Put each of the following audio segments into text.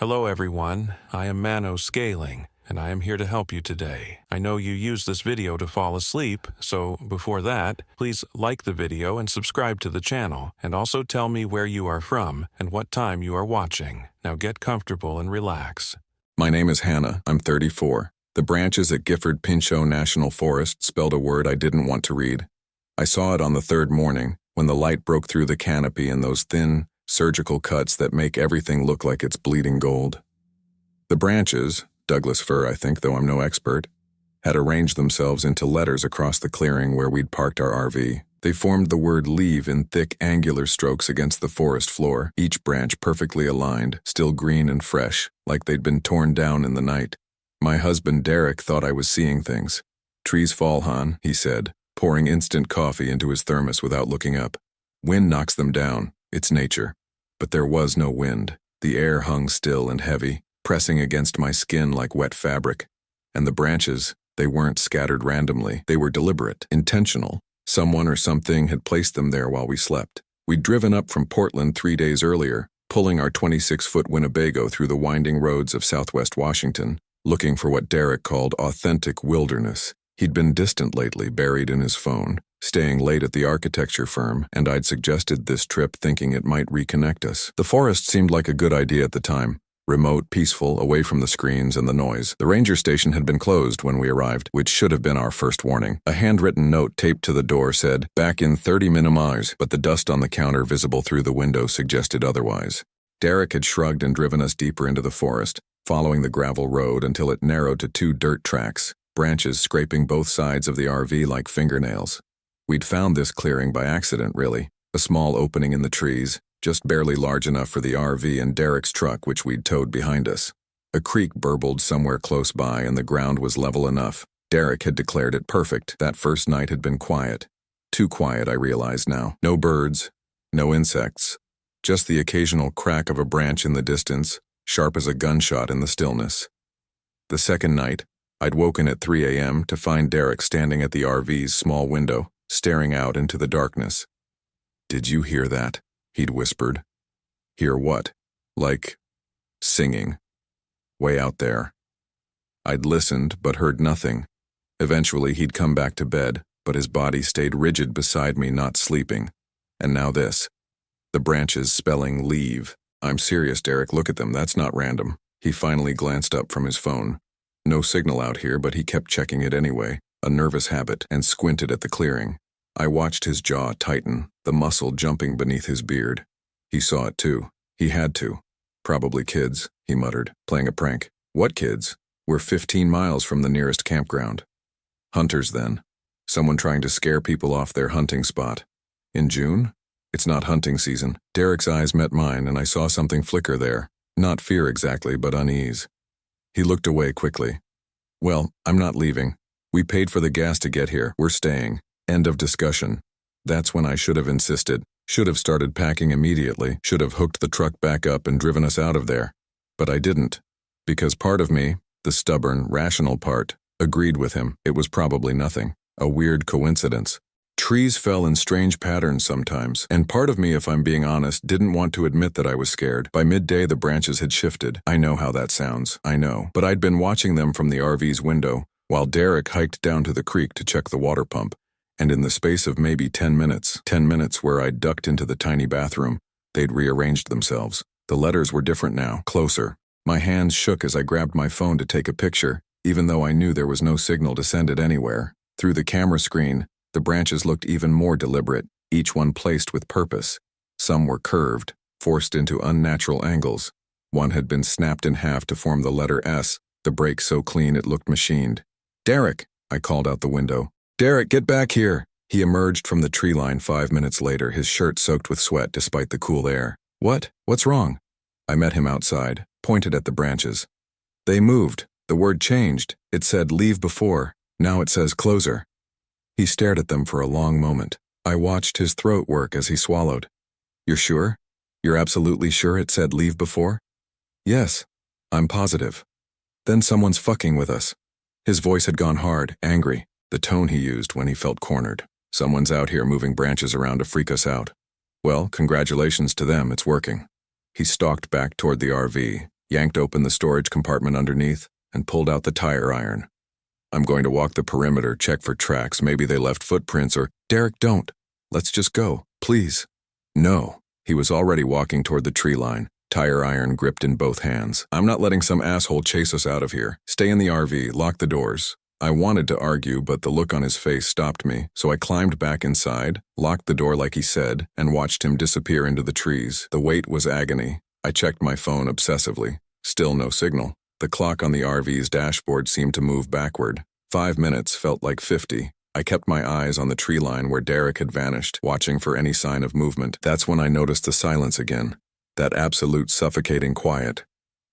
Hello everyone, I am Mano Scaling, and I am here to help you today. I know you use this video to fall asleep, so before that, please like the video and subscribe to the channel, and also tell me where you are from and what time you are watching. Now get comfortable and relax. My name is Hannah, I'm 34. The branches at Gifford Pinchot National Forest spelled a word I didn't want to read. I saw it on the third morning, when the light broke through the canopy and those thin, surgical cuts that make everything look like it's bleeding gold. The branches, Douglas fir I think, though I'm no expert, had arranged themselves into letters across the clearing where we'd parked our RV. They formed the word leave in thick, angular strokes against the forest floor, each branch perfectly aligned, still green and fresh, like they'd been torn down in the night. My husband Derek thought I was seeing things. "Trees fall, hon," he said, pouring instant coffee into his thermos without looking up. "Wind knocks them down. It's nature." But there was no wind. The air hung still and heavy, pressing against my skin like wet fabric. And the branches, they weren't scattered randomly. They were deliberate, intentional. Someone or something had placed them there while we slept. We'd driven up from Portland 3 days earlier, pulling our 26-foot Winnebago through the winding roads of southwest Washington, looking for what Derek called authentic wilderness. He'd been distant lately, buried in his phone, staying late at the architecture firm, and I'd suggested this trip thinking it might reconnect us. The forest seemed like a good idea at the time. Remote, peaceful, away from the screens and the noise. The ranger station had been closed when we arrived, which should have been our first warning. A handwritten note taped to the door said, "Back in 30 minutes," but the dust on the counter visible through the window suggested otherwise. Derek had shrugged and driven us deeper into the forest, following the gravel road until it narrowed to 2 dirt tracks, branches scraping both sides of the RV like fingernails. We'd found this clearing by accident, really. A small opening in the trees, just barely large enough for the RV and Derek's truck, which we'd towed behind us. A creek burbled somewhere close by and the ground was level enough. Derek had declared it perfect. That first night had been quiet. Too quiet, I realize now. No birds, no insects. Just the occasional crack of a branch in the distance, sharp as a gunshot in the stillness. The second night, I'd woken at 3 a.m. to find Derek standing at the RV's small window, staring out into the darkness. "Did you hear that?" he'd whispered. "Hear what?" "Like singing. Way out there." I'd listened, but heard nothing. Eventually, he'd come back to bed, but his body stayed rigid beside me, not sleeping. And now this. The branches spelling leave. "I'm serious, Derek, look at them, that's not random." He finally glanced up from his phone. No signal out here, but he kept checking it anyway, a nervous habit, and squinted at the clearing. I watched his jaw tighten, the muscle jumping beneath his beard. He saw it too. He had to. "Probably kids," he muttered, "playing a prank." "What kids? We're 15 miles from the nearest campground." "Hunters, then. Someone trying to scare people off their hunting spot." "In June? It's not hunting season." Derek's eyes met mine, and I saw something flicker there. Not fear exactly, but unease. He looked away quickly. "Well, I'm not leaving. We paid for the gas to get here. We're staying. End of discussion." That's when I should have insisted. Should have started packing immediately. Should have hooked the truck back up and driven us out of there. But I didn't. Because part of me, the stubborn, rational part, agreed with him. It was probably nothing. A weird coincidence. Trees fell in strange patterns sometimes, and part of me, if I'm being honest, didn't want to admit that I was scared. By midday, the branches had shifted. I know how that sounds. I know. But I'd been watching them from the RV's window, while Derek hiked down to the creek to check the water pump. And in the space of maybe 10 minutes where I'd ducked into the tiny bathroom, they'd rearranged themselves. The letters were different now, closer. My hands shook as I grabbed my phone to take a picture, even though I knew there was no signal to send it anywhere. Through the camera screen, the branches looked even more deliberate, each one placed with purpose. Some were curved, forced into unnatural angles. One had been snapped in half to form the letter S, the break so clean it looked machined. "Derek!" I called out the window. "Derek, get back here!" He emerged from the tree line 5 minutes later, his shirt soaked with sweat despite the cool air. "What? What's wrong?" I met him outside, pointed at the branches. "They moved. The word changed. It said leave before. Now it says closer." He stared at them for a long moment. I watched his throat work as he swallowed. "You're sure? You're absolutely sure it said leave before?" "Yes, I'm positive." "Then someone's fucking with us." His voice had gone hard, angry, the tone he used when he felt cornered. "Someone's out here moving branches around to freak us out." "Well, congratulations to them, it's working." He stalked back toward the RV, yanked open the storage compartment underneath, and pulled out the tire iron. I'm going to walk the perimeter, check for tracks, maybe they left footprints or— Derek, don't. Let's just go, please. No. He was already walking toward the tree line, tire iron gripped in both hands. I'm not letting some asshole chase us out of here. Stay in the RV, lock the doors. I wanted to argue, but the look on his face stopped me, so I climbed back inside, locked the door like he said, and watched him disappear into the trees. The wait was agony. I checked my phone obsessively. Still no signal. The clock on the RV's dashboard seemed to move backward. 5 minutes felt like 50. I kept my eyes on the tree line where Derek had vanished, watching for any sign of movement. That's when I noticed the silence again. That absolute suffocating quiet.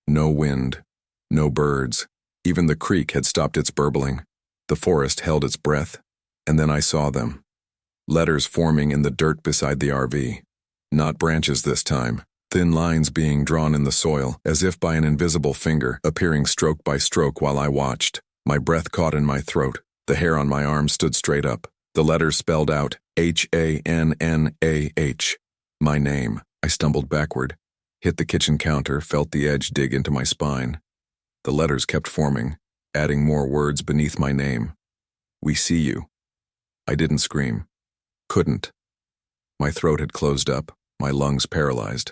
No wind. No birds. Even the creek had stopped its burbling. The forest held its breath. And then I saw them. Letters forming in the dirt beside the RV. Not branches this time. Thin lines being drawn in the soil, as if by an invisible finger, appearing stroke by stroke while I watched. My breath caught in my throat. The hair on my arm stood straight up. The letters spelled out H-A-N-N-A-H. My name. I stumbled backward, hit the kitchen counter, felt the edge dig into my spine. The letters kept forming, adding more words beneath my name. We see you. I didn't scream. Couldn't. My throat had closed up, my lungs paralyzed.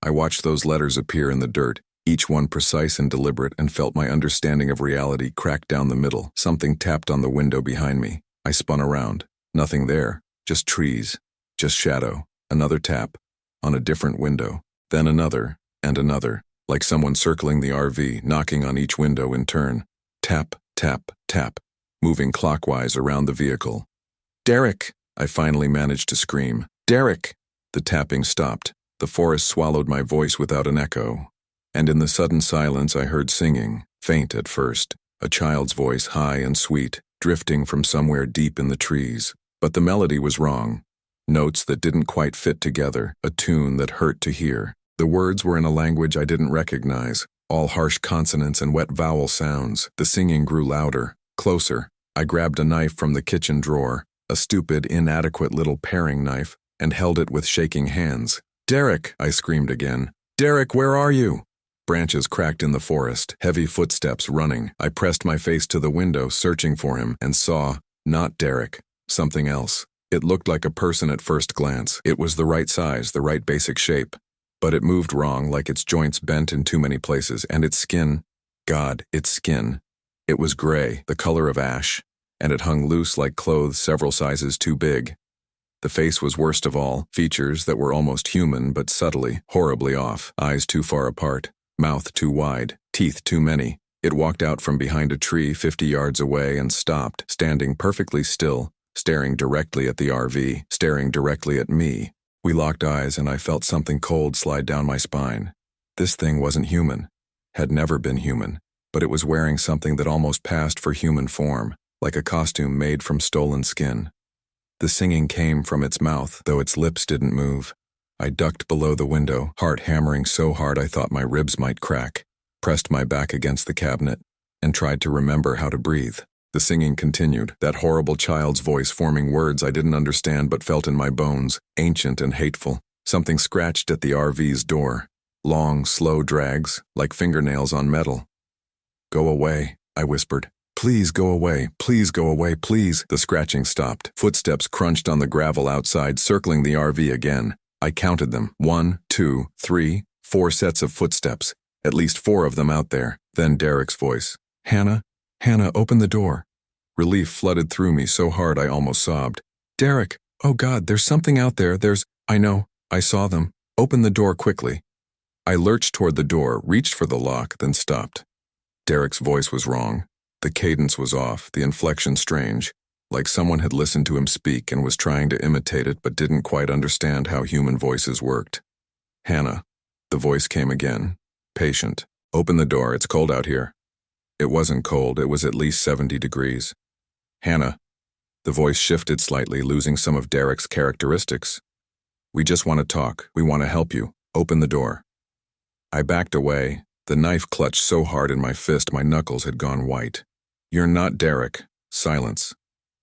I watched those letters appear in the dirt, each one precise and deliberate, and felt my understanding of reality crack down the middle. Something tapped on the window behind me. I spun around. Nothing there. Just trees. Just shadow. Another tap. On a different window. Then another, and another. Like someone circling the RV, knocking on each window in turn. Tap, tap, tap. Moving clockwise around the vehicle. Derek! I finally managed to scream. Derek! The tapping stopped. The forest swallowed my voice without an echo. And in the sudden silence I heard singing, faint at first, a child's voice high and sweet, drifting from somewhere deep in the trees. But the melody was wrong. Notes that didn't quite fit together, a tune that hurt to hear. The words were in a language I didn't recognize, all harsh consonants and wet vowel sounds. The singing grew louder, closer. I grabbed a knife from the kitchen drawer, a stupid, inadequate little paring knife, and held it with shaking hands. Derek! I screamed again. Derek, where are you? Branches cracked in the forest, heavy footsteps running. I pressed my face to the window, searching for him, and saw, not Derek, something else. It looked like a person at first glance. It was the right size, the right basic shape. But it moved wrong, like its joints bent in too many places, and its skin, God, its skin. It was gray, the color of ash, and it hung loose like clothes several sizes too big. The face was worst of all, features that were almost human but subtly, horribly off, eyes too far apart. Mouth too wide, teeth too many. It walked out from behind a tree 50 yards away and stopped, standing perfectly still, staring directly at the RV, staring directly at me. We locked eyes and I felt something cold slide down my spine. This thing wasn't human, had never been human, but it was wearing something that almost passed for human form, like a costume made from stolen skin. The singing came from its mouth, though its lips didn't move. I ducked below the window, heart hammering so hard I thought my ribs might crack, pressed my back against the cabinet, and tried to remember how to breathe. The singing continued, that horrible child's voice forming words I didn't understand but felt in my bones, ancient and hateful. Something scratched at the RV's door. Long, slow drags, like fingernails on metal. Go away, I whispered. Please go away, please go away, please. The scratching stopped. Footsteps crunched on the gravel outside, circling the RV again. I counted them. 1, 2, 3, 4 sets of footsteps. At least 4 of them out there. Then Derek's voice. Hannah, open the door. Relief flooded through me so hard I almost sobbed. Derek, oh God, there's something out there. I know, I saw them. Open the door quickly. I lurched toward the door, reached for the lock, then stopped. Derek's voice was wrong. The cadence was off, the inflection strange. Like someone had listened to him speak and was trying to imitate it but didn't quite understand how human voices worked. Hannah. The voice came again. Patient. Open the door, it's cold out here. It wasn't cold, it was at least 70 degrees. Hannah. The voice shifted slightly, losing some of Derek's characteristics. We just want to talk. We want to help you. Open the door. I backed away, the knife clutched so hard in my fist my knuckles had gone white. You're not Derek. Silence.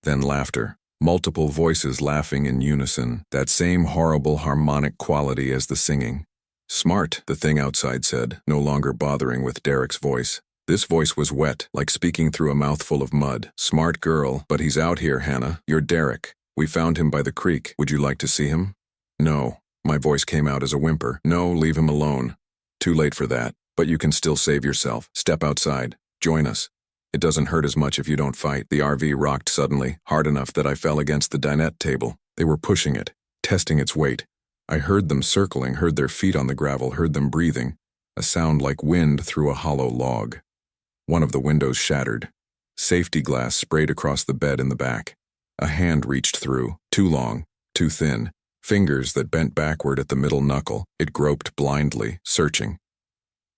Then laughter. Multiple voices laughing in unison, that same horrible harmonic quality as the singing. Smart, the thing outside said, no longer bothering with Derek's voice. This voice was wet, like speaking through a mouthful of mud. Smart girl, but he's out here, Hannah. You're Derek. We found him by the creek. Would you like to see him? No. My voice came out as a whimper. No, leave him alone. Too late for that, but you can still save yourself. Step outside. Join us. It doesn't hurt as much if you don't fight. The RV rocked suddenly, hard enough that I fell against the dinette table. They were pushing it, testing its weight. I heard them circling, heard their feet on the gravel, heard them breathing, a sound like wind through a hollow log. One of the windows shattered. Safety glass sprayed across the bed in the back. A hand reached through, too long, too thin, fingers that bent backward at the middle knuckle. It groped blindly, searching.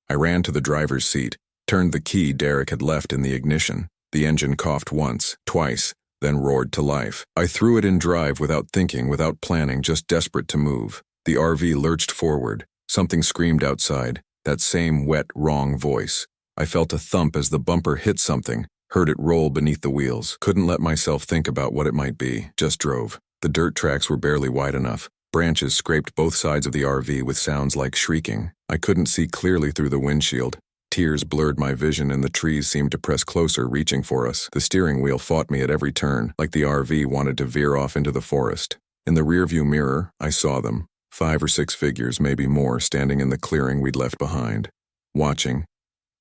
I ran to the driver's seat, turned the key Derek had left in the ignition. The engine coughed once, twice, then roared to life. I threw it in drive without thinking, without planning, just desperate to move. The RV lurched forward. Something screamed outside, that same wet, wrong voice. I felt a thump as the bumper hit something, heard it roll beneath the wheels. Couldn't let myself think about what it might be, just drove. The dirt tracks were barely wide enough. Branches scraped both sides of the RV with sounds like shrieking. I couldn't see clearly through the windshield. Tears blurred my vision and the trees seemed to press closer, reaching for us. The steering wheel fought me at every turn, like the RV wanted to veer off into the forest. In the rearview mirror, I saw them. 5 or 6 figures, maybe more, standing in the clearing we'd left behind. Watching.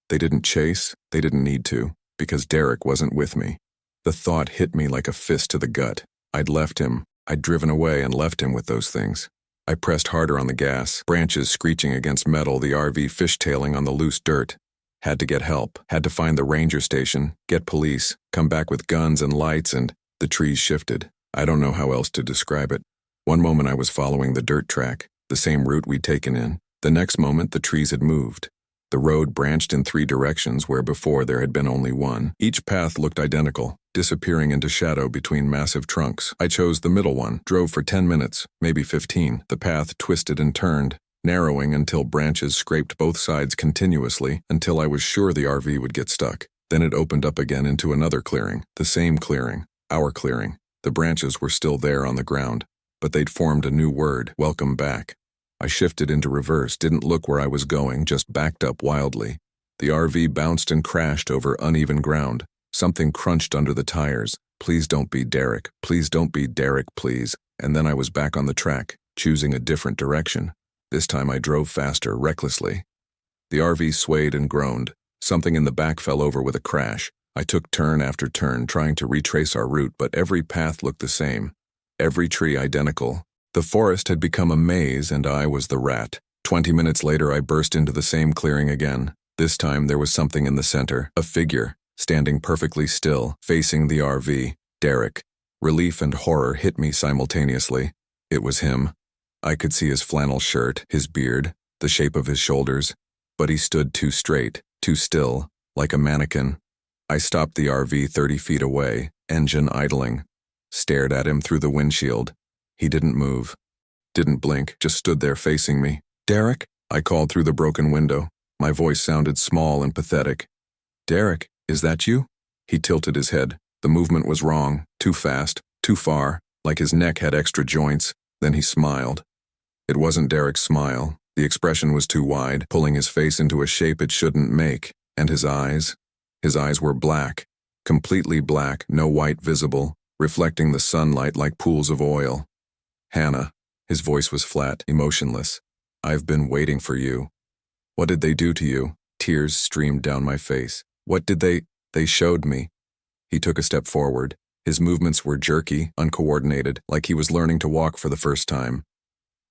They didn't chase, they didn't need to, because Derek wasn't with me. The thought hit me like a fist to the gut. I'd left him. I'd driven away and left him with those things. I pressed harder on the gas, branches screeching against metal, the RV fishtailing on the loose dirt. Had to get help, had to find the ranger station, get police, come back with guns and lights, and the trees shifted. I don't know how else to describe it. One moment I was following the dirt track, the same route we'd taken in. The next moment the trees had moved. The road branched in 3 directions where before there had been only one. Each path looked identical, disappearing into shadow between massive trunks. I chose the middle one, drove for 10 minutes, maybe 15. The path twisted and turned, narrowing until branches scraped both sides continuously until I was sure the RV would get stuck. Then it opened up again into another clearing, the same clearing, our clearing. The branches were still there on the ground, but they'd formed a new word, welcome back. I shifted into reverse, didn't look where I was going, just backed up wildly. The RV bounced and crashed over uneven ground. Something crunched under the tires. Please don't be Derek. Please don't be Derek, please. And then I was back on the track, choosing a different direction. This time I drove faster, recklessly. The RV swayed and groaned. Something in the back fell over with a crash. I took turn after turn, trying to retrace our route, but every path looked the same. Every tree identical. The forest had become a maze and I was the rat. 20 minutes later I burst into the same clearing again. This time there was something in the center, a figure, standing perfectly still, facing the RV. Derek. Relief and horror hit me simultaneously. It was him. I could see his flannel shirt, his beard, the shape of his shoulders, but he stood too straight, too still, like a mannequin. I stopped the RV 30 feet away, engine idling. Stared at him through the windshield. He didn't move. Didn't blink, just stood there facing me. Derek? I called through the broken window. My voice sounded small and pathetic. Derek, is that you? He tilted his head. The movement was wrong, too fast, too far, like his neck had extra joints. Then he smiled. It wasn't Derek's smile. The expression was too wide, pulling his face into a shape it shouldn't make. And his eyes were black, completely black, no white visible, reflecting the sunlight like pools of oil. Hannah. His voice was flat, emotionless. I've been waiting for you. What did they do to you? Tears streamed down my face. What did they showed me. He took a step forward. His movements were jerky, uncoordinated, like he was learning to walk for the first time.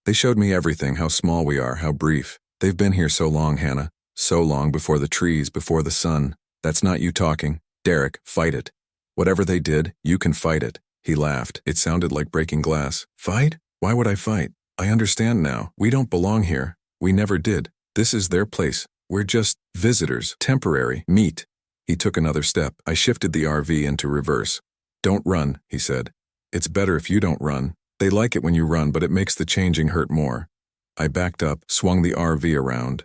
They showed me everything, how small we are, how brief. They've been here so long, Hannah. So long, before the trees, before the sun. That's not you talking. Derek, fight it. Whatever they did, you can fight it. He laughed. It sounded like breaking glass. Fight? Why would I fight? I understand now. We don't belong here. We never did. This is their place. We're just visitors, temporary, meat. He took another step. I shifted the RV into reverse. Don't run, he said. It's better if you don't run. They like it when you run, but it makes the changing hurt more. I backed up, swung the RV around.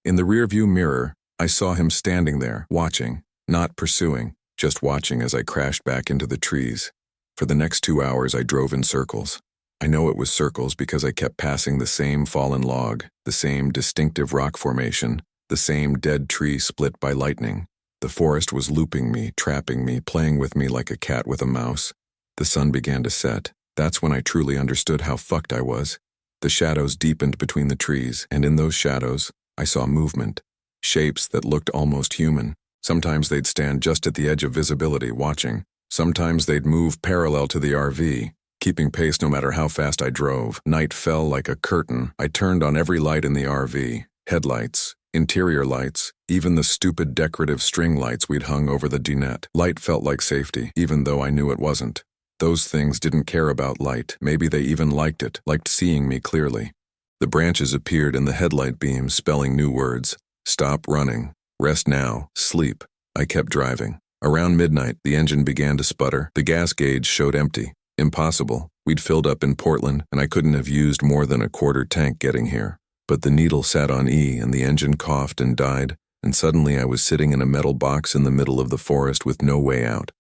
In the rearview mirror, I saw him standing there, watching, not pursuing, just watching as I crashed back into the trees. For the next 2 hours I drove in circles. I know it was circles because I kept passing the same fallen log, the same distinctive rock formation, the same dead tree split by lightning. The forest was looping me, trapping me, playing with me like a cat with a mouse. The sun began to set. That's when I truly understood how fucked I was. The shadows deepened between the trees, and in those shadows, I saw movement. Shapes that looked almost human. Sometimes they'd stand just at the edge of visibility, watching. Sometimes they'd move parallel to the RV, keeping pace no matter how fast I drove. Night fell like a curtain. I turned on every light in the RV. Headlights, interior lights, even the stupid decorative string lights we'd hung over the dinette. Light felt like safety, even though I knew it wasn't. Those things didn't care about light. Maybe they even liked it, liked seeing me clearly. The branches appeared in the headlight beams, spelling new words. Stop running. Rest now. Sleep. I kept driving. Around midnight, the engine began to sputter. The gas gauge showed empty. Impossible. We'd filled up in Portland, and I couldn't have used more than a quarter tank getting here. But the needle sat on E, and the engine coughed and died, and suddenly I was sitting in a metal box in the middle of the forest with no way out.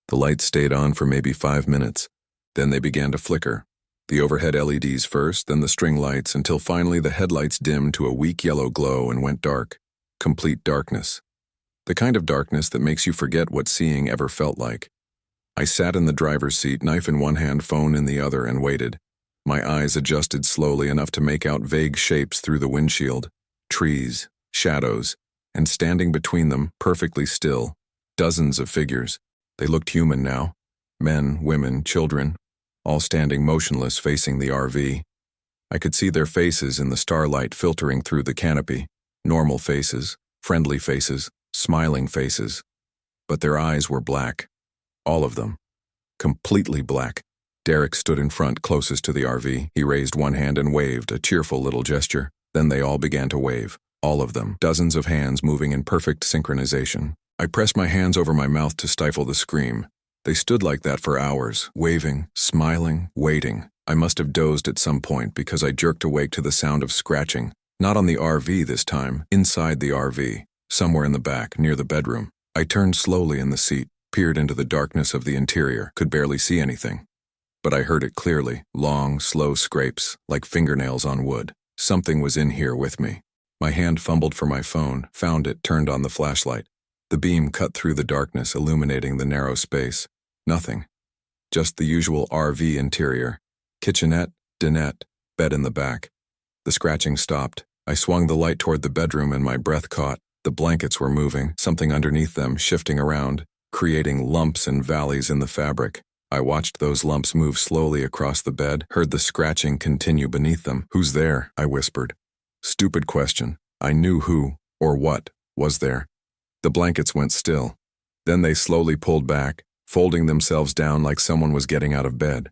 The lights stayed on for maybe 5 minutes. Then they began to flicker. The overhead LEDs first, then the string lights, until finally the headlights dimmed to a weak yellow glow and went dark. Complete darkness. The kind of darkness that makes you forget what seeing ever felt like. I sat in the driver's seat, knife in one hand, phone in the other, and waited. My eyes adjusted slowly enough to make out vague shapes through the windshield. Trees, shadows, and standing between them, perfectly still, dozens of figures. They looked human now. Men, women, children, all standing motionless facing the RV. I could see their faces in the starlight filtering through the canopy. Normal faces, friendly faces, smiling faces. But their eyes were black. All of them. Completely black. Derek stood in front, closest to the RV. He raised one hand and waved, a cheerful little gesture. Then they all began to wave. All of them. Dozens of hands moving in perfect synchronization. I pressed my hands over my mouth to stifle the scream. They stood like that for hours, waving, smiling, waiting. I must have dozed at some point because I jerked awake to the sound of scratching. Not on the RV this time, inside the RV, somewhere in the back, near the bedroom. I turned slowly in the seat, peered into the darkness of the interior, could barely see anything. But I heard it clearly, long, slow scrapes, like fingernails on wood. Something was in here with me. My hand fumbled for my phone, found it, turned on the flashlight. The beam cut through the darkness, illuminating the narrow space. Nothing. Just the usual RV interior. Kitchenette, dinette, bed in the back. The scratching stopped. I swung the light toward the bedroom and my breath caught. The blankets were moving, something underneath them shifting around, creating lumps and valleys in the fabric. I watched those lumps move slowly across the bed, heard the scratching continue beneath them. Who's there? I whispered. Stupid question. I knew who, or what, was there. The blankets went still. Then they slowly pulled back, folding themselves down like someone was getting out of bed.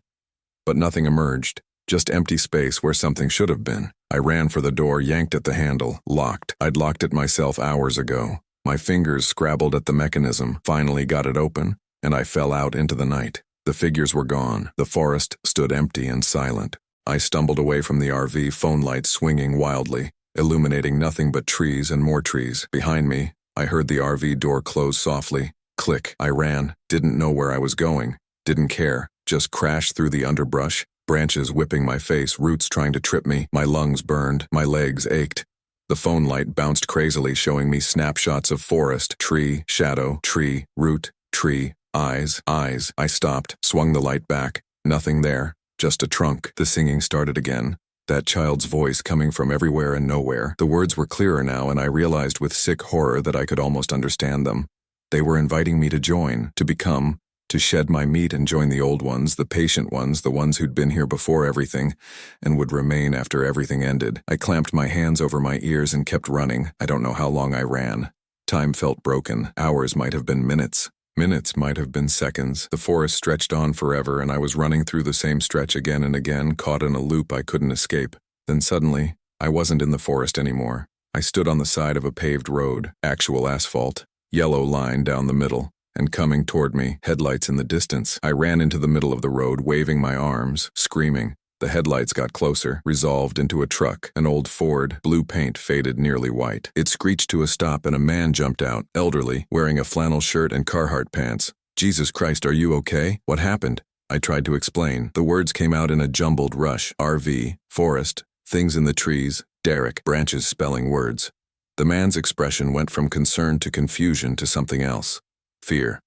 But nothing emerged, just empty space where something should have been. I ran for the door, yanked at the handle, locked. I'd locked it myself hours ago. My fingers scrabbled at the mechanism, finally got it open, and I fell out into the night. The figures were gone. The forest stood empty and silent. I stumbled away from the RV, phone lights swinging wildly, illuminating nothing but trees and more trees. Behind me, I heard the RV door close softly. Click. I ran, didn't know where I was going, didn't care, just crashed through the underbrush, branches whipping my face, roots trying to trip me, my lungs burned, my legs ached. The phone light bounced crazily, showing me snapshots of forest, tree, shadow, tree, root, tree, eyes. I stopped, swung the light back. Nothing there, just a trunk. The singing started again. That child's voice coming from everywhere and nowhere. The words were clearer now, and I realized with sick horror that I could almost understand them. They were inviting me to join, to become, to shed my meat and join the old ones, the patient ones, the ones who'd been here before everything, and would remain after everything ended. I clamped my hands over my ears and kept running. I don't know how long I ran. Time felt broken. Hours might have been minutes. Minutes might have been seconds. The forest stretched on forever, and I was running through the same stretch again and again, caught in a loop I couldn't escape. Then suddenly, I wasn't in the forest anymore. I stood on the side of a paved road, actual asphalt, yellow line down the middle, and coming toward me, headlights in the distance. I ran into the middle of the road, waving my arms, screaming. The headlights got closer, resolved into a truck, an old Ford, blue paint faded nearly white. It screeched to a stop and a man jumped out, elderly, wearing a flannel shirt and Carhartt pants. Jesus Christ, are you okay? What happened? I tried to explain. The words came out in a jumbled rush. RV, forest, things in the trees, Derek, branches spelling words. The man's expression went from concern to confusion to something else. Fear.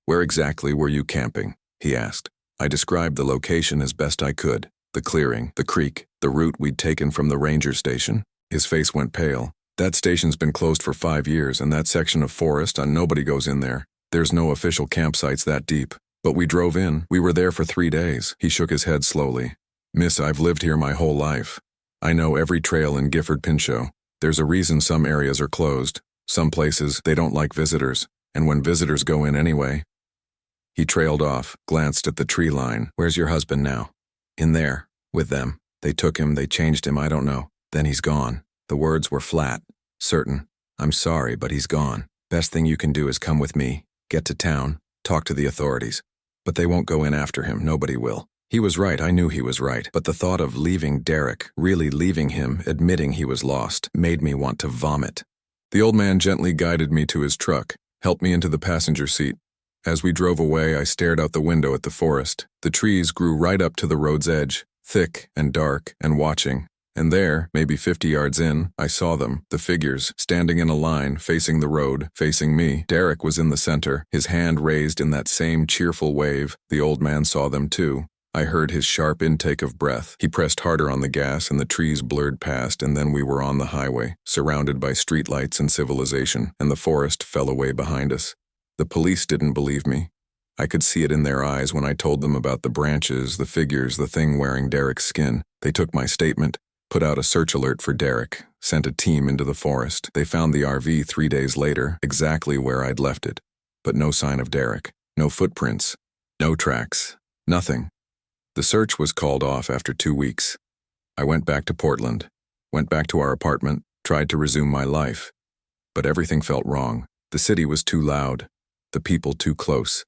Where exactly were you camping? He asked. I described the location as best I could. The clearing, the creek, the route we'd taken from the ranger station. His face went pale. That station's been closed for 5 years, and that section of forest, and nobody goes in there. There's no official campsites that deep. But we drove in. We were there for 3 days. He shook his head slowly. Miss, I've lived here my whole life. I know every trail in Gifford-Pinchot. There's a reason some areas are closed. Some places, they don't like visitors. And when visitors go in anyway. He trailed off, glanced at the tree line. Where's your husband now? In there, with them. They took him, they changed him, I don't know. Then he's gone. The words were flat, certain. I'm sorry, but he's gone. Best thing you can do is come with me, get to town, talk to the authorities. But they won't go in after him, nobody will. He was right, I knew he was right. But the thought of leaving Derek, really leaving him, admitting he was lost, made me want to vomit. The old man gently guided me to his truck, helped me into the passenger seat. As we drove away, I stared out the window at the forest. The trees grew right up to the road's edge, thick and dark and watching. And there, maybe 50 yards in, I saw them, the figures, standing in a line, facing the road, facing me. Derek was in the center, his hand raised in that same cheerful wave. The old man saw them too. I heard his sharp intake of breath. He pressed harder on the gas and the trees blurred past, and then we were on the highway, surrounded by streetlights and civilization, and the forest fell away behind us. The police didn't believe me. I could see it in their eyes when I told them about the branches, the figures, the thing wearing Derek's skin. They took my statement, put out a search alert for Derek, sent a team into the forest. They found the RV 3 days later, exactly where I'd left it. But no sign of Derek, no footprints, no tracks, nothing. The search was called off after 2 weeks. I went back to Portland, went back to our apartment, tried to resume my life. But everything felt wrong. The city was too loud, the people too close.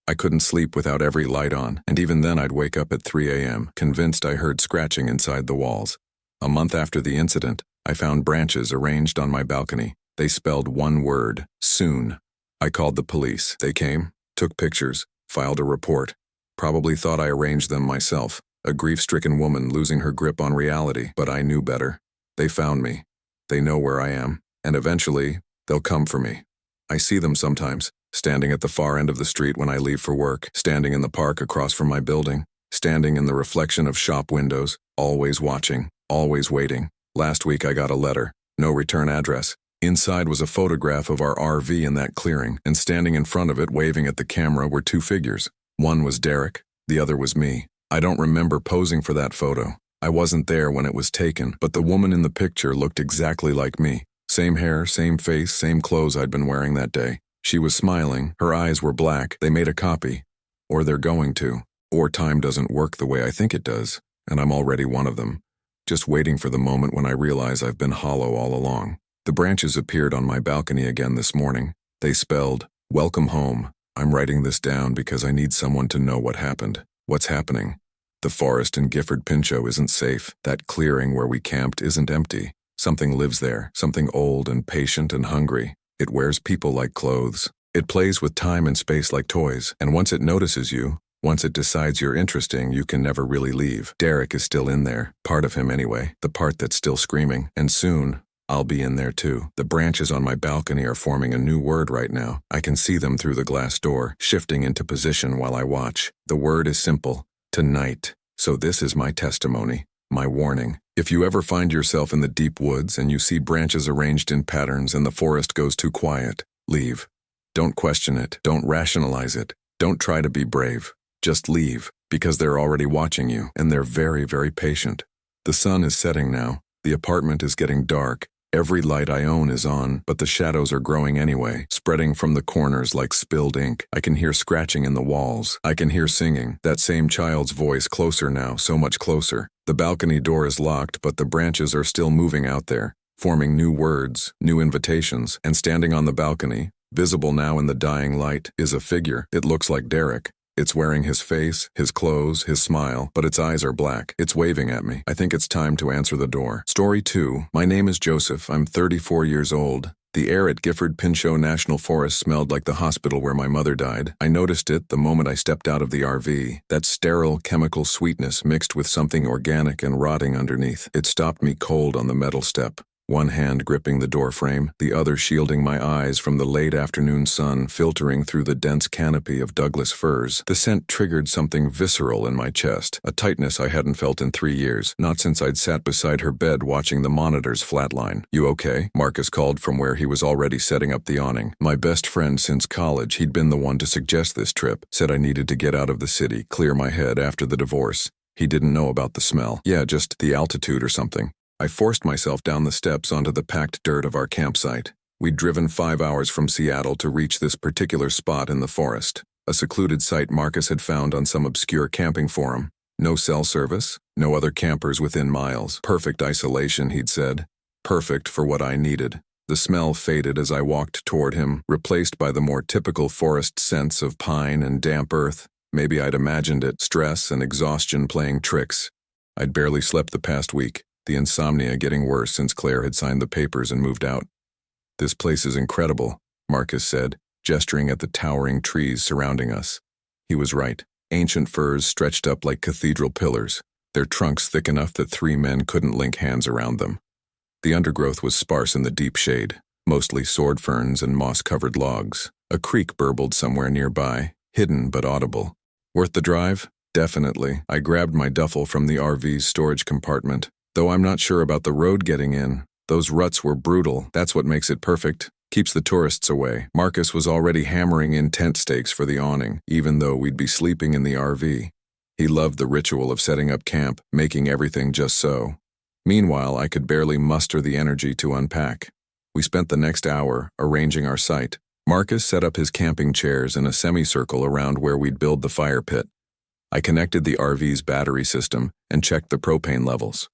I couldn't sleep without every light on, and even then I'd wake up at 3 a.m., convinced I heard scratching inside the walls. A month after the incident, I found branches arranged on my balcony. They spelled one word, soon. I called the police. They came, took pictures, filed a report. Probably thought I arranged them myself, a grief-stricken woman losing her grip on reality, but I knew better. They found me. They know where I am, and eventually, they'll come for me. I see them sometimes, standing at the far end of the street when I leave for work, standing in the park across from my building, standing in the reflection of shop windows, always watching, always waiting. Last week I got a letter, no return address. Inside was a photograph of our RV in that clearing, and standing in front of it waving at the camera were 2 figures. One was Derek, the other was me. I don't remember posing for that photo. I wasn't there when it was taken, but the woman in the picture looked exactly like me. Same hair, same face, same clothes I'd been wearing that day. She was smiling, her eyes were black. They made a copy. Or they're going to. Or time doesn't work the way I think it does, and I'm already one of them. Just waiting for the moment when I realize I've been hollow all along. The branches appeared on my balcony again this morning. They spelled, "Welcome home." I'm writing this down because I need someone to know what happened. What's happening? The forest in Gifford-Pinchot isn't safe. That clearing where we camped isn't empty. Something lives there, something old and patient and hungry. It wears people like clothes. It plays with time and space like toys. And once it notices you, once it decides you're interesting, you can never really leave. Derek is still in there, part of him anyway, the part that's still screaming. And soon, I'll be in there too. The branches on my balcony are forming a new word right now. I can see them through the glass door, shifting into position while I watch. The word is simple, tonight. So this is my testimony, my warning. If you ever find yourself in the deep woods and you see branches arranged in patterns and the forest goes too quiet, leave. Don't question it. Don't rationalize it. Don't try to be brave. Just leave, because they're already watching you, and they're very, very patient. The sun is setting now. The apartment is getting dark. Every light I own is on, but the shadows are growing anyway, spreading from the corners like spilled ink. I can hear scratching in the walls. I can hear singing. That same child's voice, closer now, so much closer. The balcony door is locked, but the branches are still moving out there, forming new words, new invitations, and standing on the balcony, visible now in the dying light, is a figure. It looks like Derek. It's wearing his face, his clothes, his smile, but its eyes are black. It's waving at me. I think it's time to answer the door. Story 2. My name is Joseph. I'm 34 years old. The air at Gifford Pinchot National Forest smelled like the hospital where my mother died. I noticed it the moment I stepped out of the RV. That sterile chemical sweetness mixed with something organic and rotting underneath. It stopped me cold on the metal step. One hand gripping the doorframe, the other shielding my eyes from the late afternoon sun filtering through the dense canopy of Douglas firs. The scent triggered something visceral in my chest, a tightness I hadn't felt in 3 years, not since I'd sat beside her bed watching the monitors flatline. "You okay?" Marcus called from where he was already setting up the awning. My best friend since college, he'd been the one to suggest this trip, said I needed to get out of the city, clear my head after the divorce. He didn't know about the smell. Yeah, just the altitude or something. I forced myself down the steps onto the packed dirt of our campsite. We'd driven 5 hours from Seattle to reach this particular spot in the forest, a secluded site Marcus had found on some obscure camping forum. No cell service, no other campers within miles. Perfect isolation, he'd said. Perfect for what I needed. The smell faded as I walked toward him, replaced by the more typical forest scents of pine and damp earth. Maybe I'd imagined it, stress and exhaustion playing tricks. I'd barely slept the past week. The insomnia getting worse since Claire had signed the papers and moved out. "This place is incredible," Marcus said, gesturing at the towering trees surrounding us. He was right. Ancient firs stretched up like cathedral pillars, their trunks thick enough that 3 men couldn't link hands around them. The undergrowth was sparse in the deep shade, mostly sword ferns and moss-covered logs. A creek burbled somewhere nearby, hidden but audible. Worth the drive? Definitely. I grabbed my duffel from the RV's storage compartment. Though I'm not sure about the road getting in. Those ruts were brutal. That's what makes it perfect. Keeps the tourists away. Marcus was already hammering in tent stakes for the awning, even though we'd be sleeping in the RV. He loved the ritual of setting up camp, making everything just so. Meanwhile, I could barely muster the energy to unpack. We spent the next hour arranging our site. Marcus set up his camping chairs in a semicircle around where we'd build the fire pit. I connected the RV's battery system and checked the propane levels.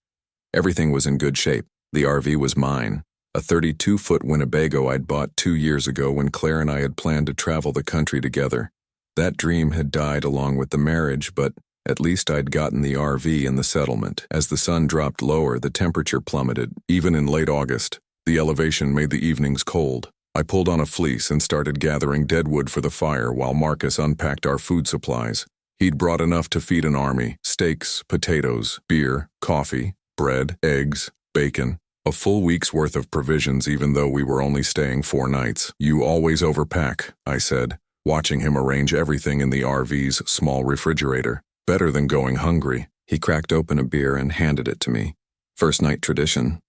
Everything was in good shape. The RV was mine, a 32-foot Winnebago I'd bought 2 years ago when Claire and I had planned to travel the country together. That dream had died along with the marriage, but at least I'd gotten the RV in the settlement. As the sun dropped lower, the temperature plummeted. Even in late August, the elevation made the evenings cold. I pulled on a fleece and started gathering deadwood for the fire while Marcus unpacked our food supplies. He'd brought enough to feed an army: steaks, potatoes, beer, coffee, bread, eggs, bacon, a full week's worth of provisions even though we were only staying 4 nights. "You always overpack," I said, watching him arrange everything in the RV's small refrigerator. "Better than going hungry." He cracked open a beer and handed it to me. "First night tradition."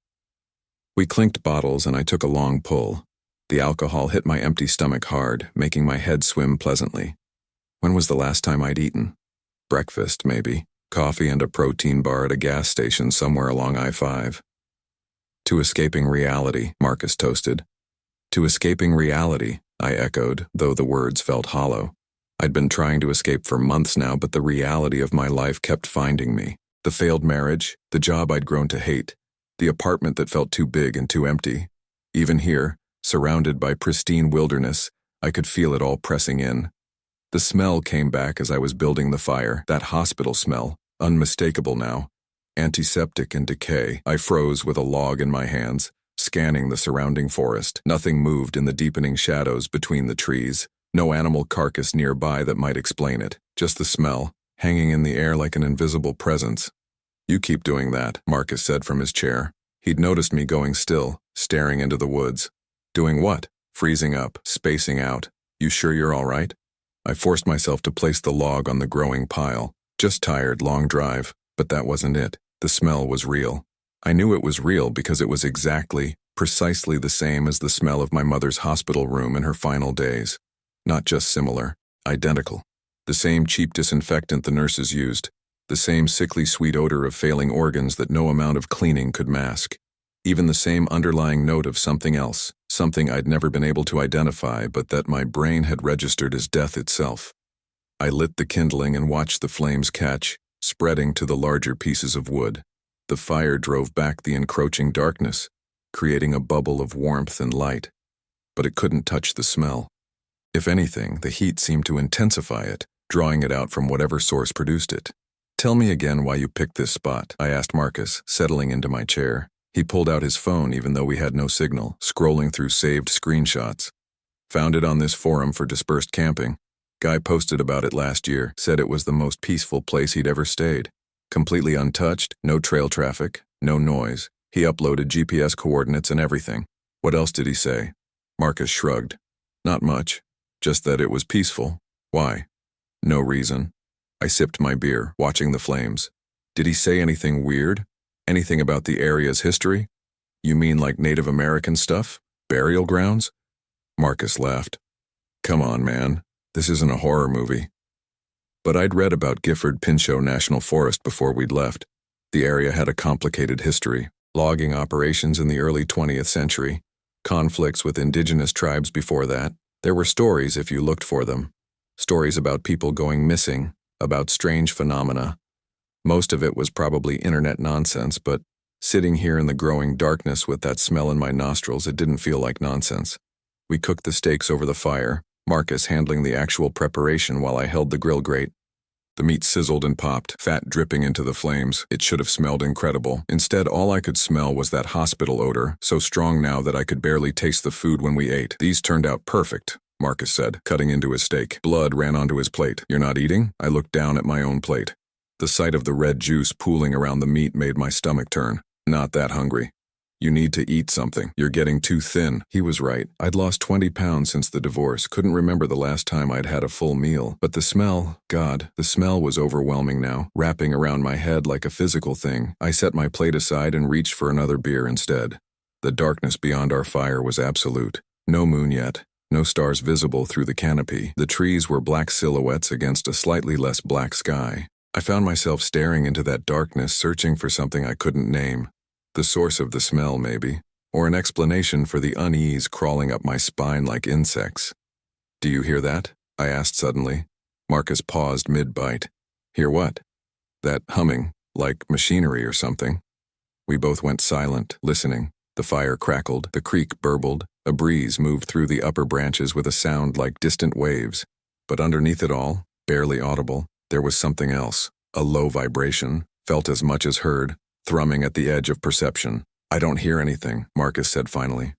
We clinked bottles and I took a long pull. The alcohol hit my empty stomach hard, making my head swim pleasantly. When was the last time I'd eaten? Breakfast, maybe. Coffee and a protein bar at a gas station somewhere along I-5. "To escaping reality," Marcus toasted. "To escaping reality," I echoed, though the words felt hollow. I'd been trying to escape for months now, but the reality of my life kept finding me. The failed marriage, the job I'd grown to hate, the apartment that felt too big and too empty. Even here, surrounded by pristine wilderness, I could feel it all pressing in. The smell came back as I was building the fire, that hospital smell, unmistakable now. Antiseptic and decay. I froze with a log in my hands, scanning the surrounding forest. Nothing moved in the deepening shadows between the trees. No animal carcass nearby that might explain it. Just the smell, hanging in the air like an invisible presence. "You keep doing that," Marcus said from his chair. He'd noticed me going still, staring into the woods. "Doing what?" "Freezing up, spacing out. You sure you're all right?" I forced myself to place the log on the growing pile. Just tired, long drive. But that wasn't it. The smell was real. I knew it was real because it was exactly, precisely the same as the smell of my mother's hospital room in her final days. Not just similar, identical. The same cheap disinfectant the nurses used. The same sickly sweet odor of failing organs that no amount of cleaning could mask. Even the same underlying note of something else, something I'd never been able to identify but that my brain had registered as death itself. I lit the kindling and watched the flames catch, spreading to the larger pieces of wood. The fire drove back the encroaching darkness, creating a bubble of warmth and light. But it couldn't touch the smell. If anything, the heat seemed to intensify it, drawing it out from whatever source produced it. "Tell me again why you picked this spot," I asked Marcus, settling into my chair. He pulled out his phone even though we had no signal, scrolling through saved screenshots. Found it on this forum for dispersed camping. Guy posted about it last year, said it was the most peaceful place he'd ever stayed. Completely untouched, no trail traffic, no noise. He uploaded GPS coordinates and everything. What else did he say? Marcus shrugged. Not much. Just that it was peaceful. Why? No reason. I sipped my beer, watching the flames. Did he say anything weird? Anything about the area's history? You mean like Native American stuff? Burial grounds? Marcus laughed. Come on, man. This isn't a horror movie. But I'd read about Gifford Pinchot National Forest before we'd left. The area had a complicated history. Logging operations in the early 20th century. Conflicts with indigenous tribes before that. There were stories if you looked for them. Stories about people going missing, about strange phenomena. Most of it was probably internet nonsense, but sitting here in the growing darkness with that smell in my nostrils, it didn't feel like nonsense. We cooked the steaks over the fire, Marcus handling the actual preparation while I held the grill grate. The meat sizzled and popped, fat dripping into the flames. It should have smelled incredible. Instead, all I could smell was that hospital odor, so strong now that I could barely taste the food when we ate. These turned out perfect, Marcus said, cutting into his steak. Blood ran onto his plate. You're not eating? I looked down at my own plate. The sight of the red juice pooling around the meat made my stomach turn. Not that hungry. You need to eat something. You're getting too thin. He was right. I'd lost 20 pounds since the divorce. Couldn't remember the last time I'd had a full meal. But the smell, God, the smell was overwhelming now, wrapping around my head like a physical thing. I set my plate aside and reached for another beer instead. The darkness beyond our fire was absolute. No moon yet. No stars visible through the canopy. The trees were black silhouettes against a slightly less black sky. I found myself staring into that darkness, searching for something I couldn't name. The source of the smell, maybe, or an explanation for the unease crawling up my spine like insects. Do you hear that? I asked suddenly. Marcus paused mid-bite. Hear what? That humming, like machinery or something. We both went silent, listening. The fire crackled, the creek burbled, a breeze moved through the upper branches with a sound like distant waves. But underneath it all, barely audible, there was something else, a low vibration, felt as much as heard, thrumming at the edge of perception. I don't hear anything, Marcus said finally.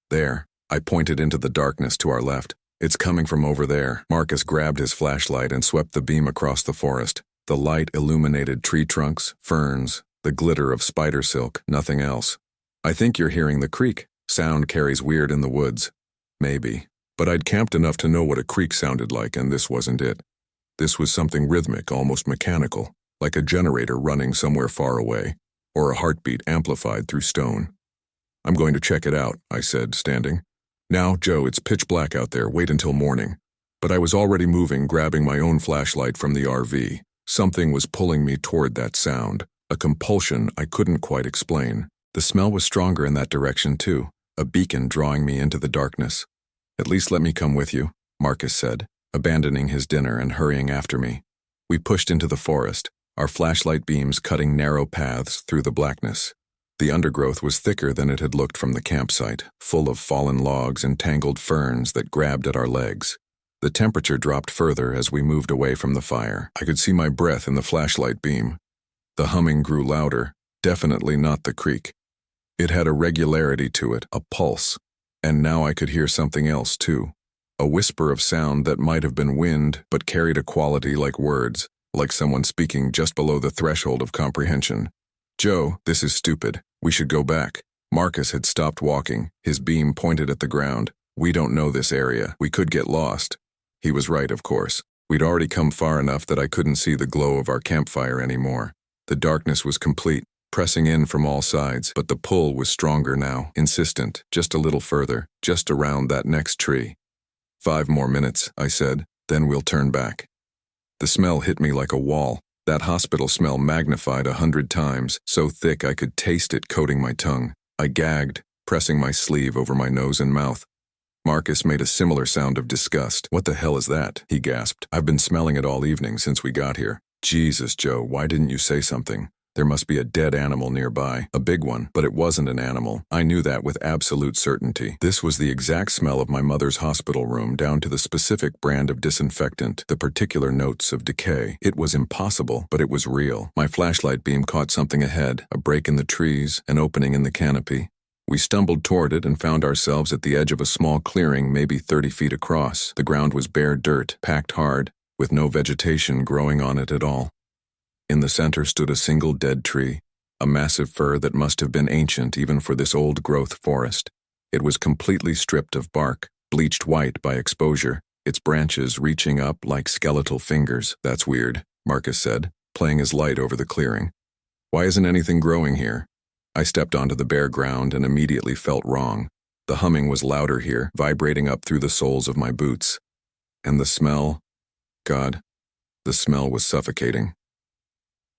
There. I pointed into the darkness to our left. It's coming from over there. Marcus grabbed his flashlight and swept the beam across the forest. The light illuminated tree trunks, ferns, the glitter of spider silk, nothing else. I think you're hearing the creek. Sound carries weird in the woods. Maybe. But I'd camped enough to know what a creek sounded like, and this wasn't it. This was something rhythmic, almost mechanical, like a generator running somewhere far away, or a heartbeat amplified through stone. I'm going to check it out, I said, standing. Now, Joe, it's pitch black out there. Wait until morning. But I was already moving, grabbing my own flashlight from the RV. Something was pulling me toward that sound, a compulsion I couldn't quite explain. The smell was stronger in that direction, too, a beacon drawing me into the darkness. At least let me come with you, Marcus said, abandoning his dinner and hurrying after me. We pushed into the forest, our flashlight beams cutting narrow paths through the blackness. The undergrowth was thicker than it had looked from the campsite, full of fallen logs and tangled ferns that grabbed at our legs. The temperature dropped further as we moved away from the fire. I could see my breath in the flashlight beam. The humming grew louder, definitely not the creek. It had a regularity to it, a pulse. And now I could hear something else, too. A whisper of sound that might have been wind, but carried a quality like words, like someone speaking just below the threshold of comprehension. Joe, this is stupid. We should go back. Marcus had stopped walking, his beam pointed at the ground. We don't know this area. We could get lost. He was right, of course. We'd already come far enough that I couldn't see the glow of our campfire anymore. The darkness was complete, pressing in from all sides, but the pull was stronger now, insistent, just a little further, just around that next tree. 5 more minutes, I said, then we'll turn back. The smell hit me like a wall. That hospital smell magnified 100 times, so thick I could taste it coating my tongue. I gagged, pressing my sleeve over my nose and mouth. Marcus made a similar sound of disgust. What the hell is that? He gasped. I've been smelling it all evening since we got here. Jesus, Joe, why didn't you say something? There must be a dead animal nearby, a big one, but it wasn't an animal. I knew that with absolute certainty. This was the exact smell of my mother's hospital room, down to the specific brand of disinfectant, the particular notes of decay. It was impossible, but it was real. My flashlight beam caught something ahead, a break in the trees, an opening in the canopy. We stumbled toward it and found ourselves at the edge of a small clearing, maybe 30 feet across. The ground was bare dirt, packed hard, with no vegetation growing on it at all. In the center stood a single dead tree, a massive fir that must have been ancient even for this old-growth forest. It was completely stripped of bark, bleached white by exposure, its branches reaching up like skeletal fingers. "That's weird," Marcus said, playing his light over the clearing. "Why isn't anything growing here?" I stepped onto the bare ground and immediately felt wrong. The humming was louder here, vibrating up through the soles of my boots. And the smell, God, the smell was suffocating.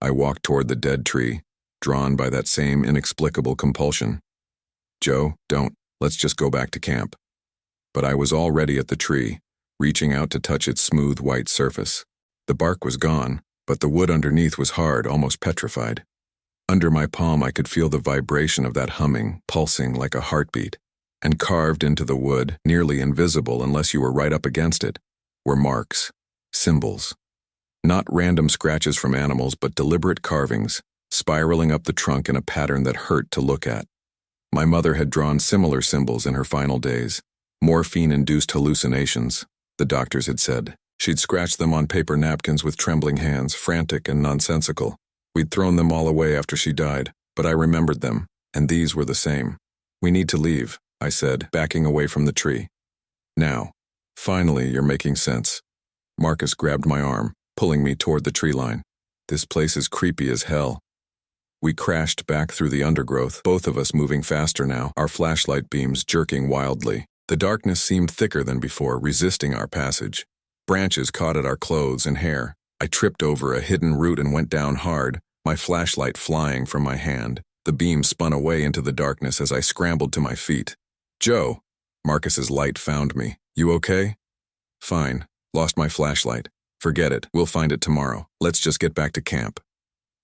I walked toward the dead tree, drawn by that same inexplicable compulsion. "Joe, don't. Let's just go back to camp." But I was already at the tree, reaching out to touch its smooth white surface. The bark was gone, but the wood underneath was hard, almost petrified. Under my palm, I could feel the vibration of that humming, pulsing like a heartbeat. And carved into the wood, nearly invisible unless you were right up against it, were marks, symbols. Not random scratches from animals, but deliberate carvings, spiraling up the trunk in a pattern that hurt to look at. My mother had drawn similar symbols in her final days. Morphine-induced hallucinations, the doctors had said. She'd scratched them on paper napkins with trembling hands, frantic and nonsensical. We'd thrown them all away after she died, but I remembered them, and these were the same. "We need to leave," I said, backing away from the tree. "Now. Finally, you're making sense." Marcus grabbed my arm, pulling me toward the tree line. "This place is creepy as hell." We crashed back through the undergrowth, both of us moving faster now, our flashlight beams jerking wildly. The darkness seemed thicker than before, resisting our passage. Branches caught at our clothes and hair. I tripped over a hidden root and went down hard, my flashlight flying from my hand. The beam spun away into the darkness as I scrambled to my feet. "Joe!" Marcus's light found me. "You okay?" "Fine. Lost my flashlight. Forget it. We'll find it tomorrow. Let's just get back to camp."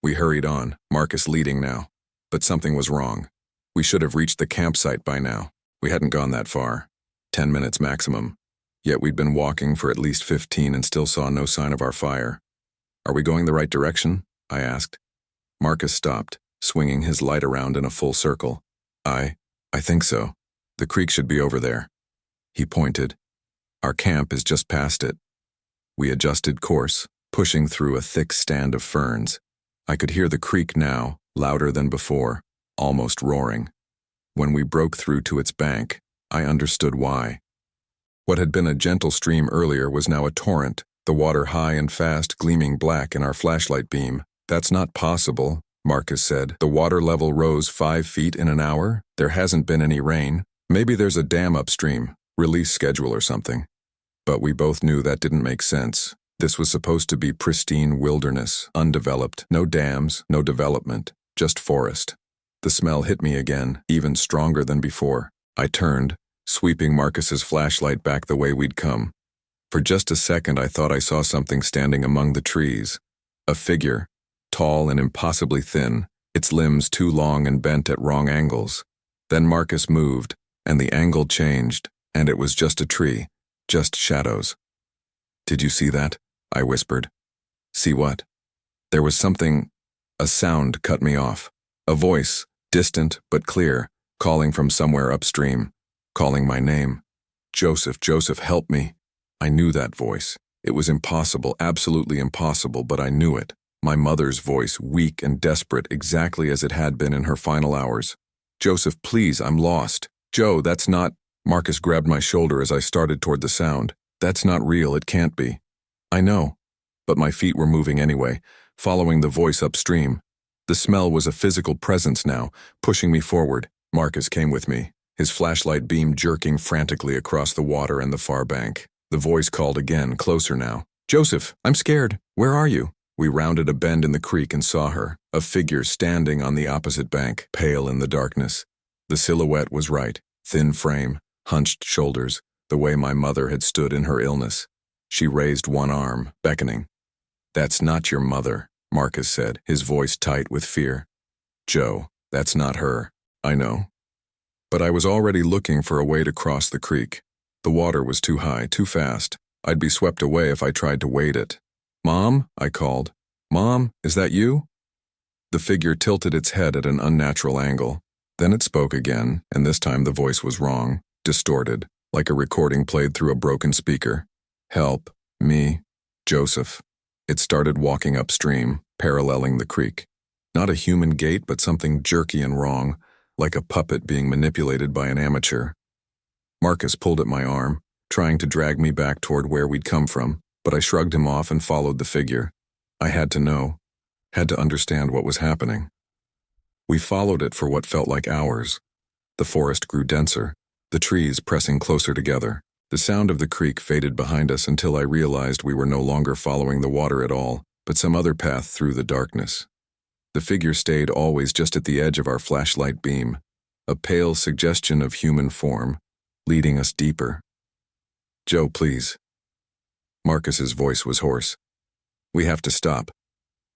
We hurried on, Marcus leading now. But something was wrong. We should have reached the campsite by now. We hadn't gone that far. 10 minutes maximum. Yet we'd been walking for at least 15 and still saw no sign of our fire. "Are we going the right direction?" I asked. Marcus stopped, swinging his light around in a full circle. I think so. The creek should be over there." He pointed. "Our camp is just past it." We adjusted course, pushing through a thick stand of ferns. I could hear the creek now, louder than before, almost roaring. When we broke through to its bank, I understood why. What had been a gentle stream earlier was now a torrent, the water high and fast, gleaming black in our flashlight beam. "That's not possible," Marcus said. "The water level rose 5 feet in an hour. There hasn't been any rain. Maybe there's a dam upstream, release schedule or something." But we both knew that didn't make sense. This was supposed to be pristine wilderness, undeveloped, no dams, no development, just forest. The smell hit me again, even stronger than before. I turned, sweeping Marcus's flashlight back the way we'd come. For just a second I thought I saw something standing among the trees. A figure, tall and impossibly thin, its limbs too long and bent at wrong angles. Then Marcus moved, and the angle changed, and it was just a tree, just shadows. "Did you see that?" I whispered. "See what?" There was something. A sound cut me off. A voice, distant but clear, calling from somewhere upstream, calling my name. "Joseph, Joseph, help me." I knew that voice. It was impossible, absolutely impossible, but I knew it. My mother's voice, weak and desperate, exactly as it had been in her final hours. "Joseph, please, I'm lost." "Joe, that's not—" Marcus grabbed my shoulder as I started toward the sound. "That's not real, it can't be." "I know." But my feet were moving anyway, following the voice upstream. The smell was a physical presence now, pushing me forward. Marcus came with me, his flashlight beam jerking frantically across the water and the far bank. The voice called again, closer now. "Joseph, I'm scared. Where are you?" We rounded a bend in the creek and saw her, a figure standing on the opposite bank, pale in the darkness. The silhouette was right, thin frame, hunched shoulders, the way my mother had stood in her illness. She raised one arm, beckoning. "That's not your mother," Marcus said, his voice tight with fear. Joe, that's not her. I know. But I was already looking for a way to cross the creek. The water was too high, too fast. I'd be swept away if I tried to wade it. Mom, I called. Mom, is that you? The figure tilted its head at an unnatural angle. Then it spoke again, and this time the voice was wrong, distorted, like a recording played through a broken speaker. Help, me, Joseph. It started walking upstream, paralleling the creek. Not a human gait, but something jerky and wrong, like a puppet being manipulated by an amateur. Marcus pulled at my arm, trying to drag me back toward where we'd come from, but I shrugged him off and followed the figure. I had to know, had to understand what was happening. We followed it for what felt like hours. The forest grew denser, the trees pressing closer together. The sound of the creek faded behind us until I realized we were no longer following the water at all, but some other path through the darkness. The figure stayed always just at the edge of our flashlight beam, a pale suggestion of human form, leading us deeper. Joe, please. Marcus's voice was hoarse. We have to stop.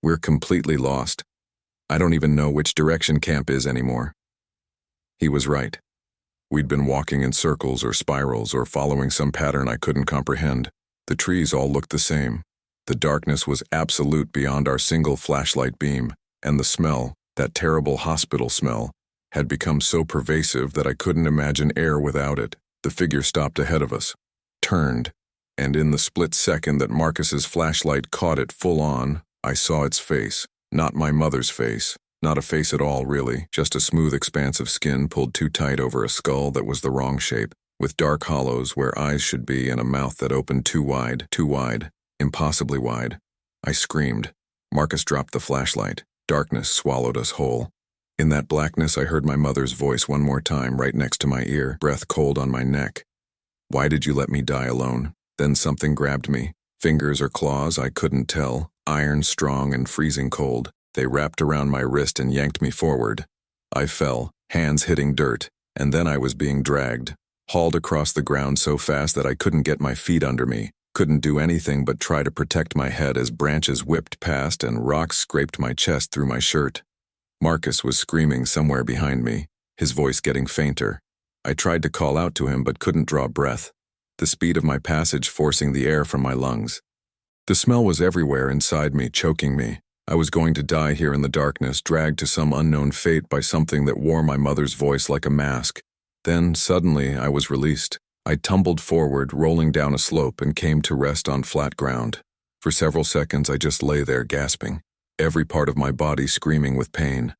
We're completely lost. I don't even know which direction camp is anymore. He was right. We'd been walking in circles or spirals or following some pattern I couldn't comprehend. The trees all looked the same. The darkness was absolute beyond our single flashlight beam, and the smell, that terrible hospital smell, had become so pervasive that I couldn't imagine air without it. The figure stopped ahead of us, turned, and in the split second that Marcus's flashlight caught it full on, I saw its face. Not my mother's face. Not a face at all, really, just a smooth expanse of skin pulled too tight over a skull that was the wrong shape, with dark hollows where eyes should be and a mouth that opened too wide, impossibly wide. I screamed. Marcus dropped the flashlight. Darkness swallowed us whole. In that blackness, I heard my mother's voice one more time right next to my ear, breath cold on my neck. Why did you let me die alone? Then something grabbed me. Fingers or claws, I couldn't tell, iron strong and freezing cold. They wrapped around my wrist and yanked me forward. I fell, hands hitting dirt, and then I was being dragged, hauled across the ground so fast that I couldn't get my feet under me, couldn't do anything but try to protect my head as branches whipped past and rocks scraped my chest through my shirt. Marcus was screaming somewhere behind me, his voice getting fainter. I tried to call out to him but couldn't draw breath, the speed of my passage forcing the air from my lungs. The smell was everywhere inside me, choking me. I was going to die here in the darkness, dragged to some unknown fate by something that wore my mother's voice like a mask. Then, suddenly, I was released. I tumbled forward, rolling down a slope, and came to rest on flat ground. For several seconds, I just lay there gasping, every part of my body screaming with pain.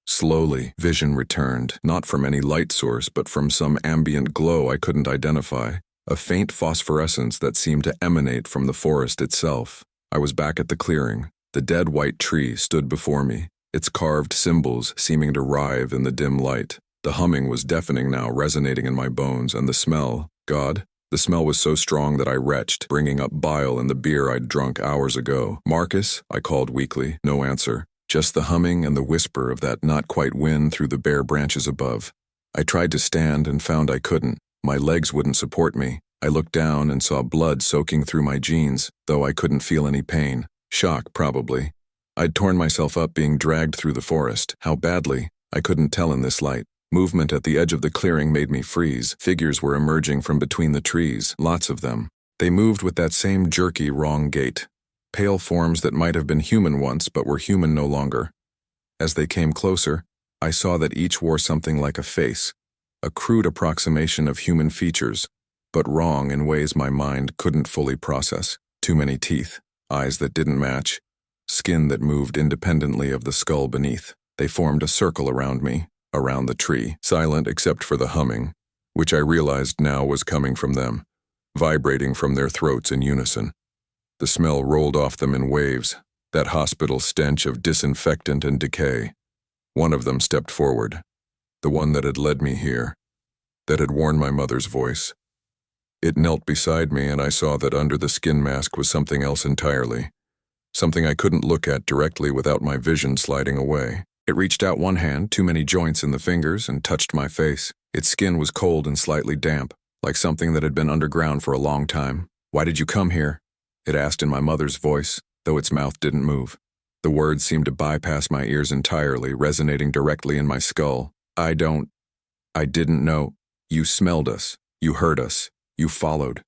Slowly, vision returned, not from any light source, but from some ambient glow I couldn't identify, a faint phosphorescence that seemed to emanate from the forest itself. I was back at the clearing. The dead white tree stood before me, its carved symbols seeming to writhe in the dim light. The humming was deafening now, resonating in my bones, and the smell, God, the smell was so strong that I retched, bringing up bile in the beer I'd drunk hours ago. Marcus, I called weakly, no answer, just the humming and the whisper of that not-quite wind through the bare branches above. I tried to stand and found I couldn't. My legs wouldn't support me. I looked down and saw blood soaking through my jeans, though I couldn't feel any pain. Shock, probably. I'd torn myself up being dragged through the forest. How badly? I couldn't tell in this light. Movement at the edge of the clearing made me freeze. Figures were emerging from between the trees, lots of them. They moved with that same jerky, wrong gait. Pale forms that might have been human once but were human no longer. As they came closer, I saw that each wore something like a face, a crude approximation of human features, but wrong in ways my mind couldn't fully process. Too many teeth. Eyes that didn't match, skin that moved independently of the skull beneath. They formed a circle around me, around the tree, silent except for the humming, which I realized now was coming from them, vibrating from their throats in unison. The smell rolled off them in waves, that hospital stench of disinfectant and decay. One of them stepped forward, the one that had led me here, that had worn my mother's voice. It knelt beside me, and I saw that under the skin mask was something else entirely, something I couldn't look at directly without my vision sliding away. It reached out one hand, too many joints in the fingers, and touched my face. Its skin was cold and slightly damp, like something that had been underground for a long time. "Why did you come here?" It asked in my mother's voice, though its mouth didn't move. The words seemed to bypass my ears entirely, resonating directly in my skull. I didn't know. You smelled us. You heard us. You followed.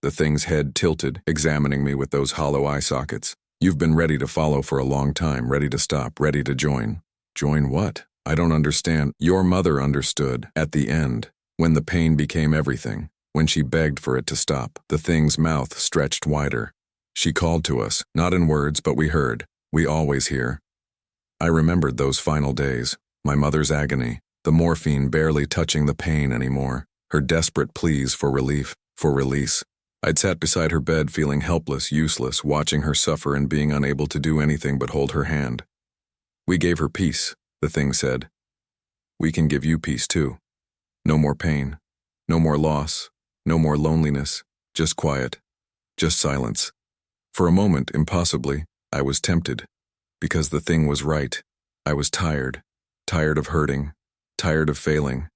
The thing's head tilted, examining me with those hollow eye sockets. You've been ready to follow for a long time, ready to stop, ready to join. Join what? I don't understand. Your mother understood, at the end, when the pain became everything, when she begged for it to stop. The thing's mouth stretched wider. She called to us, not in words, but we heard. We always hear. I remembered those final days, my mother's agony, the morphine barely touching the pain anymore, her desperate pleas for relief, for release. I'd sat beside her bed feeling helpless, useless, watching her suffer and being unable to do anything but hold her hand. We gave her peace, the thing said. We can give you peace too. No more pain, no more loss, no more loneliness, just quiet, just silence. For a moment, impossibly, I was tempted, because the thing was right. I was tired, tired of hurting, tired of failing,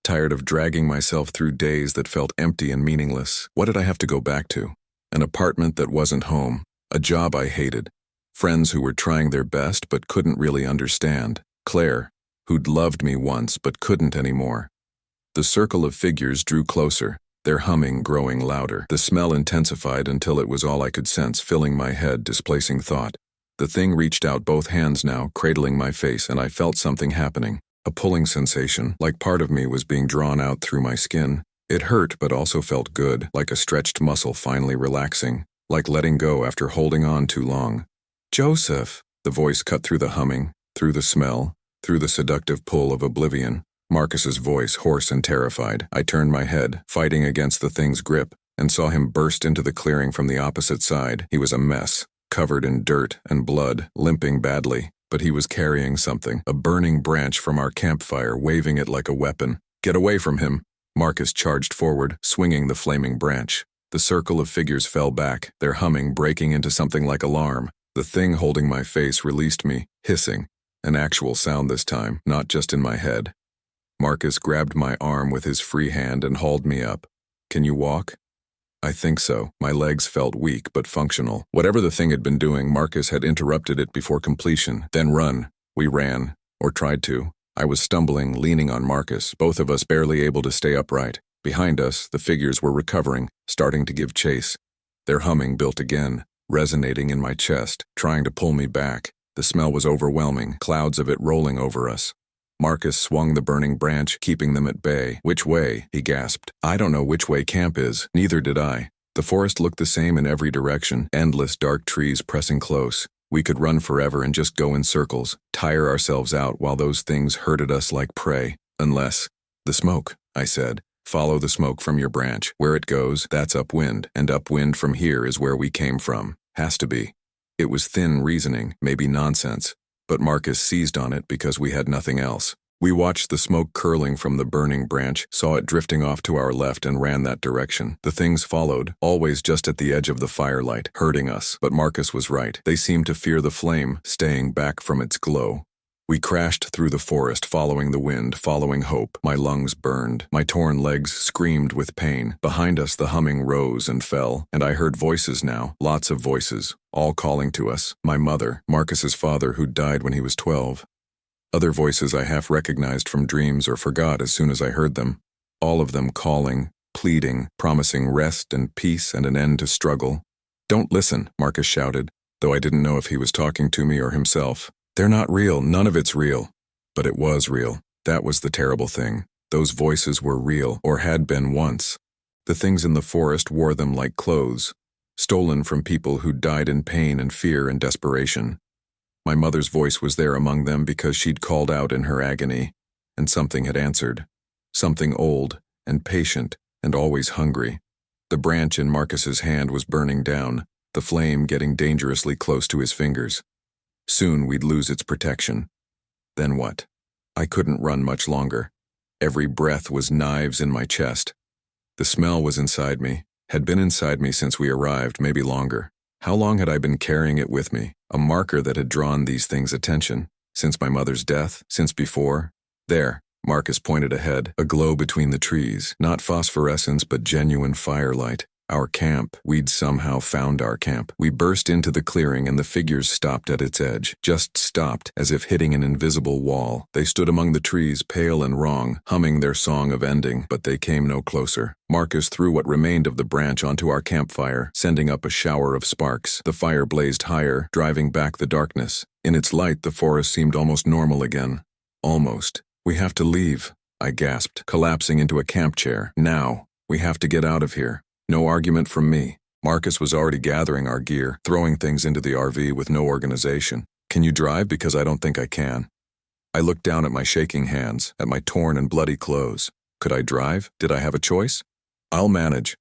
tired of dragging myself through days that felt empty and meaningless. What did I have to go back to? An apartment that wasn't home, a job I hated, friends who were trying their best but couldn't really understand, Claire, who'd loved me once but couldn't anymore. The circle of figures drew closer, their humming growing louder. The smell intensified until it was all I could sense, filling my head, displacing thought. The thing reached out both hands now, cradling my face, and I felt something happening. A pulling sensation, like part of me was being drawn out through my skin. It hurt but also felt good, like a stretched muscle finally relaxing, like letting go after holding on too long. Joseph! The voice cut through the humming, through the smell, through the seductive pull of oblivion. Marcus's voice, hoarse and terrified. I turned my head, fighting against the thing's grip, and saw him burst into the clearing from the opposite side. He was a mess, covered in dirt and blood, limping badly. But he was carrying something, a burning branch from our campfire, waving it like a weapon. Get away from him! Marcus charged forward, swinging the flaming branch. The circle of figures fell back, their humming breaking into something like alarm. The thing holding my face released me, hissing. An actual sound this time, not just in my head. Marcus grabbed my arm with his free hand and hauled me up. Can you walk? I think so. My legs felt weak but functional. Whatever the thing had been doing, Marcus had interrupted it before completion. Then run. We ran, or tried to. I was stumbling, leaning on Marcus, both of us barely able to stay upright. Behind us, the figures were recovering, starting to give chase. Their humming built again, resonating in my chest, trying to pull me back. The smell was overwhelming, clouds of it rolling over us. Marcus swung the burning branch, keeping them at bay. Which way? He gasped. I don't know which way camp is. Neither did I. The forest looked the same in every direction, endless dark trees pressing close. We could run forever and just go in circles, tire ourselves out while those things herded us like prey. Unless... The smoke, I said. Follow the smoke from your branch. Where it goes, that's upwind, and upwind from here is where we came from. Has to be. It was thin reasoning, maybe nonsense. But Marcus seized on it because we had nothing else. We watched the smoke curling from the burning branch, saw it drifting off to our left and ran that direction. The things followed, always just at the edge of the firelight, hurting us. But Marcus was right. They seemed to fear the flame, staying back from its glow. We crashed through the forest, following the wind, following hope. My lungs burned. My torn legs screamed with pain. Behind us the humming rose and fell, and I heard voices now, lots of voices, all calling to us. My mother, Marcus's father who died when he was 12. Other voices I half recognized from dreams or forgot as soon as I heard them. All of them calling, pleading, promising rest and peace and an end to struggle. Don't listen, Marcus shouted, though I didn't know if he was talking to me or himself. They're not real, none of it's real. But it was real. That was the terrible thing. Those voices were real, or had been once. The things in the forest wore them like clothes, stolen from people who died in pain and fear and desperation. My mother's voice was there among them because she'd called out in her agony, and something had answered. Something old, and patient, and always hungry. The branch in Marcus's hand was burning down, the flame getting dangerously close to his fingers. Soon we'd lose its protection. Then what? I couldn't run much longer. Every breath was knives in my chest. The smell was inside me, had been inside me since we arrived, maybe longer. How long had I been carrying it with me? A marker that had drawn these things' attention. Since my mother's death? Since before? There, Marcus pointed ahead, a glow between the trees. Not phosphorescence, but genuine firelight. Our camp. We'd somehow found our camp. We burst into the clearing and the figures stopped at its edge. Just stopped, as if hitting an invisible wall. They stood among the trees, pale and wrong, humming their song of ending, but they came no closer. Marcus threw what remained of the branch onto our campfire, sending up a shower of sparks. The fire blazed higher, driving back the darkness. In its light, the forest seemed almost normal again. Almost. "We have to leave," I gasped, collapsing into a camp chair. "Now. We have to get out of here." No argument from me. Marcus was already gathering our gear, throwing things into the RV with no organization. "Can you drive? Because I don't think I can." I looked down at my shaking hands, at my torn and bloody clothes. Could I drive? Did I have a choice? "I'll manage."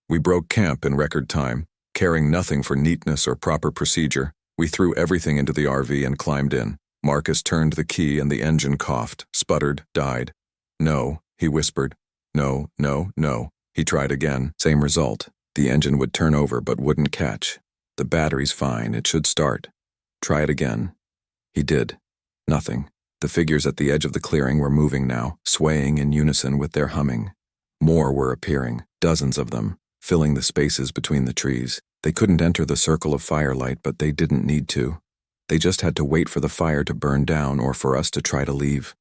We broke camp in record time, caring nothing for neatness or proper procedure. We threw everything into the RV and climbed in. Marcus turned the key and the engine coughed, sputtered, died. "No," he whispered. "No, no, no." He tried again. Same result. The engine would turn over but wouldn't catch. "The battery's fine. It should start." "Try it again." He did. Nothing. The figures at the edge of the clearing were moving now, swaying in unison with their humming. More were appearing, dozens of them, filling the spaces between the trees. They couldn't enter the circle of firelight, but they didn't need to. They just had to wait for the fire to burn down or for us to try to leave.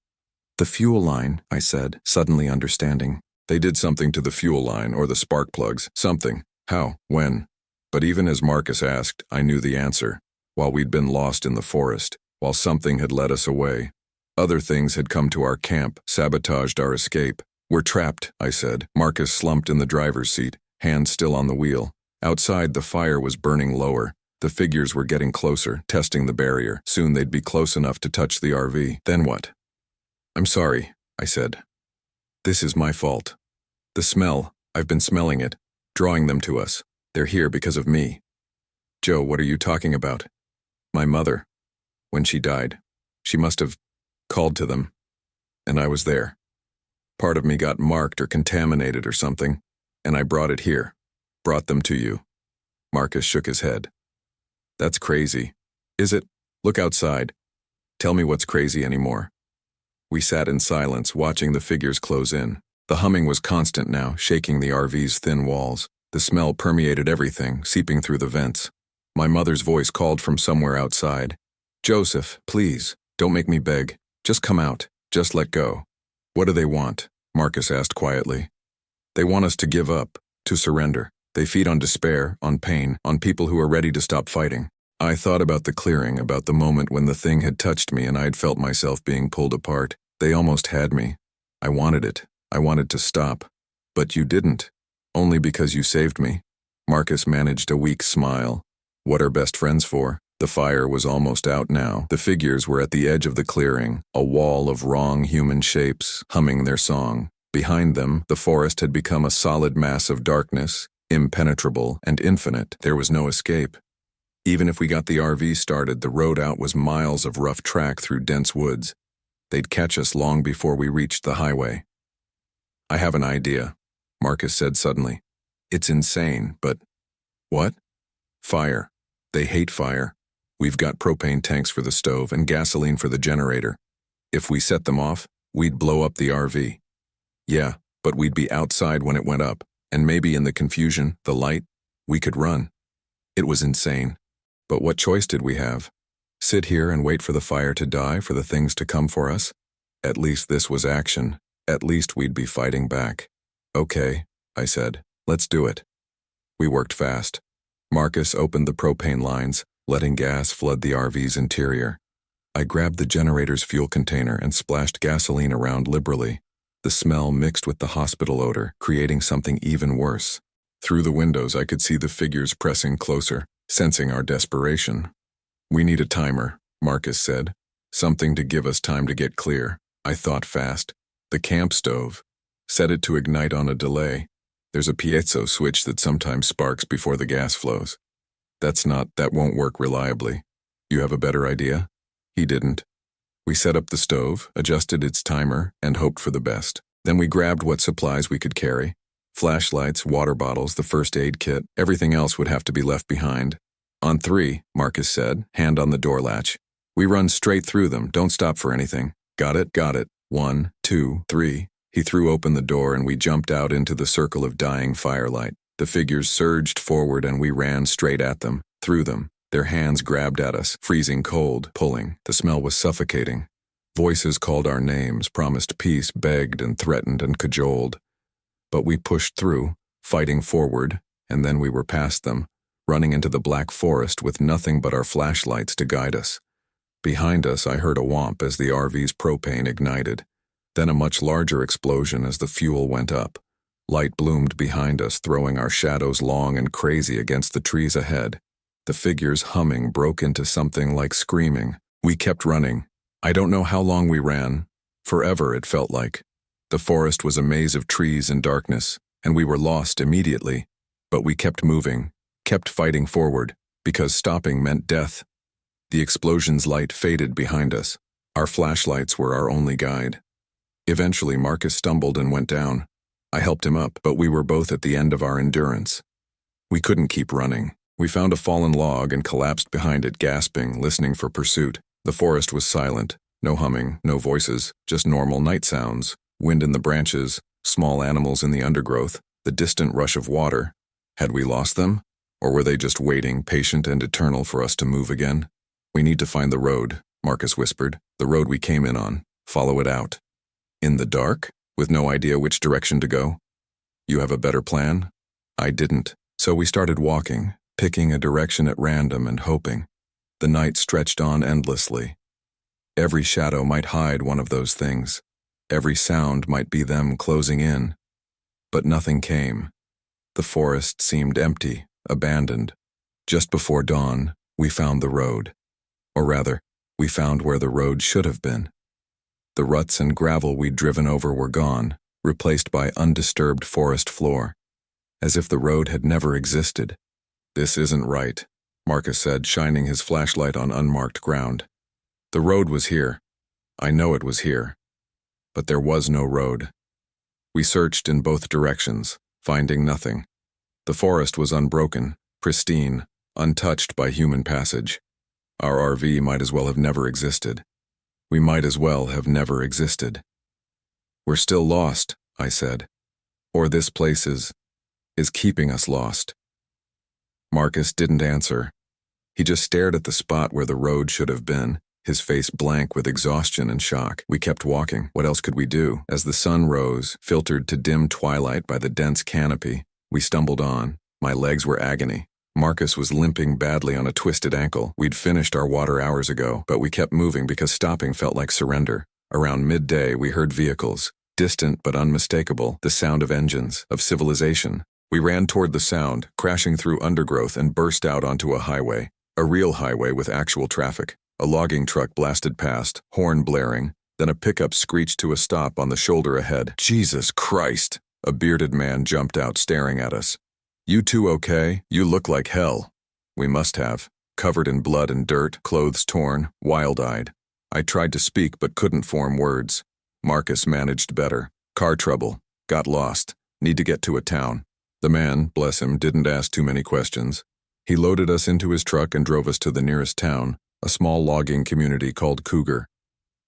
"The fuel line," I said, suddenly understanding. They did something to the fuel line or the spark plugs, something. How? When? But even as Marcus asked, I knew the answer. While we'd been lost in the forest, while something had led us away. Other things had come to our camp, sabotaged our escape. "We're trapped," I said. Marcus slumped in the driver's seat, hands still on the wheel. Outside, the fire was burning lower. The figures were getting closer, testing the barrier. Soon they'd be close enough to touch the RV. Then what? "I'm sorry," I said. "This is my fault. The smell, I've been smelling it, drawing them to us. They're here because of me." "Joe, what are you talking about?" "My mother. When she died, she must have called to them. And I was there. Part of me got marked or contaminated or something, and I brought it here. Brought them to you." Marcus shook his head. "That's crazy." "Is it? Look outside. Tell me what's crazy anymore." We sat in silence, watching the figures close in. The humming was constant now, shaking the RV's thin walls. The smell permeated everything, seeping through the vents. My mother's voice called from somewhere outside. "Joseph, please, don't make me beg. Just come out. Just let go." "What do they want?" Marcus asked quietly. "They want us to give up, to surrender. They feed on despair, on pain, on people who are ready to stop fighting." I thought about the clearing, about the moment when the thing had touched me and I had felt myself being pulled apart. They almost had me. I wanted it. I wanted to stop. "But you didn't. Only because you saved me." Marcus managed a weak smile. "What are best friends for?" The fire was almost out now. The figures were at the edge of the clearing, a wall of wrong human shapes, humming their song. Behind them, the forest had become a solid mass of darkness, impenetrable and infinite. There was no escape. Even if we got the RV started, the road out was miles of rough track through dense woods. They'd catch us long before we reached the highway. "I have an idea," Marcus said suddenly. "It's insane, but..." "What?" "Fire. They hate fire. We've got propane tanks for the stove and gasoline for the generator. If we set them off, we'd blow up the RV. Yeah, but we'd be outside when it went up, and maybe in the confusion, the light, we could run." It was insane. But what choice did we have? Sit here and wait for the fire to die, for the things to come for us? At least this was action. At least we'd be fighting back. "Okay," I said. "Let's do it." We worked fast. Marcus opened the propane lines, letting gas flood the RV's interior. I grabbed the generator's fuel container and splashed gasoline around liberally. The smell mixed with the hospital odor, creating something even worse. Through the windows, I could see the figures pressing closer, sensing our desperation. "We need a timer," Marcus said. "Something to give us time to get clear." I thought fast. "The camp stove. Set it to ignite on a delay. There's a piezo switch that sometimes sparks before the gas flows." That won't work reliably. "You have a better idea?" He didn't. We set up the stove, adjusted its timer, and hoped for the best. Then we grabbed what supplies we could carry. Flashlights, water bottles, the first aid kit, everything else would have to be left behind. "On 3, Marcus said, hand on the door latch. "We run straight through them, don't stop for anything." "Got it, got it. 1, 2, 3. He threw open the door and we jumped out into the circle of dying firelight. The figures surged forward and we ran straight at them, through them. Their hands grabbed at us, freezing cold, pulling. The smell was suffocating. Voices called our names, promised peace, begged and threatened and cajoled. But we pushed through, fighting forward, and then we were past them, running into the black forest with nothing but our flashlights to guide us. Behind us, I heard a whomp as the RV's propane ignited. Then a much larger explosion as the fuel went up. Light bloomed behind us, throwing our shadows long and crazy against the trees ahead. The figures humming broke into something like screaming. We kept running. I don't know how long we ran. Forever, it felt like. The forest was a maze of trees and darkness, and we were lost immediately. But we kept moving, kept fighting forward, because stopping meant death. The explosion's light faded behind us. Our flashlights were our only guide. Eventually, Marcus stumbled and went down. I helped him up, but we were both at the end of our endurance. We couldn't keep running. We found a fallen log and collapsed behind it, gasping, listening for pursuit. The forest was silent. No humming, no voices, just normal night sounds. Wind in the branches, small animals in the undergrowth, the distant rush of water. Had we lost them? Or were they just waiting, patient and eternal, for us to move again? We need to find the road, Marcus whispered. The road we came in on. Follow it out. In the dark? With no idea which direction to go? You have a better plan? I didn't. So we started walking, picking a direction at random and hoping. The night stretched on endlessly. Every shadow might hide one of those things. Every sound might be them closing in. But nothing came. The forest seemed empty, abandoned. Just before dawn, we found the road. Or rather, we found where the road should have been. The ruts and gravel we'd driven over were gone, replaced by undisturbed forest floor, as if the road had never existed. This isn't right, Marcus said, shining his flashlight on unmarked ground. The road was here. I know it was here. But there was no road. We searched in both directions, finding nothing. The forest was unbroken, pristine, untouched by human passage. Our RV might as well have never existed. We might as well have never existed. We're still lost, I said. Or this place is keeping us lost. Marcus didn't answer. He just stared at the spot where the road should have been, his face blank with exhaustion and shock. We kept walking. What else could we do? As the sun rose, filtered to dim twilight by the dense canopy, we stumbled on. My legs were agony. Marcus was limping badly on a twisted ankle. We'd finished our water hours ago, but we kept moving because stopping felt like surrender. Around midday, we heard vehicles, distant but unmistakable, the sound of engines, of civilization. We ran toward the sound, crashing through undergrowth and burst out onto a highway. A real highway with actual traffic. A logging truck blasted past, horn blaring, then a pickup screeched to a stop on the shoulder ahead. Jesus Christ! A bearded man jumped out, staring at us. You two okay? You look like hell. We must have. Covered in blood and dirt, clothes torn, wild-eyed. I tried to speak but couldn't form words. Marcus managed better. Car trouble. Got lost. Need to get to a town. The man, bless him, didn't ask too many questions. He loaded us into his truck and drove us to the nearest town, a small logging community called Cougar.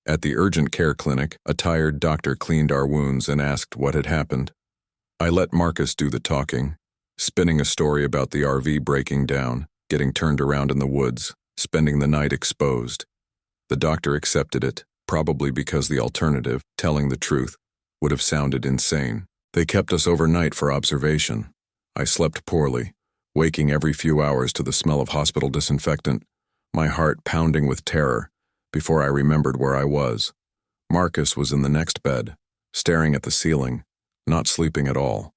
At the urgent care clinic, a tired doctor cleaned our wounds and asked what had happened. I let Marcus do the talking, spinning a story about the RV breaking down, getting turned around in the woods, spending the night exposed. The doctor accepted it, probably because the alternative, telling the truth, would have sounded insane. They kept us overnight for observation. I slept poorly, waking every few hours to the smell of hospital disinfectant, my heart pounding with terror, before I remembered where I was. Marcus was in the next bed, staring at the ceiling, not sleeping at all.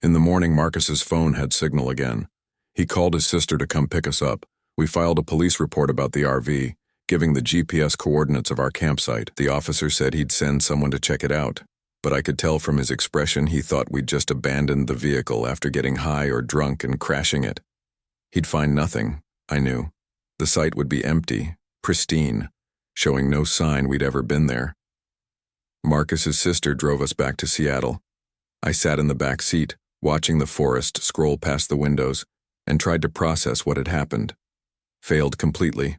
In the morning, Marcus's phone had signal again. He called his sister to come pick us up. We filed a police report about the RV, giving the GPS coordinates of our campsite. The officer said he'd send someone to check it out, but I could tell from his expression he thought we'd just abandoned the vehicle after getting high or drunk and crashing it. He'd find nothing, I knew. The site would be empty, pristine, showing no sign we'd ever been there. Marcus's sister drove us back to Seattle. I sat in the back seat, watching the forest scroll past the windows, and tried to process what had happened. Failed completely.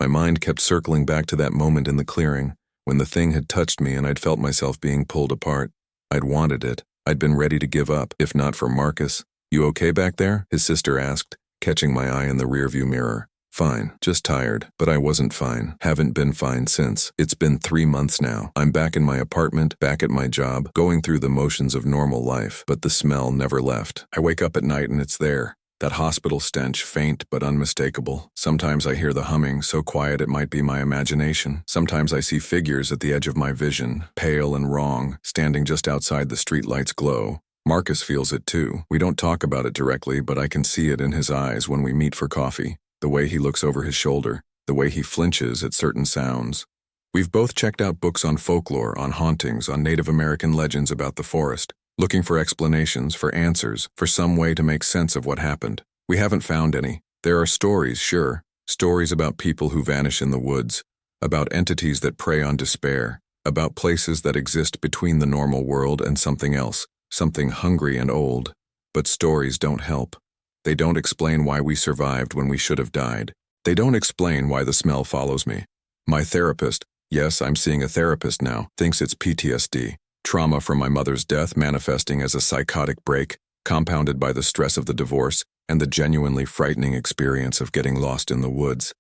My mind kept circling back to that moment in the clearing, when the thing had touched me and I'd felt myself being pulled apart. I'd wanted it. I'd been ready to give up, if not for Marcus, "You okay back there?" his sister asked, catching my eye in the rearview mirror. "Fine, just tired." But I wasn't fine. Haven't been fine since. It's been 3 months now. I'm back in my apartment, back at my job, going through the motions of normal life, but the smell never left. I wake up at night and it's there. That hospital stench, faint but unmistakable. Sometimes I hear the humming, so quiet it might be my imagination. Sometimes I see figures at the edge of my vision, pale and wrong, standing just outside the streetlight's glow. Marcus feels it too. We don't talk about it directly, but I can see it in his eyes when we meet for coffee. The way he looks over his shoulder, the way he flinches at certain sounds. We've both checked out books on folklore, on hauntings, on Native American legends about the forest, looking for explanations, for answers, for some way to make sense of what happened. We haven't found any. There are stories, sure, stories about people who vanish in the woods, about entities that prey on despair, about places that exist between the normal world and something else, something hungry and old. But stories don't help. They don't explain why we survived when we should have died. They don't explain why the smell follows me. My therapist, yes, I'm seeing a therapist now, thinks it's PTSD. Trauma from my mother's death manifesting as a psychotic break, compounded by the stress of the divorce and the genuinely frightening experience of getting lost in the woods.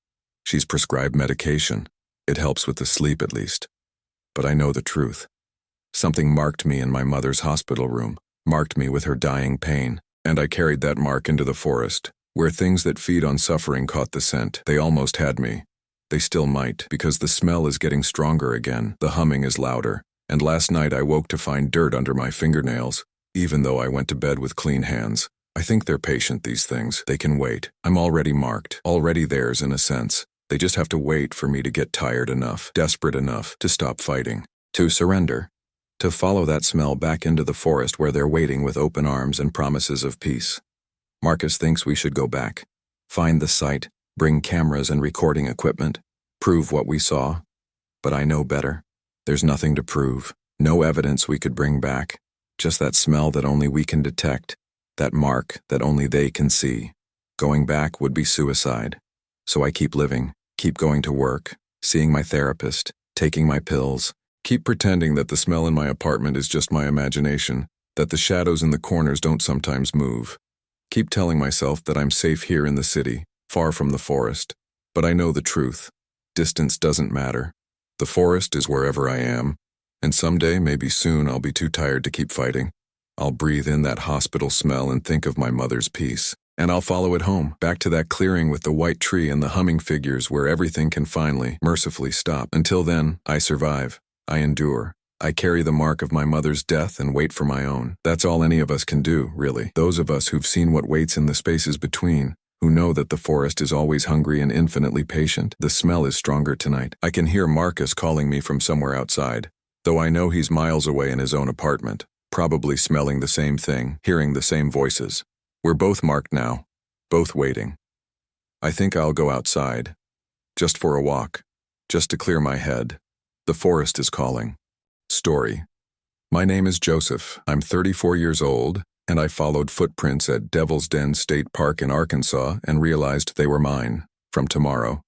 She's prescribed medication. It helps with the sleep at least. But I know the truth. Something marked me in my mother's hospital room, marked me with her dying pain. And I carried that mark into the forest, where things that feed on suffering caught the scent. They almost had me. They still might, because the smell is getting stronger again. The humming is louder. And last night I woke to find dirt under my fingernails, even though I went to bed with clean hands. I think they're patient, these things. They can wait. I'm already marked, already theirs in a sense. They just have to wait for me to get tired enough, desperate enough, to stop fighting, to surrender. To follow that smell back into the forest where they're waiting with open arms and promises of peace. Marcus thinks we should go back, find the site, bring cameras and recording equipment, prove what we saw. But I know better. There's nothing to prove, no evidence we could bring back, just that smell that only we can detect, that mark that only they can see. Going back would be suicide. So I keep living, keep going to work, seeing my therapist, taking my pills, keep pretending that the smell in my apartment is just my imagination, that the shadows in the corners don't sometimes move. Keep telling myself that I'm safe here in the city, far from the forest. But I know the truth. Distance doesn't matter. The forest is wherever I am, and someday, maybe soon, I'll be too tired to keep fighting. I'll breathe in that hospital smell and think of my mother's peace. And I'll follow it home, back to that clearing with the white tree and the humming figures where everything can finally, mercifully stop. Until then, I survive. I endure. I carry the mark of my mother's death and wait for my own. That's all any of us can do, really. Those of us who've seen what waits in the spaces between, who know that the forest is always hungry and infinitely patient. The smell is stronger tonight. I can hear Marcus calling me from somewhere outside, though I know he's miles away in his own apartment, probably smelling the same thing, hearing the same voices. We're both marked now, both waiting. I think I'll go outside, just for a walk, just to clear my head. The forest is calling. Story. My name is Joseph. I'm 34 years old, and I followed footprints at Devil's Den State Park in Arkansas and realized they were mine, from tomorrow.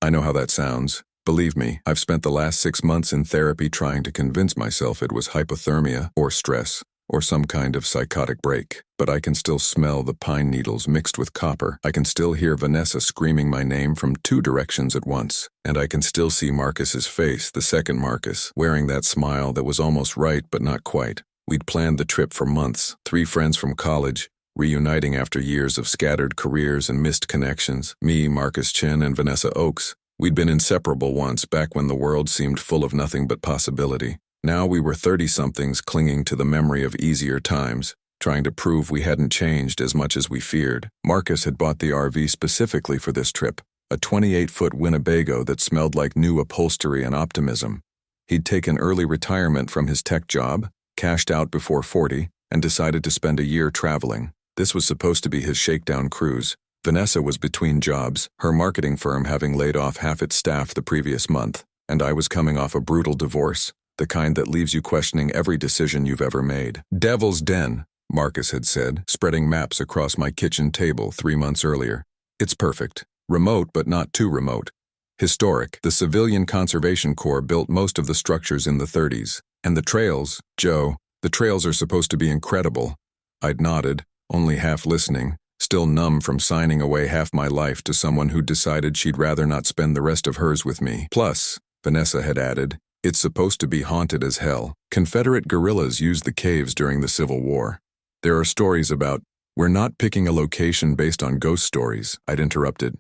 I know how that sounds. Believe me, I've spent the last 6 months in therapy trying to convince myself it was hypothermia or stress, or some kind of psychotic break. But I can still smell the pine needles mixed with copper. I can still hear Vanessa screaming my name from 2 directions at once. And I can still see Marcus's face, the second Marcus, wearing that smile that was almost right but not quite. We'd planned the trip for months, 3 friends from college, reuniting after years of scattered careers and missed connections. Me, Marcus Chin, and Vanessa Oakes. We'd been inseparable once, back when the world seemed full of nothing but possibility. Now we were 30-somethings clinging to the memory of easier times, trying to prove we hadn't changed as much as we feared. Marcus had bought the RV specifically for this trip, a 28-foot Winnebago that smelled like new upholstery and optimism. He'd taken early retirement from his tech job, cashed out before 40, and decided to spend a year traveling. This was supposed to be his shakedown cruise. Vanessa was between jobs, her marketing firm having laid off half its staff the previous month, and I was coming off a brutal divorce, the kind that leaves you questioning every decision you've ever made. Devil's Den, Marcus had said, spreading maps across my kitchen table 3 months earlier. It's perfect. Remote, but not too remote. Historic. The Civilian Conservation Corps built most of the structures in the 30s. And the trails, Joe, the trails are supposed to be incredible. I'd nodded, only half listening, still numb from signing away half my life to someone who decided she'd rather not spend the rest of hers with me. Plus, Vanessa had added, it's supposed to be haunted as hell. Confederate guerrillas used the caves during the Civil War. There are stories about, we're not picking a location based on ghost stories, I'd interrupted.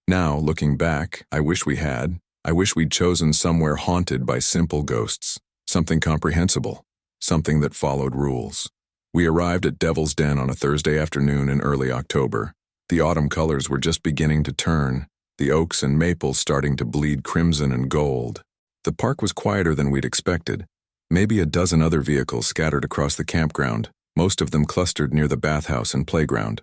Now, looking back, I wish we had. I wish we'd chosen somewhere haunted by simple ghosts. Something comprehensible. Something that followed rules. We arrived at Devil's Den on a Thursday afternoon in early October. The autumn colors were just beginning to turn, the oaks and maples starting to bleed crimson and gold. The park was quieter than we'd expected. Maybe a dozen other vehicles scattered across the campground, most of them clustered near the bathhouse and playground.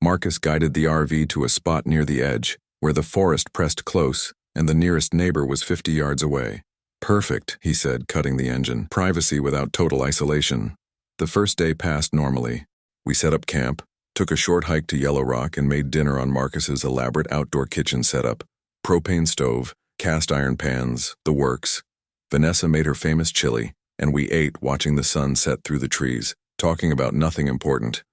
Marcus guided the RV to a spot near the edge, where the forest pressed close, and the nearest neighbor was 50 yards away. Perfect, he said, cutting the engine. Privacy without total isolation. The first day passed normally. We set up camp, took a short hike to Yellow Rock, and made dinner on Marcus's elaborate outdoor kitchen setup. Propane stove, cast iron pans, the works. Vanessa made her famous chili, and we ate watching the sun set through the trees, talking about nothing important.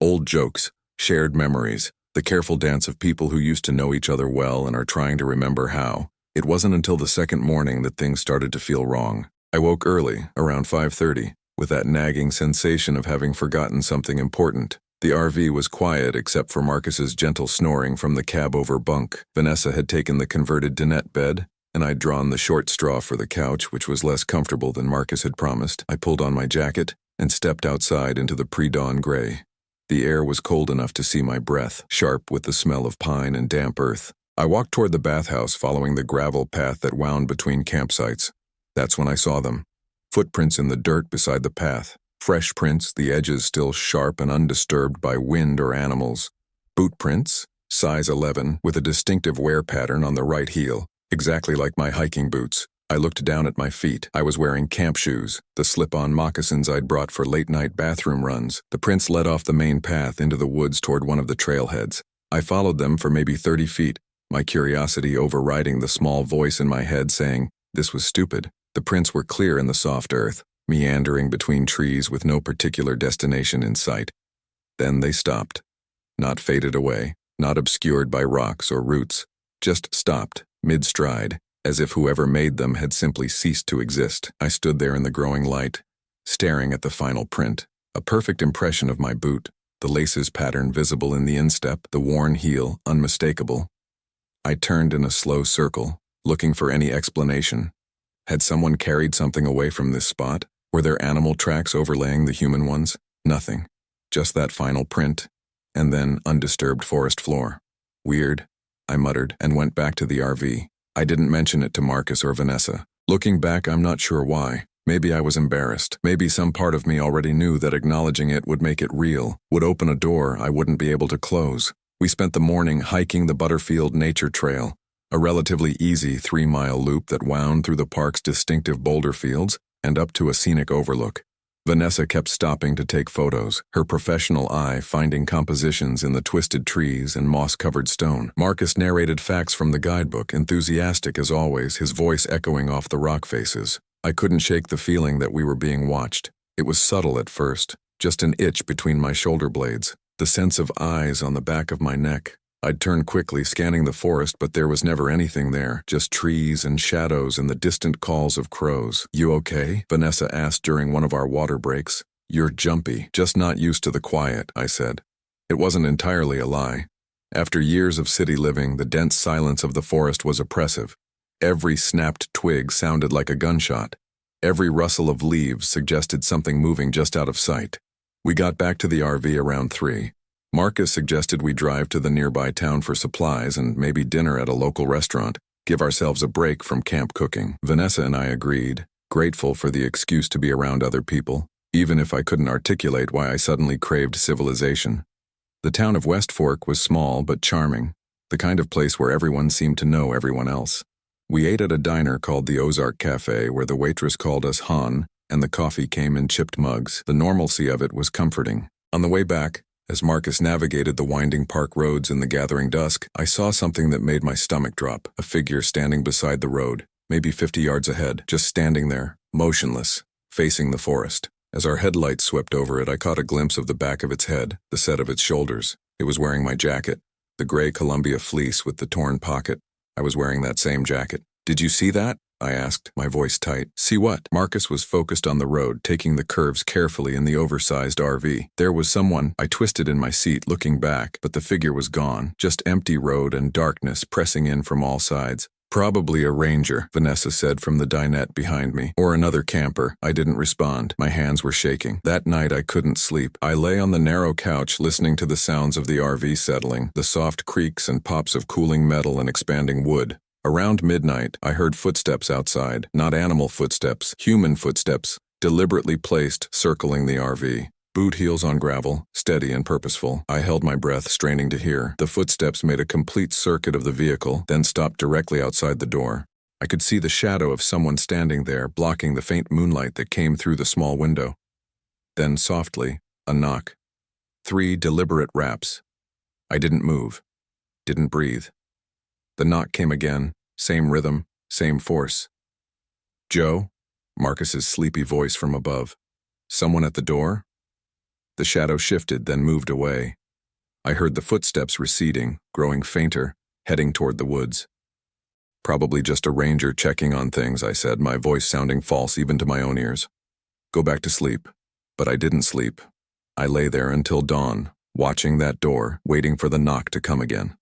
Old jokes, shared memories, the careful dance of people who used to know each other well and are trying to remember how. It wasn't until the second morning that things started to feel wrong. I woke early, around 5:30, with that nagging sensation of having forgotten something important. The RV was quiet except for Marcus's gentle snoring from the cab-over bunk. Vanessa had taken the converted dinette bed, and I'd drawn the short straw for the couch, which was less comfortable than Marcus had promised. I pulled on my jacket and stepped outside into the pre-dawn gray. The air was cold enough to see my breath, sharp with the smell of pine and damp earth. I walked toward the bathhouse following the gravel path that wound between campsites. That's when I saw them. Footprints in the dirt beside the path. Fresh prints, the edges still sharp and undisturbed by wind or animals. Boot prints, size 11, with a distinctive wear pattern on the right heel, exactly like my hiking boots. I looked down at my feet. I was wearing camp shoes, the slip-on moccasins I'd brought for late-night bathroom runs. The prints led off the main path into the woods toward one of the trailheads. I followed them for maybe 30 feet, my curiosity overriding the small voice in my head saying, this was stupid. The prints were clear in the soft earth, meandering between trees with no particular destination in sight. Then they stopped. Not faded away, not obscured by rocks or roots, just stopped, mid-stride, as if whoever made them had simply ceased to exist. I stood there in the growing light, staring at the final print, a perfect impression of my boot, the laces pattern visible in the instep, the worn heel unmistakable. I turned in a slow circle, looking for any explanation. Had someone carried something away from this spot? Were there animal tracks overlaying the human ones? Nothing. Just that final print, and then undisturbed forest floor. Weird, I muttered, and went back to the RV. I didn't mention it to Marcus or Vanessa. Looking back, I'm not sure why. Maybe I was embarrassed. Maybe some part of me already knew that acknowledging it would make it real, would open a door I wouldn't be able to close. We spent the morning hiking the Butterfield Nature Trail, a relatively easy 3-mile loop that wound through the park's distinctive boulder fields and up to a scenic overlook. Vanessa kept stopping to take photos, her professional eye finding compositions in the twisted trees and moss-covered stone. Marcus narrated facts from the guidebook, enthusiastic as always, his voice echoing off the rock faces. I couldn't shake the feeling that we were being watched. It was subtle at first, just an itch between my shoulder blades, the sense of eyes on the back of my neck. I'd turned quickly, scanning the forest, but there was never anything there, just trees and shadows and the distant calls of crows. You okay? Vanessa asked during one of our water breaks. You're jumpy, just not used to the quiet, I said. It wasn't entirely a lie. After years of city living, the dense silence of the forest was oppressive. Every snapped twig sounded like a gunshot. Every rustle of leaves suggested something moving just out of sight. We got back to the RV around 3. Marcus suggested we drive to the nearby town for supplies and maybe dinner at a local restaurant, give ourselves a break from camp cooking. Vanessa and I agreed, grateful for the excuse to be around other people, even if I couldn't articulate why I suddenly craved civilization. The town of West Fork was small but charming, the kind of place where everyone seemed to know everyone else. We ate at a diner called the Ozark Cafe where the waitress called us Han, and the coffee came in chipped mugs. The normalcy of it was comforting. On the way back, as Marcus navigated the winding park roads in the gathering dusk, I saw something that made my stomach drop, a figure standing beside the road, maybe 50 yards ahead, just standing there, motionless, facing the forest. As our headlights swept over it, I caught a glimpse of the back of its head, the set of its shoulders. It was wearing my jacket, the gray Columbia fleece with the torn pocket. I was wearing that same jacket. "Did you see that?" I asked, my voice tight. "See what?" Marcus was focused on the road, taking the curves carefully in the oversized RV. There was someone. I twisted in my seat, looking back, but the figure was gone. Just empty road and darkness pressing in from all sides. "Probably a ranger," Vanessa said from the dinette behind me. "Or another camper." I didn't respond. My hands were shaking. That night I couldn't sleep. I lay on the narrow couch listening to the sounds of the RV settling, the soft creaks and pops of cooling metal and expanding wood. Around midnight, I heard footsteps outside. Not animal footsteps, human footsteps, deliberately placed, circling the RV. Boot heels on gravel, steady and purposeful. I held my breath, straining to hear. The footsteps made a complete circuit of the vehicle, then stopped directly outside the door. I could see the shadow of someone standing there, blocking the faint moonlight that came through the small window. Then softly, a knock. 3 deliberate raps. I didn't move. Didn't breathe. The knock came again, same rhythm, same force. "Joe?" Marcus's sleepy voice from above. "Someone at the door?" The shadow shifted, then moved away. I heard the footsteps receding, growing fainter, heading toward the woods. "Probably just a ranger checking on things," I said, my voice sounding false even to my own ears. "Go back to sleep." But I didn't sleep. I lay there until dawn, watching that door, waiting for the knock to come again.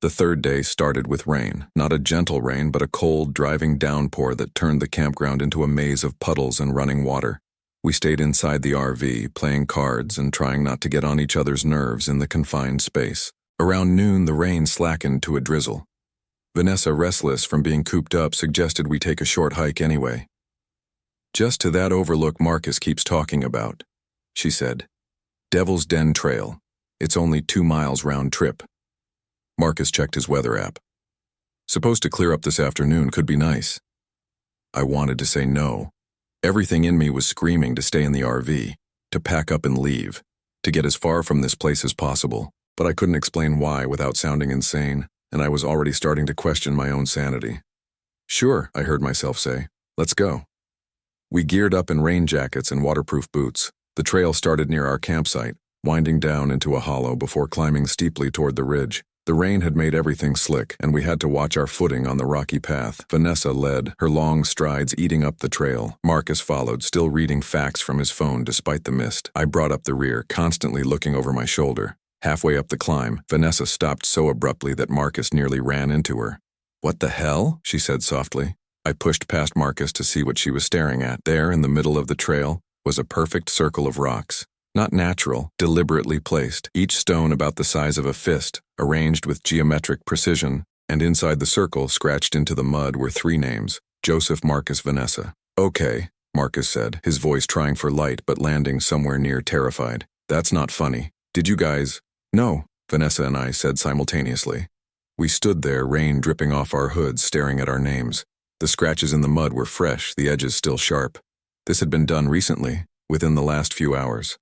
The third day started with rain. Not a gentle rain, but a cold, driving downpour that turned the campground into a maze of puddles and running water. We stayed inside the RV, playing cards and trying not to get on each other's nerves in the confined space. Around noon, the rain slackened to a drizzle. Vanessa, restless from being cooped up, suggested we take a short hike anyway. "Just to that overlook Marcus keeps talking about," she said. "Devil's Den Trail. It's only 2 miles round trip." Marcus checked his weather app. "Supposed to clear up this afternoon, could be nice." I wanted to say no. Everything in me was screaming to stay in the RV, to pack up and leave, to get as far from this place as possible, but I couldn't explain why without sounding insane, and I was already starting to question my own sanity. "Sure," I heard myself say. "Let's go." We geared up in rain jackets and waterproof boots. The trail started near our campsite, winding down into a hollow before climbing steeply toward the ridge. The rain had made everything slick, and we had to watch our footing on the rocky path. Vanessa led, her long strides eating up the trail. Marcus followed, still reading facts from his phone despite the mist. I brought up the rear, constantly looking over my shoulder. Halfway up the climb, Vanessa stopped so abruptly that Marcus nearly ran into her. "What the hell?" she said softly. I pushed past Marcus to see what she was staring at. There, in the middle of the trail, was a perfect circle of rocks. Not natural, deliberately placed, each stone about the size of a fist, arranged with geometric precision, and inside the circle, scratched into the mud, were 3 names: Joseph, Marcus, Vanessa. "Okay," Marcus said, his voice trying for light but landing somewhere near terrified. "That's not funny. Did you guys—" "No," Vanessa and I said simultaneously. We stood there, rain dripping off our hoods, staring at our names. The scratches in the mud were fresh, the edges still sharp. This had been done recently, within the last few hours.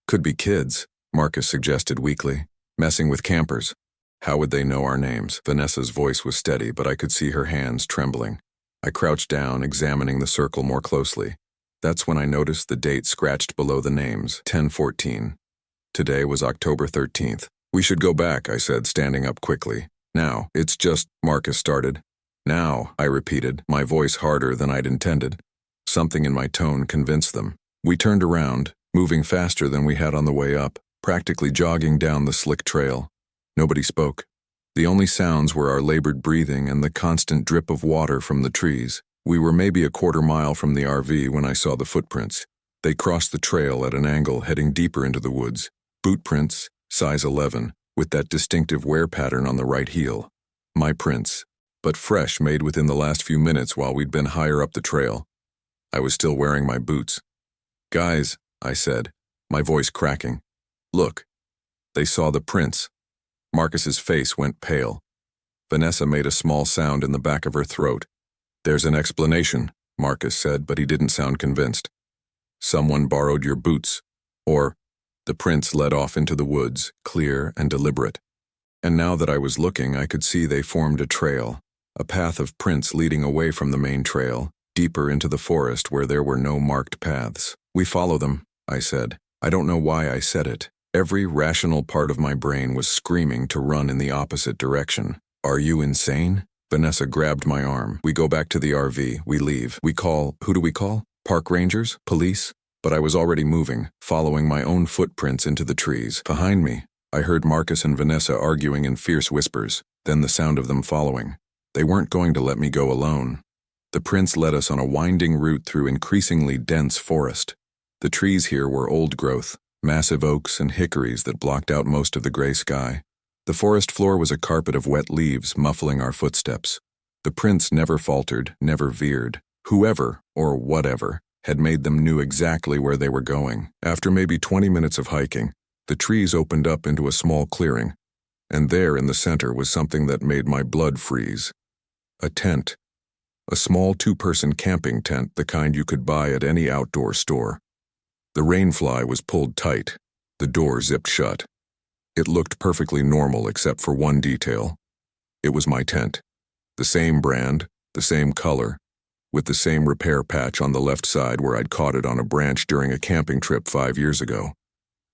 "Could be kids," Marcus suggested weakly. "Messing with campers." "How would they know our names?" Vanessa's voice was steady, but I could see her hands trembling. I crouched down, examining the circle more closely. That's when I noticed the date scratched below the names, 10/14. Today was October 13th. "We should go back," I said, standing up quickly. "Now, it's just—" Marcus started. "Now," I repeated, my voice harder than I'd intended. Something in my tone convinced them. We turned around, moving faster than we had on the way up, practically jogging down the slick trail. Nobody spoke. The only sounds were our labored breathing and the constant drip of water from the trees. We were maybe a 1/4 mile from the RV when I saw the footprints. They crossed the trail at an angle, heading deeper into the woods. Boot prints, size 11, with that distinctive wear pattern on the right heel. My prints, but fresh, made within the last few minutes while we'd been higher up the trail. I was still wearing my boots. "Guys," I said, my voice cracking. "Look." They saw the prints. Marcus's face went pale. Vanessa made a small sound in the back of her throat. "There's an explanation," Marcus said, but he didn't sound convinced. "Someone borrowed your boots. Or—" The prints led off into the woods, clear and deliberate. And now that I was looking, I could see they formed a trail, a path of prints leading away from the main trail, deeper into the forest where there were no marked paths. We follow them, I said. I don't know why I said it. Every rational part of my brain was screaming to run in the opposite direction. Are you insane? Vanessa grabbed my arm. We go back to the RV. We leave. We call, who do we call? Park rangers? Police? But I was already moving, following my own footprints into the trees. Behind me, I heard Marcus and Vanessa arguing in fierce whispers, then the sound of them following. They weren't going to let me go alone. The prince led us on a winding route through increasingly dense forest. The trees here were old growth, massive oaks and hickories that blocked out most of the gray sky. The forest floor was a carpet of wet leaves muffling our footsteps. The prince never faltered, never veered. Whoever, or whatever, had made them knew exactly where they were going. After maybe 20 minutes of hiking, the trees opened up into a small clearing, and there in the center was something that made my blood freeze. A tent. A small two-person camping tent, the kind you could buy at any outdoor store. The rainfly was pulled tight, the door zipped shut. It looked perfectly normal except for one detail. It was my tent. The same brand, the same color, with the same repair patch on the left side where I'd caught it on a branch during a camping trip 5 years ago.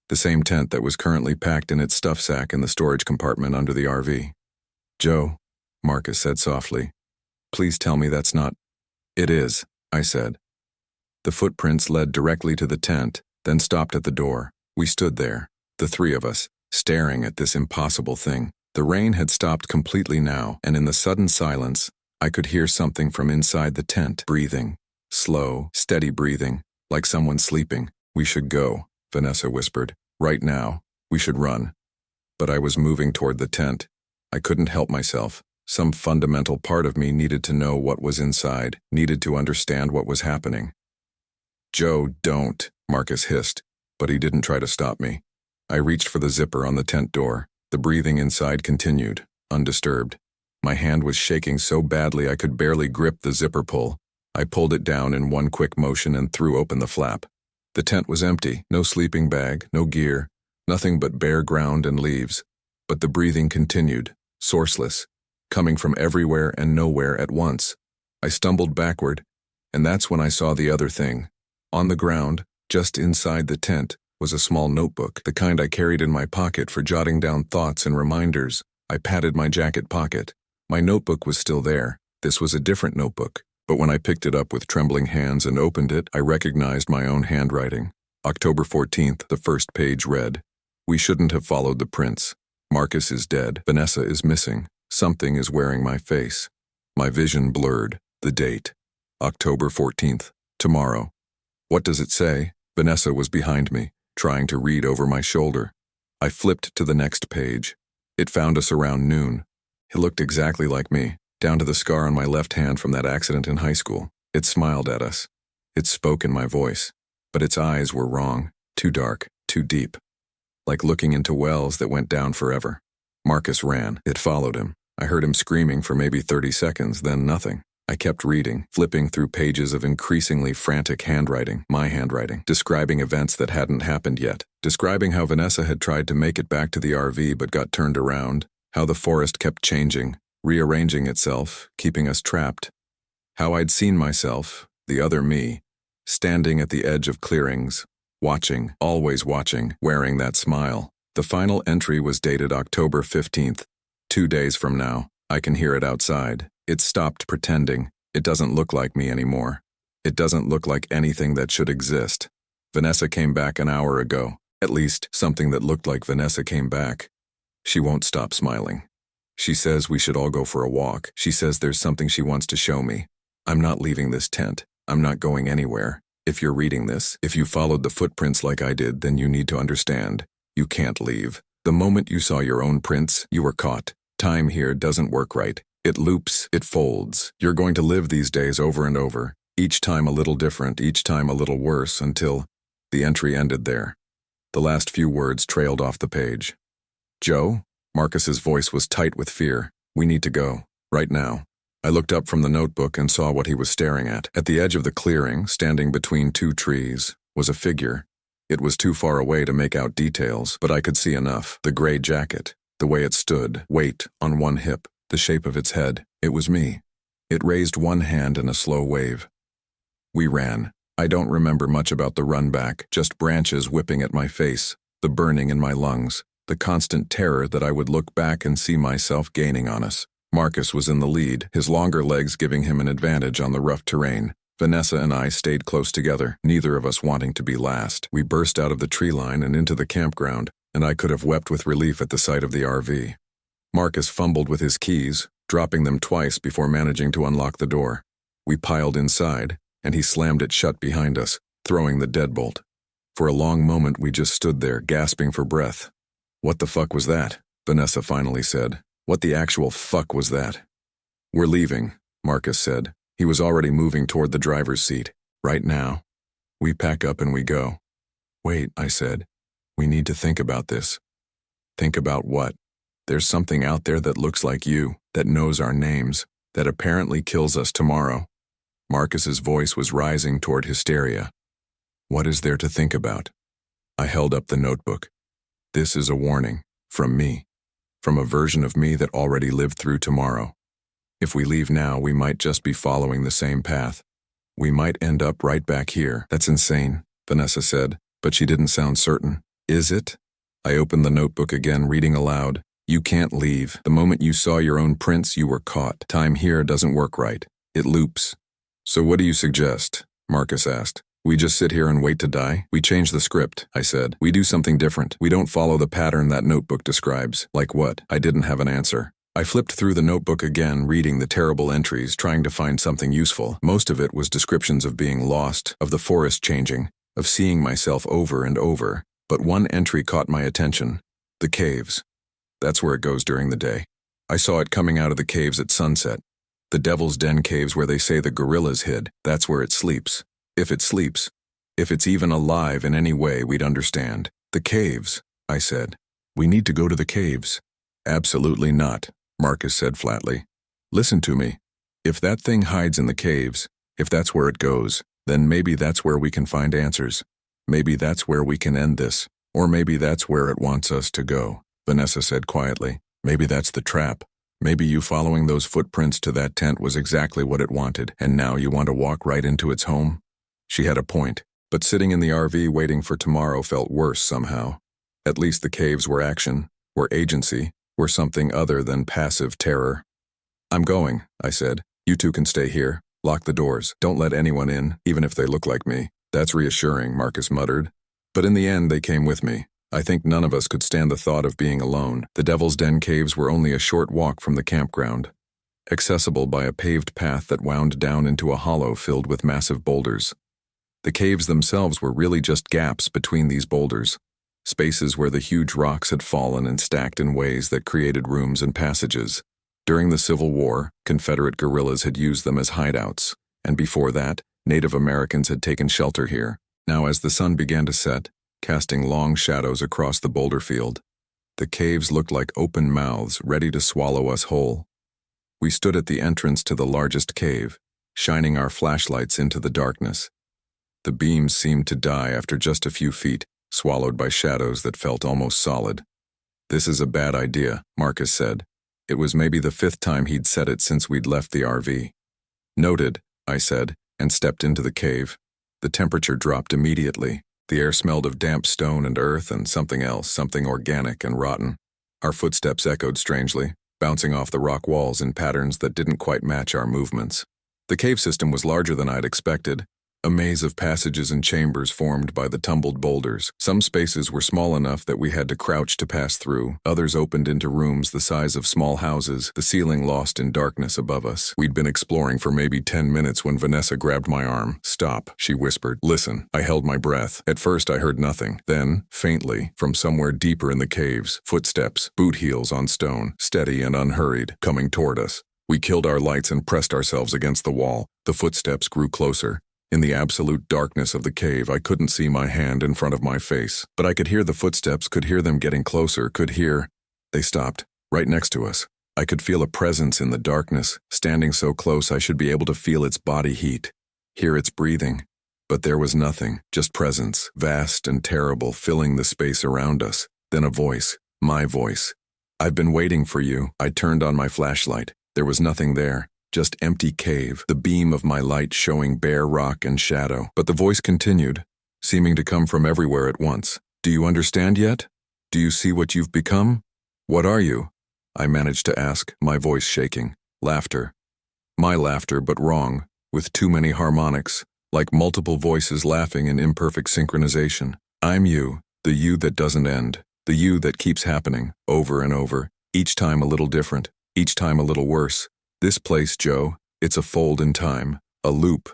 The same tent that was currently packed in its stuff sack in the storage compartment under the RV. "Joe," Marcus said softly, "please tell me that's not—" "It is," I said. The footprints led directly to the tent, then stopped at the door. We stood there, the three of us, staring at this impossible thing. The rain had stopped completely now, and in the sudden silence, I could hear something from inside the tent, breathing. Slow, steady breathing, like someone sleeping. "We should go," Vanessa whispered. "Right now. We should run." But I was moving toward the tent. I couldn't help myself. Some fundamental part of me needed to know what was inside, needed to understand what was happening. "Joe, don't," Marcus hissed, but he didn't try to stop me. I reached for the zipper on the tent door. The breathing inside continued, undisturbed. My hand was shaking so badly I could barely grip the zipper pull. I pulled it down in one quick motion and threw open the flap. The tent was empty, no sleeping bag, no gear, nothing but bare ground and leaves. But the breathing continued, sourceless, coming from everywhere and nowhere at once. I stumbled backward, and that's when I saw the other thing. On the ground, just inside the tent, was a small notebook, the kind I carried in my pocket for jotting down thoughts and reminders. I patted my jacket pocket. My notebook was still there. This was a different notebook, but when I picked it up with trembling hands and opened it, I recognized my own handwriting. October 14th, the first page read, "We shouldn't have followed the prince. Marcus is dead. Vanessa is missing. Something is wearing my face." My vision blurred. The date. October 14th. Tomorrow. What does it say? Vanessa was behind me, trying to read over my shoulder. I flipped to the next page. It found us around noon. It looked exactly like me, down to the scar on my left hand from that accident in high school. It smiled at us. It spoke in my voice. But its eyes were wrong, too dark, too deep. Like looking into wells that went down forever. Marcus ran. It followed him. I heard him screaming for maybe 30 seconds, then nothing. I kept reading, flipping through pages of increasingly frantic handwriting, my handwriting, describing events that hadn't happened yet, describing how Vanessa had tried to make it back to the RV but got turned around, how the forest kept changing, rearranging itself, keeping us trapped, how I'd seen myself, the other me, standing at the edge of clearings, watching, always watching, wearing that smile. The final entry was dated October 15th, 2 days from now. I can hear it outside. It stopped pretending. It doesn't look like me anymore. It doesn't look like anything that should exist. Vanessa came back an hour ago. At least, something that looked like Vanessa came back. She won't stop smiling. She says we should all go for a walk. She says there's something she wants to show me. I'm not leaving this tent. I'm not going anywhere. If you're reading this, if you followed the footprints like I did, then you need to understand. You can't leave. The moment you saw your own prints, you were caught. Time here doesn't work right. It loops, it folds. You're going to live these days over and over, each time a little different, each time a little worse, until the entry ended there. The last few words trailed off the page. "Joe?" Marcus's voice was tight with fear. "We need to go. Right now." I looked up from the notebook and saw what he was staring at. At the edge of the clearing, standing between two trees, was a figure. It was too far away to make out details, but I could see enough. The gray jacket, the way it stood, weight on one hip, the shape of its head. It was me. It raised one hand in a slow wave. We ran. I don't remember much about the run back, just branches whipping at my face, the burning in my lungs, the constant terror that I would look back and see myself gaining on us. Marcus was in the lead, his longer legs giving him an advantage on the rough terrain. Vanessa and I stayed close together, neither of us wanting to be last. We burst out of the tree line and into the campground, and I could have wept with relief at the sight of the RV. Marcus fumbled with his keys, dropping them twice before managing to unlock the door. We piled inside, and he slammed it shut behind us, throwing the deadbolt. For a long moment we just stood there, gasping for breath. "What the fuck was that?" Vanessa finally said. "What the actual fuck was that?" "We're leaving," Marcus said. He was already moving toward the driver's seat. "Right now. We pack up and we go." "Wait," I said. "We need to think about this." "Think about what?" "There's something out there that looks like you, that knows our names, that apparently kills us tomorrow." Marcus's voice was rising toward hysteria. "What is there to think about?" I held up the notebook. "This is a warning, from me. From a version of me that already lived through tomorrow. If we leave now, we might just be following the same path. We might end up right back here." "That's insane," Vanessa said, but she didn't sound certain. "Is it?" I opened the notebook again, reading aloud. "You can't leave. The moment you saw your own prints, you were caught. Time here doesn't work right. It loops." "So what do you suggest?" Marcus asked. "We just sit here and wait to die?" "We change the script," I said. "We do something different. We don't follow the pattern that notebook describes." "Like what?" I didn't have an answer. I flipped through the notebook again, reading the terrible entries, trying to find something useful. Most of it was descriptions of being lost, of the forest changing, of seeing myself over and over. But one entry caught my attention. The caves. That's where it goes during the day. I saw it coming out of the caves at sunset. The Devil's Den caves where they say the gorillas hid. That's where it sleeps. If it sleeps. If it's even alive in any way, we'd understand. "The caves," I said. "We need to go to the caves." "Absolutely not," Marcus said flatly. "Listen to me. If that thing hides in the caves, if that's where it goes, then maybe that's where we can find answers. Maybe that's where we can end this. Or maybe that's where it wants us to go," Vanessa said quietly. "Maybe that's the trap. Maybe you following those footprints to that tent was exactly what it wanted, and now you want to walk right into its home." She had a point, but sitting in the RV waiting for tomorrow felt worse somehow. At least the caves were action, were agency, were something other than passive terror. "I'm going," I said. "You two can stay here. Lock the doors. Don't let anyone in, even if they look like me." "That's reassuring," Marcus muttered. But in the end, they came with me. I think none of us could stand the thought of being alone. The Devil's Den caves were only a short walk from the campground, accessible by a paved path that wound down into a hollow filled with massive boulders. The caves themselves were really just gaps between these boulders, spaces where the huge rocks had fallen and stacked in ways that created rooms and passages. During the Civil War, Confederate guerrillas had used them as hideouts, and before that, Native Americans had taken shelter here. Now as the sun began to set, casting long shadows across the boulder field, the caves looked like open mouths ready to swallow us whole. We stood at the entrance to the largest cave, shining our flashlights into the darkness. The beams seemed to die after just a few feet, swallowed by shadows that felt almost solid. "This is a bad idea," Marcus said. It was maybe the 5th time he'd said it since we'd left the RV. "Noted," I said, and stepped into the cave. The temperature dropped immediately. The air smelled of damp stone and earth and something else, something organic and rotten. Our footsteps echoed strangely, bouncing off the rock walls in patterns that didn't quite match our movements. The cave system was larger than I'd expected. A maze of passages and chambers formed by the tumbled boulders. Some spaces were small enough that we had to crouch to pass through. Others opened into rooms the size of small houses, the ceiling lost in darkness above us. We'd been exploring for maybe 10 minutes when Vanessa grabbed my arm. "Stop," she whispered. "Listen." I held my breath. At first I heard nothing. Then, faintly, from somewhere deeper in the caves, footsteps, boot heels on stone, steady and unhurried, coming toward us. We killed our lights and pressed ourselves against the wall. The footsteps grew closer. In the absolute darkness of the cave, I couldn't see my hand in front of my face, but I could hear the footsteps, could hear them getting closer, could hear. They stopped, right next to us. I could feel a presence in the darkness, standing so close I should be able to feel its body heat, hear its breathing. But there was nothing, just presence, vast and terrible, filling the space around us. Then a voice, my voice. "I've been waiting for you." I turned on my flashlight. There was nothing there. Just empty cave, the beam of my light showing bare rock and shadow. But the voice continued, seeming to come from everywhere at once. Do you understand yet? Do you see what you've become? What are you? I managed to ask, my voice shaking. Laughter. My laughter, but wrong, with too many harmonics, like multiple voices laughing in imperfect synchronization. I'm you, the you that doesn't end, the you that keeps happening, over and over, each time a little different, each time a little worse. This place, Joe, it's a fold in time, a loop.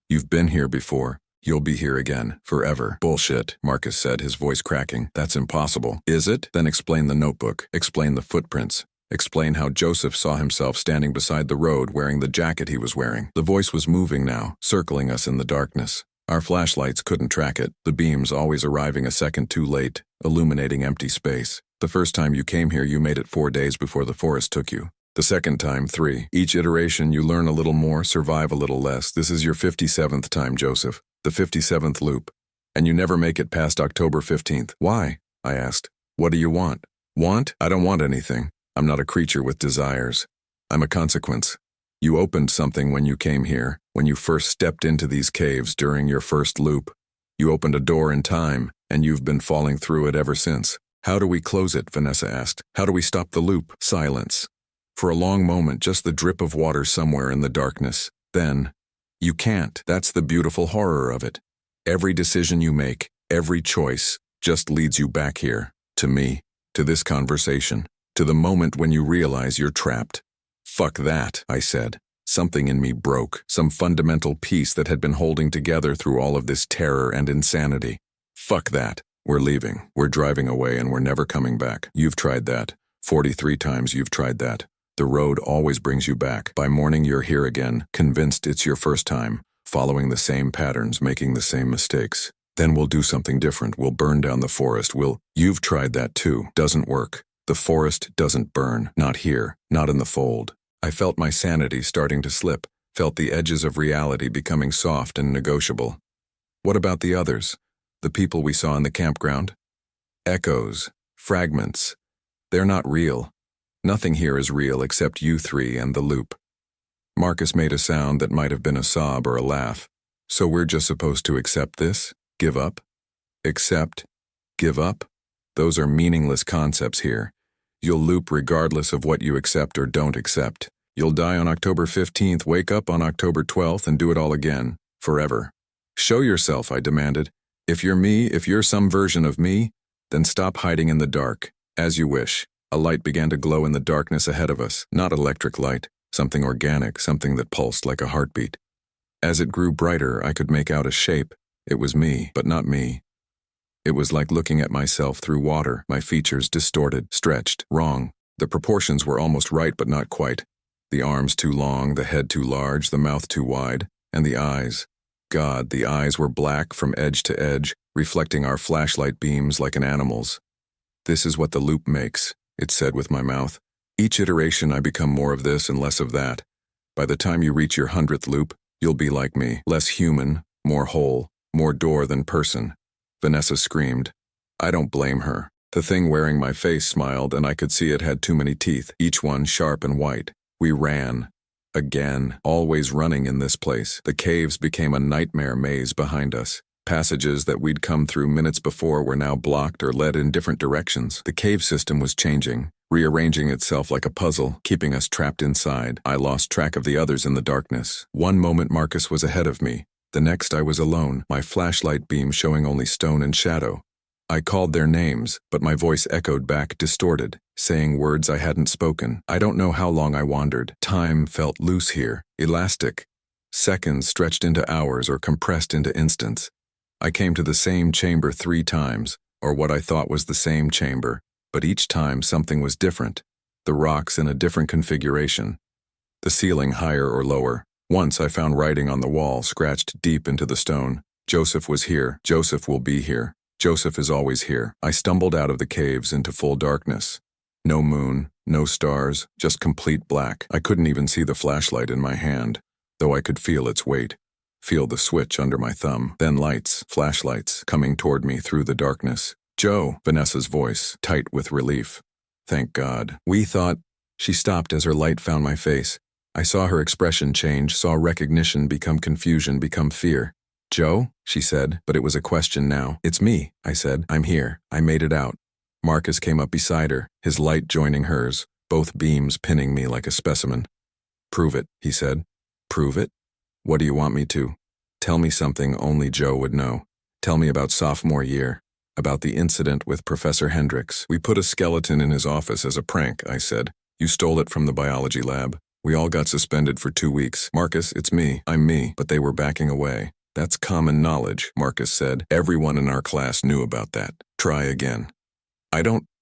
You've been here before. You'll be here again, forever. Bullshit, Marcus said, his voice cracking. That's impossible. Is it? Then explain the notebook. Explain the footprints. Explain how Joseph saw himself standing beside the road wearing the jacket he was wearing. The voice was moving now, circling us in the darkness. Our flashlights couldn't track it, the beams always arriving a second too late, illuminating empty space. The first time you came here, you made it 4 days before the forest took you. The second time, 3. Each iteration, you learn a little more, survive a little less. This is your 57th time, Joseph. The 57th loop. And you never make it past October 15th. Why? I asked. What do you want? Want? I don't want anything. I'm not a creature with desires. I'm a consequence. You opened something when you came here, when you first stepped into these caves during your first loop. You opened a door in time, and you've been falling through it ever since. How do we close it? Vanessa asked. How do we stop the loop? Silence. For a long moment, just the drip of water somewhere in the darkness. Then, you can't. That's the beautiful horror of it. Every decision you make, every choice, just leads you back here, to me, to this conversation, to the moment when you realize you're trapped. Fuck that, I said. Something in me broke, some fundamental piece that had been holding together through all of this terror and insanity. Fuck that. We're leaving. We're driving away and we're never coming back. You've tried that. 43 times you've tried that. The road always brings you back. By morning you're here again, convinced it's your first time, following the same patterns, making the same mistakes. Then we'll do something different. We'll burn down the forest. You've tried that too. Doesn't work. The forest doesn't burn. Not here. Not in the fold. I felt my sanity starting to slip, felt the edges of reality becoming soft and negotiable. What about the others? The people we saw in the campground? Echoes. Fragments. They're not real. Nothing here is real except you three and the loop. Marcus made a sound that might have been a sob or a laugh. So we're just supposed to accept this? Give up? Accept? Give up? Those are meaningless concepts here. You'll loop regardless of what you accept or don't accept. You'll die on October 15th, wake up on October 12th, and do it all again. Forever. Show yourself, I demanded. If you're me, if you're some version of me, then stop hiding in the dark. As you wish. A light began to glow in the darkness ahead of us. Not electric light. Something organic, something that pulsed like a heartbeat. As it grew brighter, I could make out a shape. It was me, but not me. It was like looking at myself through water, my features distorted, stretched, wrong. The proportions were almost right, but not quite. The arms too long, the head too large, the mouth too wide, and the eyes. God, the eyes were black from edge to edge, reflecting our flashlight beams like an animal's. This is what the loop makes, it said with my mouth. Each iteration I become more of this and less of that. By the time you reach your 100th loop, you'll be like me, less human, more whole, more door than person. Vanessa screamed. I don't blame her. The thing wearing my face smiled, and I could see it had too many teeth, each one sharp and white. We ran. Again, always running in this place. The caves became a nightmare maze behind us. Passages that we'd come through minutes before were now blocked or led in different directions. The cave system was changing, rearranging itself like a puzzle, keeping us trapped inside. I lost track of the others in the darkness. One moment Marcus was ahead of me. The next I was alone, my flashlight beam showing only stone and shadow. I called their names, but my voice echoed back, distorted, saying words I hadn't spoken. I don't know how long I wandered. Time felt loose here, elastic. Seconds stretched into hours or compressed into instants. I came to the same chamber 3 times, or what I thought was the same chamber, but each time something was different. The rocks in a different configuration. The ceiling higher or lower. Once I found writing on the wall scratched deep into the stone. Joseph was here. Joseph will be here. Joseph is always here. I stumbled out of the caves into full darkness. No moon, no stars, just complete black. I couldn't even see the flashlight in my hand, though I could feel its weight. Feel the switch under my thumb. Then lights, flashlights, coming toward me through the darkness. Joe, Vanessa's voice, tight with relief. Thank God. We thought... She stopped as her light found my face. I saw her expression change, saw recognition become confusion, become fear. "Joe?" she said, but it was a question now. "It's me," I said. "I'm here. I made it out." Marcus came up beside her, his light joining hers, both beams pinning me like a specimen. "Prove it," he said. "Prove it? What do you want me to? Tell me something only Joe would know. Tell me about sophomore year, about the incident with Professor Hendricks. We put a skeleton in his office as a prank," I said. "You stole it from the biology lab. We all got suspended for 2 weeks. Marcus, it's me. I'm me." But they were backing away. "That's common knowledge," Marcus said. "Everyone in our class knew about that. Try again."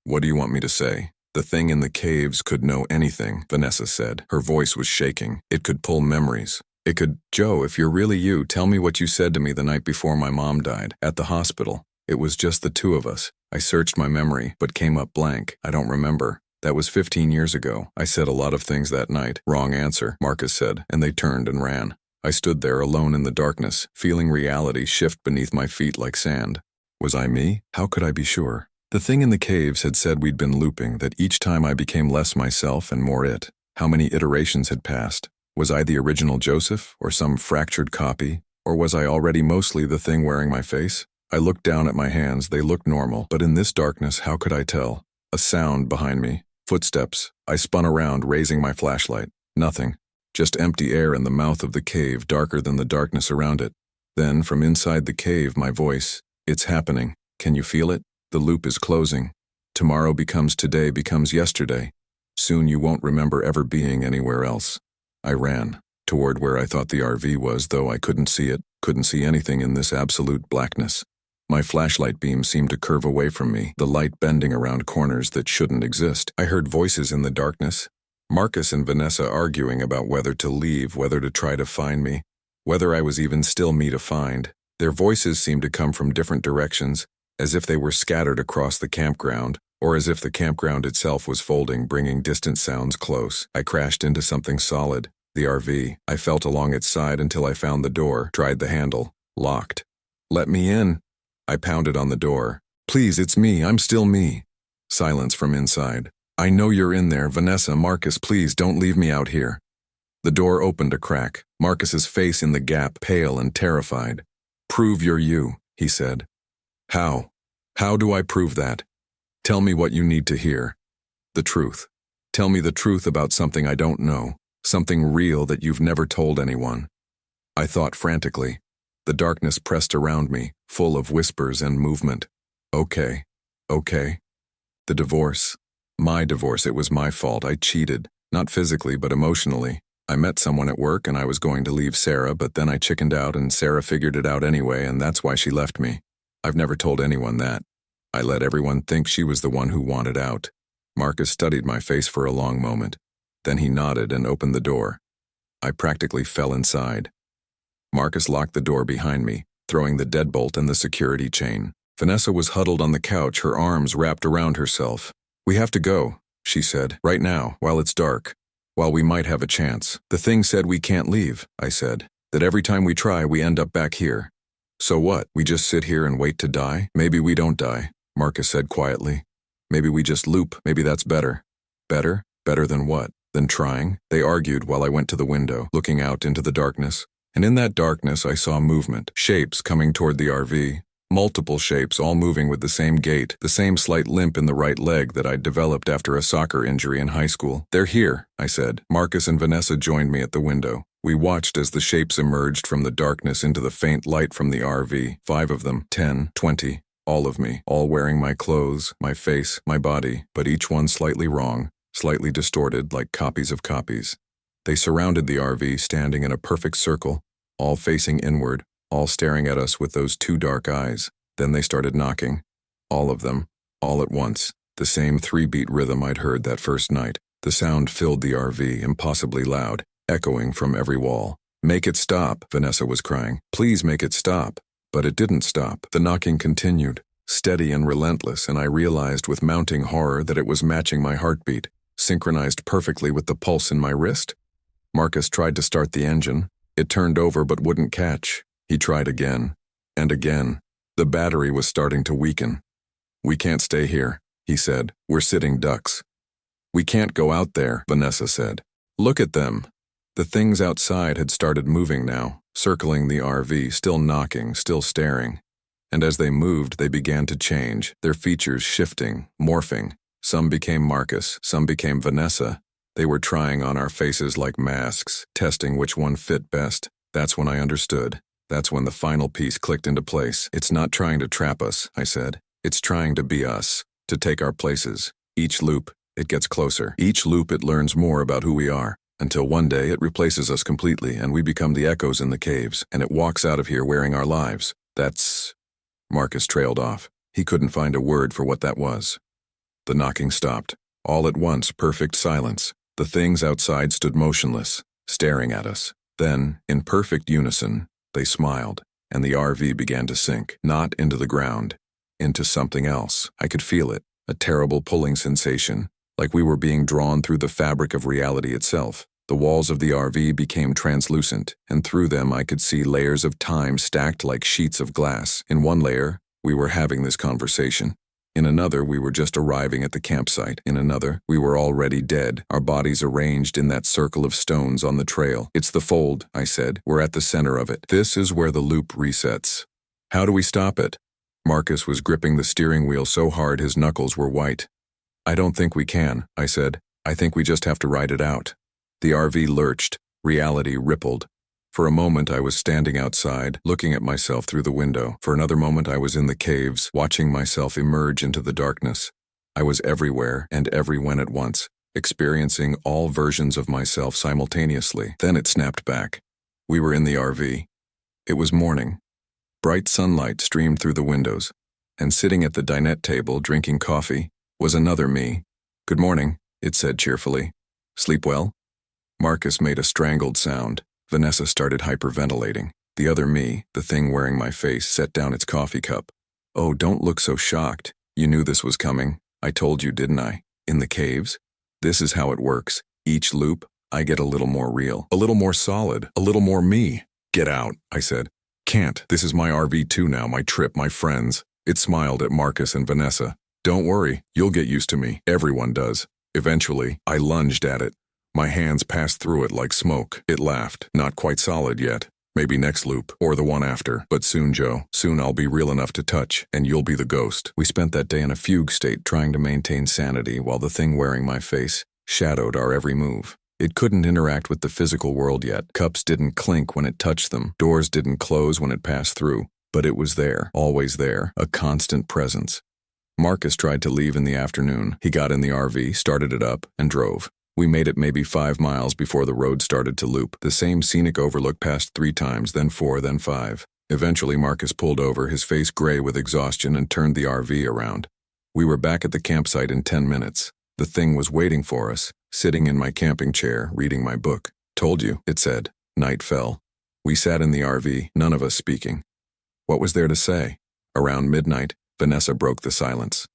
What do you want me to say?" "The thing in the caves could know anything," Vanessa said. Her voice was shaking. "It could pull memories. It could—" "Joe, if you're really you, tell me what you said to me the night before my mom died, at the hospital. It was just the two of us." I searched my memory, but came up blank. "I don't remember. That was 15 years ago. I said a lot of things that night." "Wrong answer," Marcus said, and they turned and ran. I stood there alone in the darkness, feeling reality shift beneath my feet like sand. Was I me? How could I be sure? The thing in the caves had said we'd been looping, that each time I became less myself and more it. How many iterations had passed? Was I the original Joseph, or some fractured copy? Or was I already mostly the thing wearing my face? I looked down at my hands. They looked normal, but in this darkness, how could I tell? A sound behind me. Footsteps. I spun around, raising my flashlight. Nothing. Just empty air in the mouth of the cave, darker than the darkness around it. Then, from inside the cave, my voice. "It's happening. Can you feel it? The loop is closing. Tomorrow becomes today, becomes yesterday. Soon you won't remember ever being anywhere else." I ran, toward where I thought the RV was, though I couldn't see it, couldn't see anything in this absolute blackness. My flashlight beam seemed to curve away from me, the light bending around corners that shouldn't exist. I heard voices in the darkness. Marcus and Vanessa arguing about whether to leave, whether to try to find me, whether I was even still me to find. Their voices seemed to come from different directions, as if they were scattered across the campground, or as if the campground itself was folding, bringing distant sounds close. I crashed into something solid, the RV. I felt along its side until I found the door, tried the handle. Locked. "Let me in." I pounded on the door. "Please, it's me. I'm still me." Silence from inside. "I know you're in there. Vanessa, Marcus, please don't leave me out here." The door opened a crack, Marcus's face in the gap, pale and terrified. "Prove you're you," he said. "How? How do I prove that? Tell me what you need to hear. The truth. Tell me the truth about something I don't know, something real that you've never told anyone." I thought frantically. The darkness pressed around me, full of whispers and movement. Okay. The divorce. My divorce, it was my fault. I cheated, not physically but emotionally. I met someone at work and I was going to leave Sarah, but then I chickened out and Sarah figured it out anyway, and that's why she left me. I've never told anyone that. I let everyone think she was the one who wanted out. Marcus studied my face for a long moment. Then he nodded and opened the door. I practically fell inside. Marcus locked the door behind me, throwing the deadbolt and the security chain. Vanessa was huddled on the couch, her arms wrapped around herself. "We have to go," she said, "right now, while it's dark, while we might have a chance. The thing said we can't leave," I said, "that every time we try, we end up back here. So what, we just sit here and wait to die? Maybe we don't die," Marcus said quietly. "Maybe we just loop. Maybe that's better." "Better? Better than what? Than trying?" They argued while I went to the window, looking out into the darkness. And in that darkness I saw movement, shapes coming toward the RV. Multiple shapes, all moving with the same gait, the same slight limp in the right leg that I'd developed after a soccer injury in high school. "They're here," I said. Marcus and Vanessa joined me at the window. We watched as the shapes emerged from the darkness into the faint light from the RV. 5 of them, 10, 20, all of me, all wearing my clothes, my face, my body, but each one slightly wrong, slightly distorted like copies of copies. They surrounded the RV, standing in a perfect circle, all facing inward, all staring at us with those 2 dark eyes. Then they started knocking. All of them, all at once, the same 3-beat rhythm I'd heard that first night. The sound filled the RV, impossibly loud, echoing from every wall. "Make it stop," Vanessa was crying. "Please make it stop." But it didn't stop. The knocking continued, steady and relentless, and I realized with mounting horror that it was matching my heartbeat, synchronized perfectly with the pulse in my wrist. Marcus tried to start the engine. It turned over but wouldn't catch. He tried again, and again. The battery was starting to weaken. "We can't stay here," he said. "We're sitting ducks." "We can't go out there," Vanessa said. "Look at them." The things outside had started moving now, circling the RV, still knocking, still staring. And as they moved, they began to change, their features shifting, morphing. Some became Marcus, some became Vanessa. They were trying on our faces like masks, testing which one fit best. That's when I understood. That's when the final piece clicked into place. It's not trying to trap us, I said. It's trying to be us, to take our places. Each loop, it gets closer. Each loop, it learns more about who we are, until one day it replaces us completely and we become the echoes in the caves, and it walks out of here wearing our lives. That's... Marcus trailed off. He couldn't find a word for what that was. The knocking stopped. All at once, perfect silence. The things outside stood motionless, staring at us. Then, in perfect unison, they smiled, and the RV began to sink, not into the ground, into something else. I could feel it, a terrible pulling sensation, like we were being drawn through the fabric of reality itself. The walls of the RV became translucent, and through them I could see layers of time stacked like sheets of glass. In one layer, we were having this conversation. In another, we were just arriving at the campsite. In another, we were already dead, our bodies arranged in that circle of stones on the trail. It's the fold, I said. We're at the center of it. This is where the loop resets. How do we stop it? Marcus was gripping the steering wheel so hard his knuckles were white. I don't think we can, I said. I think we just have to ride it out. The RV lurched. Reality rippled. For a moment I was standing outside, looking at myself through the window. For another moment I was in the caves, watching myself emerge into the darkness. I was everywhere and everywhen at once, experiencing all versions of myself simultaneously. Then it snapped back. We were in the RV. It was morning. Bright sunlight streamed through the windows, and sitting at the dinette table drinking coffee was another me. Good morning, it said cheerfully. Sleep well? Marcus made a strangled sound. Vanessa started hyperventilating. The other me, the thing wearing my face, set down its coffee cup. Oh, don't look so shocked. You knew this was coming. I told you, didn't I? In the caves? This is how it works. Each loop, I get a little more real, a little more solid, a little more me. Get out, I said. Can't. This is my RV too now, my trip, my friends. It smiled at Marcus and Vanessa. Don't worry, you'll get used to me. Everyone does. Eventually, I lunged at it. My hands passed through it like smoke. It laughed. Not quite solid yet. Maybe next loop, or the one after. But soon, Joe. Soon I'll be real enough to touch, and you'll be the ghost. We spent that day in a fugue state trying to maintain sanity while the thing wearing my face shadowed our every move. It couldn't interact with the physical world yet. Cups didn't clink when it touched them. Doors didn't close when it passed through. But it was there, always there, a constant presence. Marcus tried to leave in the afternoon. He got in the RV, started it up, and drove. We made it maybe 5 miles before the road started to loop. The same scenic overlook passed 3 times, then 4, then 5. Eventually, Marcus pulled over, his face gray with exhaustion, and turned the RV around. We were back at the campsite in 10 minutes. The thing was waiting for us, sitting in my camping chair, reading my book. Told you, it said. Night fell. We sat in the RV, none of us speaking. What was there to say? Around midnight, Vanessa broke the silence.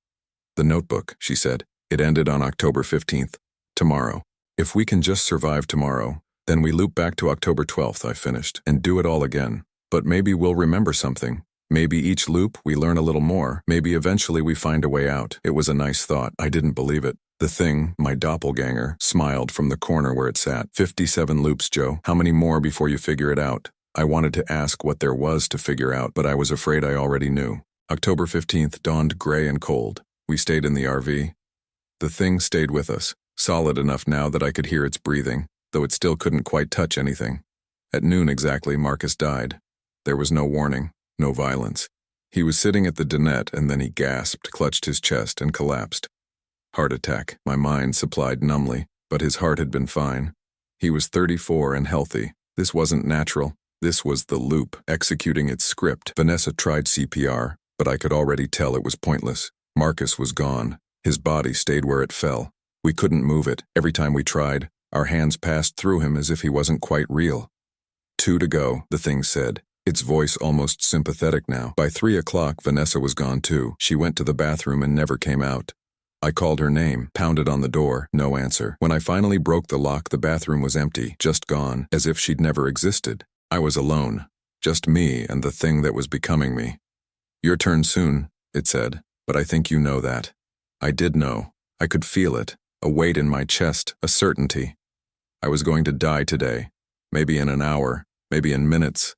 The notebook, she said. It ended on October 15th. Tomorrow. If we can just survive tomorrow, then we loop back to October 12th, I finished, and do it all again. But maybe we'll remember something. Maybe each loop we learn a little more. Maybe eventually we find a way out. It was a nice thought. I didn't believe it. The thing, my doppelganger, smiled from the corner where it sat. 57 loops, Joe. How many more before you figure it out? I wanted to ask what there was to figure out, but I was afraid I already knew. October 15th dawned gray and cold. We stayed in the RV. The thing stayed with us. Solid enough now that I could hear its breathing, though it still couldn't quite touch anything. At noon exactly, Marcus died. There was no warning, no violence. He was sitting at the dinette and then he gasped, clutched his chest, and collapsed. Heart attack, my mind supplied numbly, but his heart had been fine. He was 34 and healthy. This wasn't natural. This was the loop, executing its script. Vanessa tried CPR, but I could already tell it was pointless. Marcus was gone. His body stayed where it fell. We couldn't move it. Every time we tried, our hands passed through him as if he wasn't quite real. 2 to go, the thing said, its voice almost sympathetic now. By 3 o'clock, Vanessa was gone too. She went to the bathroom and never came out. I called her name, pounded on the door, no answer. When I finally broke the lock, the bathroom was empty, just gone, as if she'd never existed. I was alone, just me and the thing that was becoming me. Your turn soon, it said, but I think you know that. I did know. I could feel it. A weight in my chest, a certainty. I was going to die today, maybe in an hour, maybe in minutes,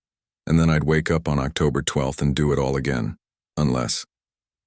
and then I'd wake up on October 12th and do it all again. Unless.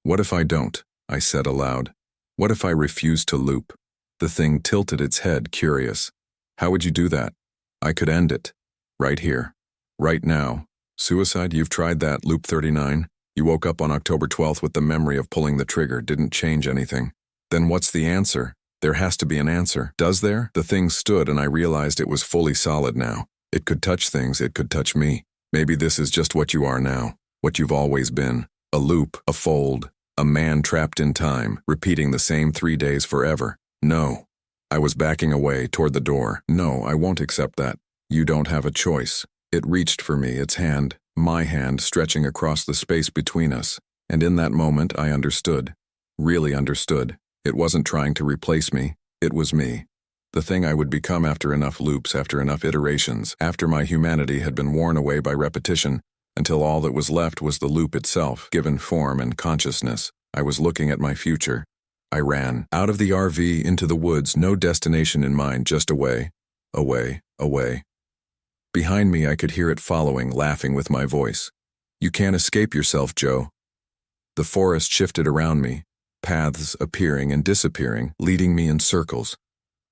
What if I don't? I said aloud. What if I refuse to loop? The thing tilted its head, curious. How would you do that? I could end it. Right here. Right now. Suicide, you've tried that, Loop 39. You woke up on October 12th with the memory of pulling the trigger, didn't change anything. Then what's the answer? There has to be an answer. Does there? The thing stood and I realized it was fully solid now. It could touch things, it could touch me. Maybe this is just what you are now. What you've always been. A loop, a fold, a man trapped in time, repeating the same 3 days forever. No. I was backing away toward the door. No, I won't accept that. You don't have a choice. It reached for me, its hand, my hand, stretching across the space between us. And in that moment, I understood. Really understood. It wasn't trying to replace me. It was me. The thing I would become after enough loops, after enough iterations, after my humanity had been worn away by repetition, until all that was left was the loop itself, given form and consciousness. I was looking at my future. I ran, out of the RV, into the woods, no destination in mind, just away, away, away. Behind me, I could hear it following, laughing with my voice. You can't escape yourself, Joe. The forest shifted around me, paths appearing and disappearing, leading me in circles,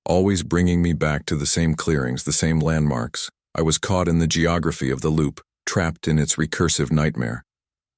always bringing me back to the same clearings, the same landmarks. I was caught in the geography of the loop, trapped in its recursive nightmare.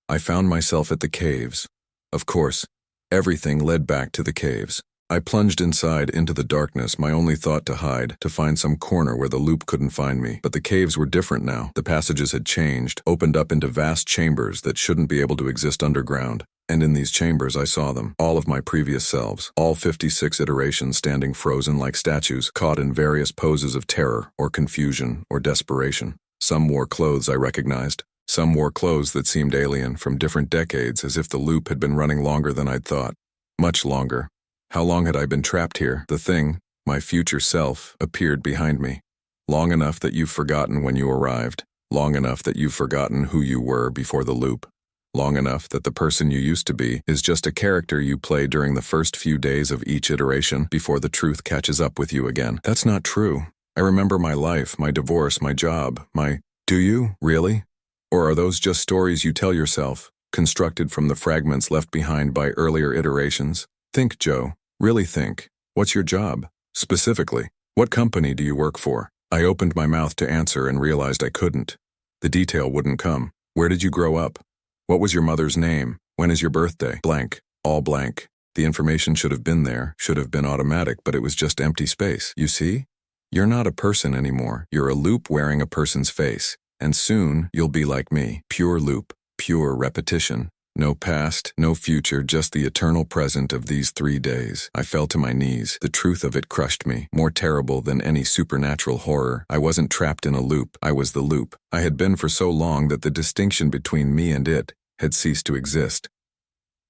I found myself at the caves. Of course, everything led back to the caves. I plunged inside into the darkness, my only thought to hide, to find some corner where the loop couldn't find me. But the caves were different now. The passages had changed, opened up into vast chambers that shouldn't be able to exist underground. And in these chambers I saw them, all of my previous selves, all 56 iterations standing frozen like statues, caught in various poses of terror or confusion or desperation. Some wore clothes I recognized. Some wore clothes that seemed alien from different decades, as if the loop had been running longer than I'd thought. Much longer. How long had I been trapped here? The thing, my future self, appeared behind me. Long enough that you've forgotten when you arrived. Long enough that you've forgotten who you were before the loop. Long enough that the person you used to be is just a character you play during the first few days of each iteration before the truth catches up with you again. That's not true. I remember my life, my divorce, my job, my... Do you? Really? Or are those just stories you tell yourself, constructed from the fragments left behind by earlier iterations? Think, Joe. Really think. What's your job? Specifically, what company do you work for? I opened my mouth to answer and realized I couldn't. The detail wouldn't come. Where did you grow up? What was your mother's name? When is your birthday? Blank. All blank. The information should have been there, should have been automatic, but it was just empty space. You see? You're not a person anymore. You're a loop wearing a person's face. And soon, you'll be like me. Pure loop. Pure repetition. No past, no future, just the eternal present of these 3 days. I fell to my knees. The truth of it crushed me, more terrible than any supernatural horror. I wasn't trapped in a loop. I was the loop. I had been for so long that the distinction between me and it had ceased to exist.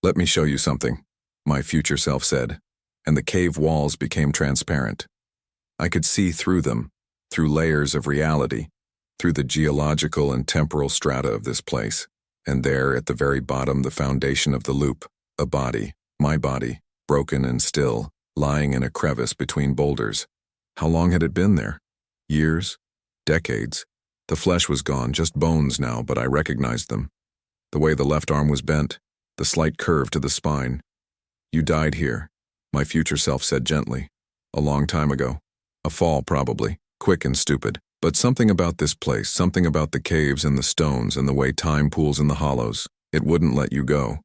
Let me show you something, my future self said, and the cave walls became transparent. I could see through them, through layers of reality, through the geological and temporal strata of this place. And there, at the very bottom, the foundation of the loop, a body, my body, broken and still, lying in a crevice between boulders. How long had it been there? Years? Decades? The flesh was gone, just bones now, but I recognized them. The way the left arm was bent, the slight curve to the spine. You died here, my future self said gently. A long time ago. A fall, probably, quick and stupid. But something about this place, something about the caves and the stones and the way time pools in the hollows, it wouldn't let you go.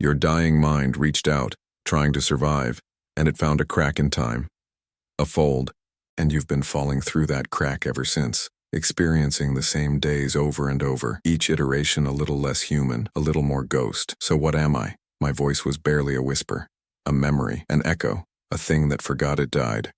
Your dying mind reached out, trying to survive, and it found a crack in time. A fold, and you've been falling through that crack ever since, experiencing the same days over and over, each iteration a little less human, a little more ghost. So what am I? My voice was barely a whisper, a memory, an echo, a thing that forgot it died.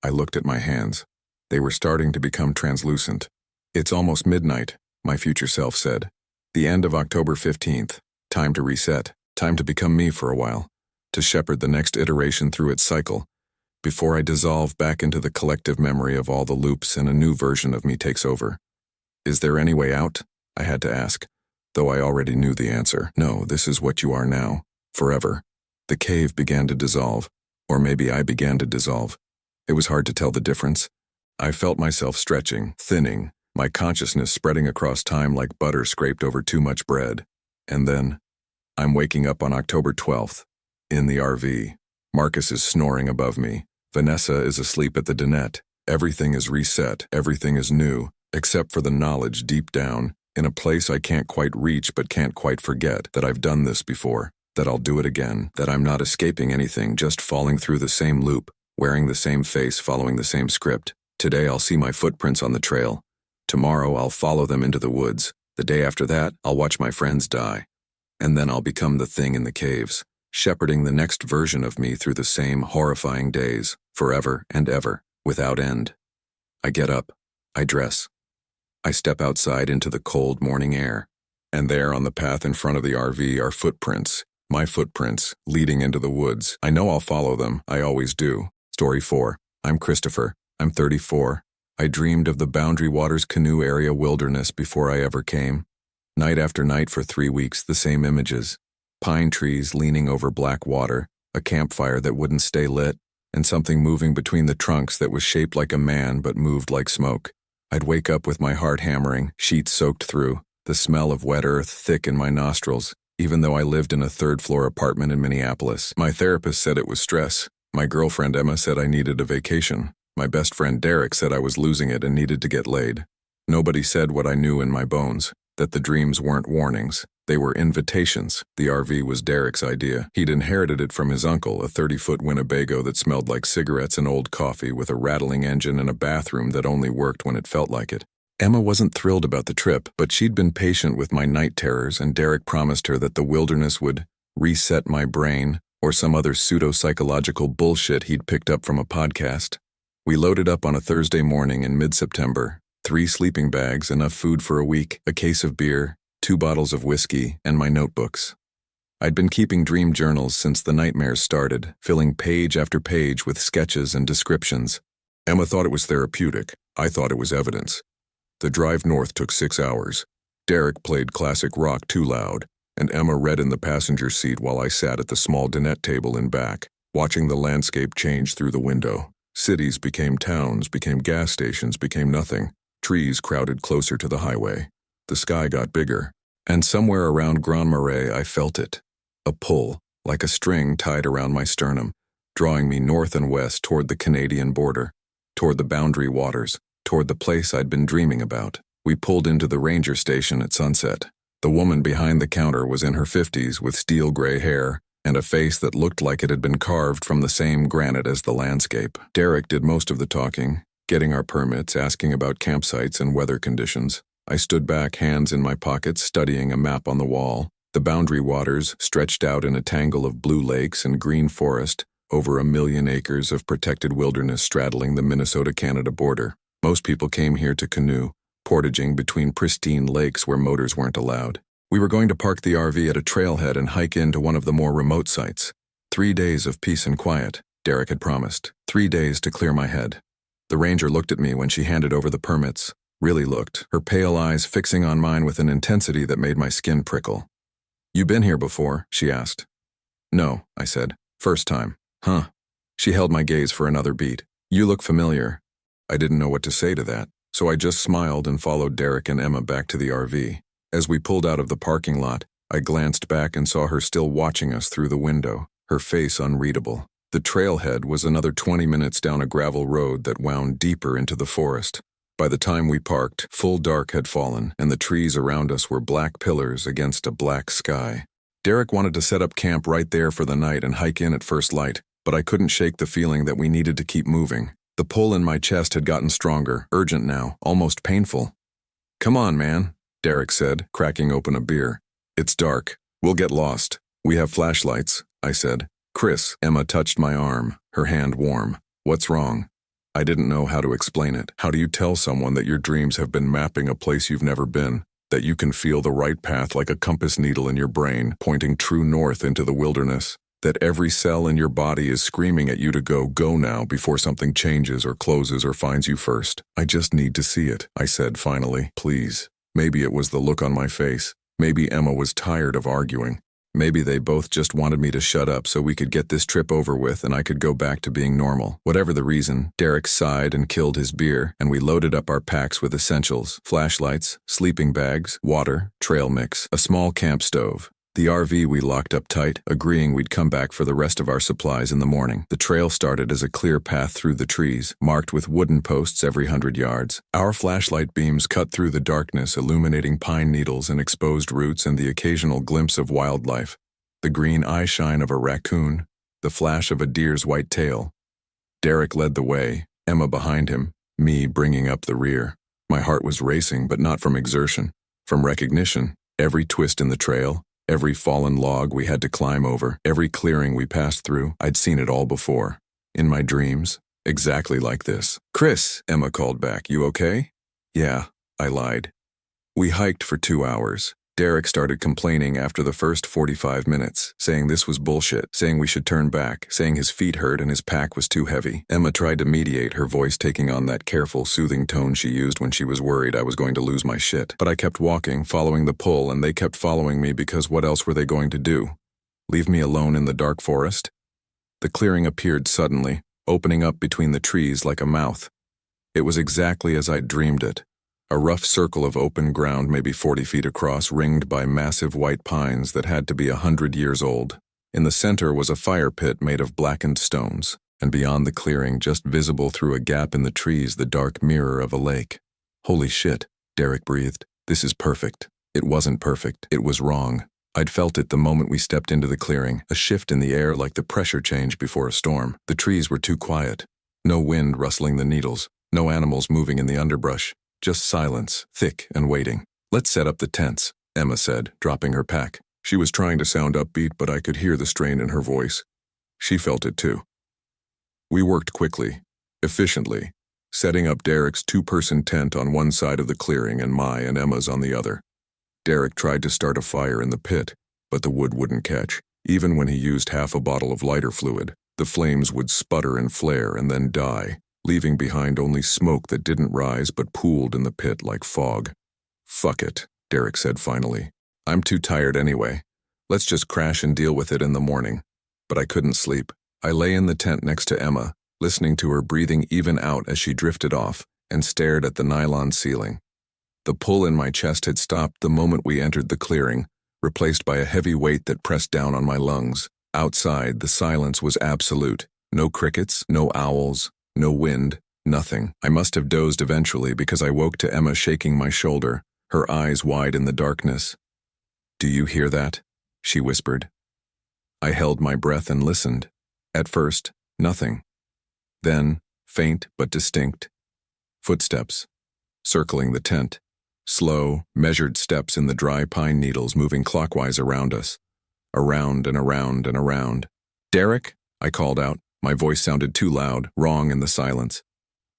I looked at my hands. They were starting to become translucent. It's almost midnight, my future self said. The end of October 15th. Time to reset. Time to become me for a while. To shepherd the next iteration through its cycle. Before I dissolve back into the collective memory of all the loops and a new version of me takes over. Is there any way out? I had to ask. Though I already knew the answer. No, this is what you are now. Forever. The cave began to dissolve. Or maybe I began to dissolve. It was hard to tell the difference. I felt myself stretching, thinning, my consciousness spreading across time like butter scraped over too much bread. And then, I'm waking up on October 12th, in the RV. Marcus is snoring above me. Vanessa is asleep at the dinette. Everything is reset, everything is new, except for the knowledge deep down, in a place I can't quite reach but can't quite forget, that I've done this before, that I'll do it again, that I'm not escaping anything, just falling through the same loop, wearing the same face, following the same script. Today I'll see my footprints on the trail. Tomorrow I'll follow them into the woods. The day after that, I'll watch my friends die. And then I'll become the thing in the caves, shepherding the next version of me through the same horrifying days, forever and ever, without end. I get up. I dress. I step outside into the cold morning air. And there on the path in front of the RV are footprints, my footprints, leading into the woods. I know I'll follow them. I always do. Story 4. I'm Christopher. I'm 34. I dreamed of the Boundary Waters Canoe Area wilderness before I ever came. Night after night for 3 weeks, the same images. Pine trees leaning over black water, a campfire that wouldn't stay lit, and something moving between the trunks that was shaped like a man but moved like smoke. I'd wake up with my heart hammering, sheets soaked through, the smell of wet earth thick in my nostrils, even though I lived in a third-floor apartment in Minneapolis. My therapist said it was stress. My girlfriend Emma said I needed a vacation. My best friend Derek said I was losing it and needed to get laid. Nobody said what I knew in my bones, that the dreams weren't warnings. They were invitations. The RV was Derek's idea. He'd inherited it from his uncle, a 30-foot Winnebago that smelled like cigarettes and old coffee, with a rattling engine and a bathroom that only worked when it felt like it. Emma wasn't thrilled about the trip, but she'd been patient with my night terrors, and Derek promised her that the wilderness would reset my brain, or some other pseudo-psychological bullshit he'd picked up from a podcast. We loaded up on a Thursday morning in mid-September. 3 sleeping bags, enough food for a week, a case of beer, 2 bottles of whiskey, and my notebooks. I'd been keeping dream journals since the nightmares started, filling page after page with sketches and descriptions. Emma thought it was therapeutic. I thought it was evidence. The drive north took 6 hours. Derek played classic rock too loud, and Emma read in the passenger seat while I sat at the small dinette table in back, watching the landscape change through the window. Cities became towns, became gas stations, became nothing. Trees crowded closer to the highway. The sky got bigger, and somewhere around Grand Marais I felt it. A pull, like a string tied around my sternum, drawing me north and west toward the Canadian border, toward the Boundary Waters, toward the place I'd been dreaming about. We pulled into the ranger station at sunset. The woman behind the counter was in her 50s with steel gray hair and a face that looked like it had been carved from the same granite as the landscape. Derek did most of the talking, getting our permits, asking about campsites and weather conditions. I stood back, hands in my pockets, studying a map on the wall. The Boundary Waters stretched out in a tangle of blue lakes and green forest, over 1 million acres of protected wilderness straddling the Minnesota-Canada border. Most people came here to canoe, portaging between pristine lakes where motors weren't allowed. We were going to park the RV at a trailhead and hike into one of the more remote sites. 3 days of peace and quiet, Derek had promised. 3 days to clear my head. The ranger looked at me when she handed over the permits. Really looked, her pale eyes fixing on mine with an intensity that made my skin prickle. "You been here before?" she asked. "No," I said. "First time." "Huh." She held my gaze for another beat. "You look familiar." I didn't know what to say to that, so I just smiled and followed Derek and Emma back to the RV. As we pulled out of the parking lot, I glanced back and saw her still watching us through the window, her face unreadable. The trailhead was another 20 minutes down a gravel road that wound deeper into the forest. By the time we parked, full dark had fallen, and the trees around us were black pillars against a black sky. Derek wanted to set up camp right there for the night and hike in at first light, but I couldn't shake the feeling that we needed to keep moving. The pull in my chest had gotten stronger, urgent now, almost painful. "Come on, man," Derek said, cracking open a beer. "It's dark. We'll get lost. We have flashlights," I said. "Chris," Emma touched my arm, her hand warm. "What's wrong?" I didn't know how to explain it. How do you tell someone that your dreams have been mapping a place you've never been? That you can feel the right path like a compass needle in your brain, pointing true north into the wilderness? That every cell in your body is screaming at you to go now before something changes or closes or finds you first? "I just need to see it," I said finally. "Please." Maybe it was the look on my face. Maybe Emma was tired of arguing. Maybe they both just wanted me to shut up so we could get this trip over with and I could go back to being normal. Whatever the reason, Derek sighed and killed his beer, and we loaded up our packs with essentials: flashlights, sleeping bags, water, trail mix, a small camp stove. The RV we locked up tight, agreeing we'd come back for the rest of our supplies in the morning. The trail started as a clear path through the trees, marked with wooden posts every 100 yards. Our flashlight beams cut through the darkness, illuminating pine needles and exposed roots and the occasional glimpse of wildlife. The green eye shine of a raccoon, the flash of a deer's white tail. Derek led the way, Emma behind him, me bringing up the rear. My heart was racing, but not from exertion, from recognition. Every twist in the trail, every fallen log we had to climb over, every clearing we passed through, I'd seen it all before. In my dreams, exactly like this. "Chris," Emma called back, "you okay?" "Yeah," I lied. We hiked for 2 hours. Derek started complaining after the first 45 minutes, saying this was bullshit, saying we should turn back, saying his feet hurt and his pack was too heavy. Emma tried to mediate, her voice taking on that careful, soothing tone she used when she was worried I was going to lose my shit. But I kept walking, following the pull, and they kept following me because what else were they going to do? Leave me alone in the dark forest? The clearing appeared suddenly, opening up between the trees like a mouth. It was exactly as I'd dreamed it. A rough circle of open ground maybe 40 feet across, ringed by massive white pines that had to be 100 years old. In the center was a fire pit made of blackened stones, and beyond the clearing, just visible through a gap in the trees, the dark mirror of a lake. "Holy shit," Derek breathed. "This is perfect." It wasn't perfect. It was wrong. I'd felt it the moment we stepped into the clearing, a shift in the air like the pressure change before a storm. The trees were too quiet. No wind rustling the needles, no animals moving in the underbrush. Just silence, thick and waiting. "Let's set up the tents," Emma said, dropping her pack. She was trying to sound upbeat, but I could hear the strain in her voice. She felt it too. We worked quickly, efficiently, setting up Derek's 2-person tent on one side of the clearing and my and Emma's on the other. Derek tried to start a fire in the pit, but the wood wouldn't catch. Even when he used half a bottle of lighter fluid, the flames would sputter and flare and then die, leaving behind only smoke that didn't rise but pooled in the pit like fog. "Fuck it," Derek said finally. "I'm too tired anyway. Let's just crash and deal with it in the morning." But I couldn't sleep. I lay in the tent next to Emma, listening to her breathing even out as she drifted off, and stared at the nylon ceiling. The pull in my chest had stopped the moment we entered the clearing, replaced by a heavy weight that pressed down on my lungs. Outside, the silence was absolute. No crickets, no owls, no wind, nothing. I must have dozed eventually because I woke to Emma shaking my shoulder, her eyes wide in the darkness. "Do you hear that?" she whispered. I held my breath and listened. At first, nothing. Then, faint but distinct. Footsteps, circling the tent. Slow, measured steps in the dry pine needles moving clockwise around us. Around and around and around. "Derek?" I called out. My voice sounded too loud, wrong in the silence.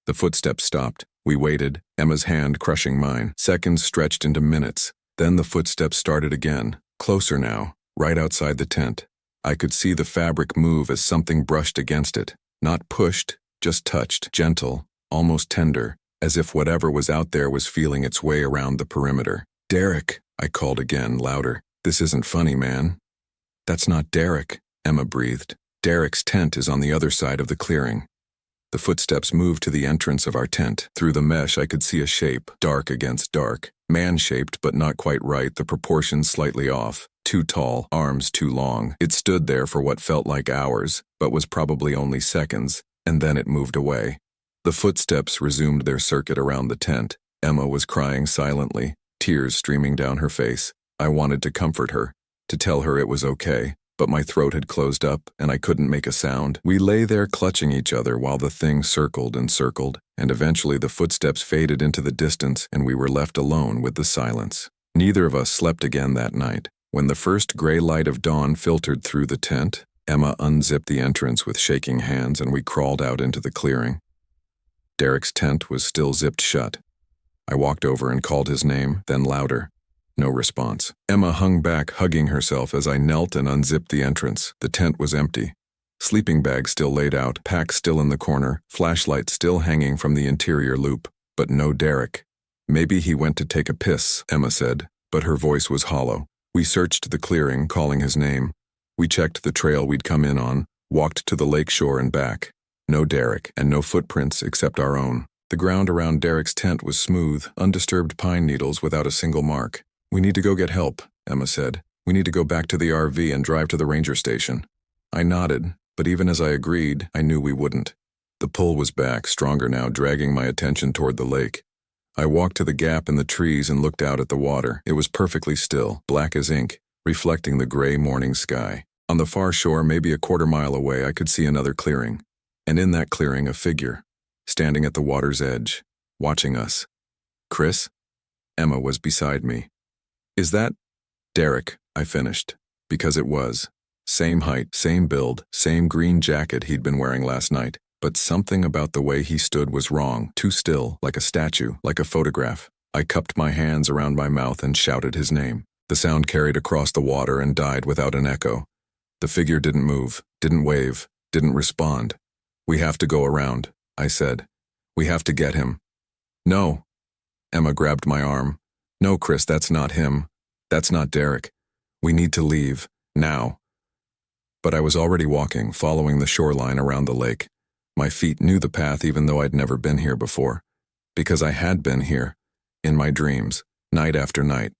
The footsteps stopped. We waited, Emma's hand crushing mine. Seconds stretched into minutes. Then the footsteps started again, closer now, right outside the tent. I could see the fabric move as something brushed against it. Not pushed, just touched, gentle, almost tender, as if whatever was out there was feeling its way around the perimeter. "Derek," I called again, louder. "This isn't funny, man." "That's not Derek," Emma breathed. "Derek's tent is on the other side of the clearing." The footsteps moved to the entrance of our tent. Through the mesh I could see a shape, dark against dark. Man-shaped but not quite right, the proportions slightly off. Too tall, arms too long. It stood there for what felt like hours, but was probably only seconds, and then it moved away. The footsteps resumed their circuit around the tent. Emma was crying silently, tears streaming down her face. I wanted to comfort her, to tell her it was okay, but my throat had closed up and I couldn't make a sound. We lay there clutching each other while the thing circled and circled, and eventually the footsteps faded into the distance and we were left alone with the silence. Neither of us slept again that night. When the first gray light of dawn filtered through the tent, Emma unzipped the entrance with shaking hands and we crawled out into the clearing. Derek's tent was still zipped shut. I walked over and called his name, then louder. No response. Emma hung back, hugging herself as I knelt and unzipped the entrance. The tent was empty. Sleeping bag still laid out, pack still in the corner, flashlight still hanging from the interior loop. But no Derek. "Maybe he went to take a piss," Emma said, but her voice was hollow. We searched the clearing, calling his name. We checked the trail we'd come in on, walked to the lake shore and back. No Derek, and no footprints except our own. The ground around Derek's tent was smooth, undisturbed pine needles without a single mark. "We need to go get help," Emma said. "We need to go back to the RV and drive to the ranger station." I nodded, but even as I agreed, I knew we wouldn't. The pull was back, stronger now, dragging my attention toward the lake. I walked to the gap in the trees and looked out at the water. It was perfectly still, black as ink, reflecting the gray morning sky. On the far shore, maybe a quarter-mile away, I could see another clearing. And in that clearing, a figure, standing at the water's edge, watching us. "Chris?" Emma was beside me. "Is that—" "Derek," I finished, because it was. Same height, same build, same green jacket he'd been wearing last night. But something about the way he stood was wrong, too still, like a statue, like a photograph. I cupped my hands around my mouth and shouted his name. The sound carried across the water and died without an echo. The figure didn't move, didn't wave, didn't respond. "We have to go around," I said. "We have to get him." "No." Emma grabbed my arm. "No, Chris, that's not him. That's not Derek. We need to leave, now." But I was already walking, following the shoreline around the lake. My feet knew the path even though I'd never been here before. Because I had been here, in my dreams, night after night.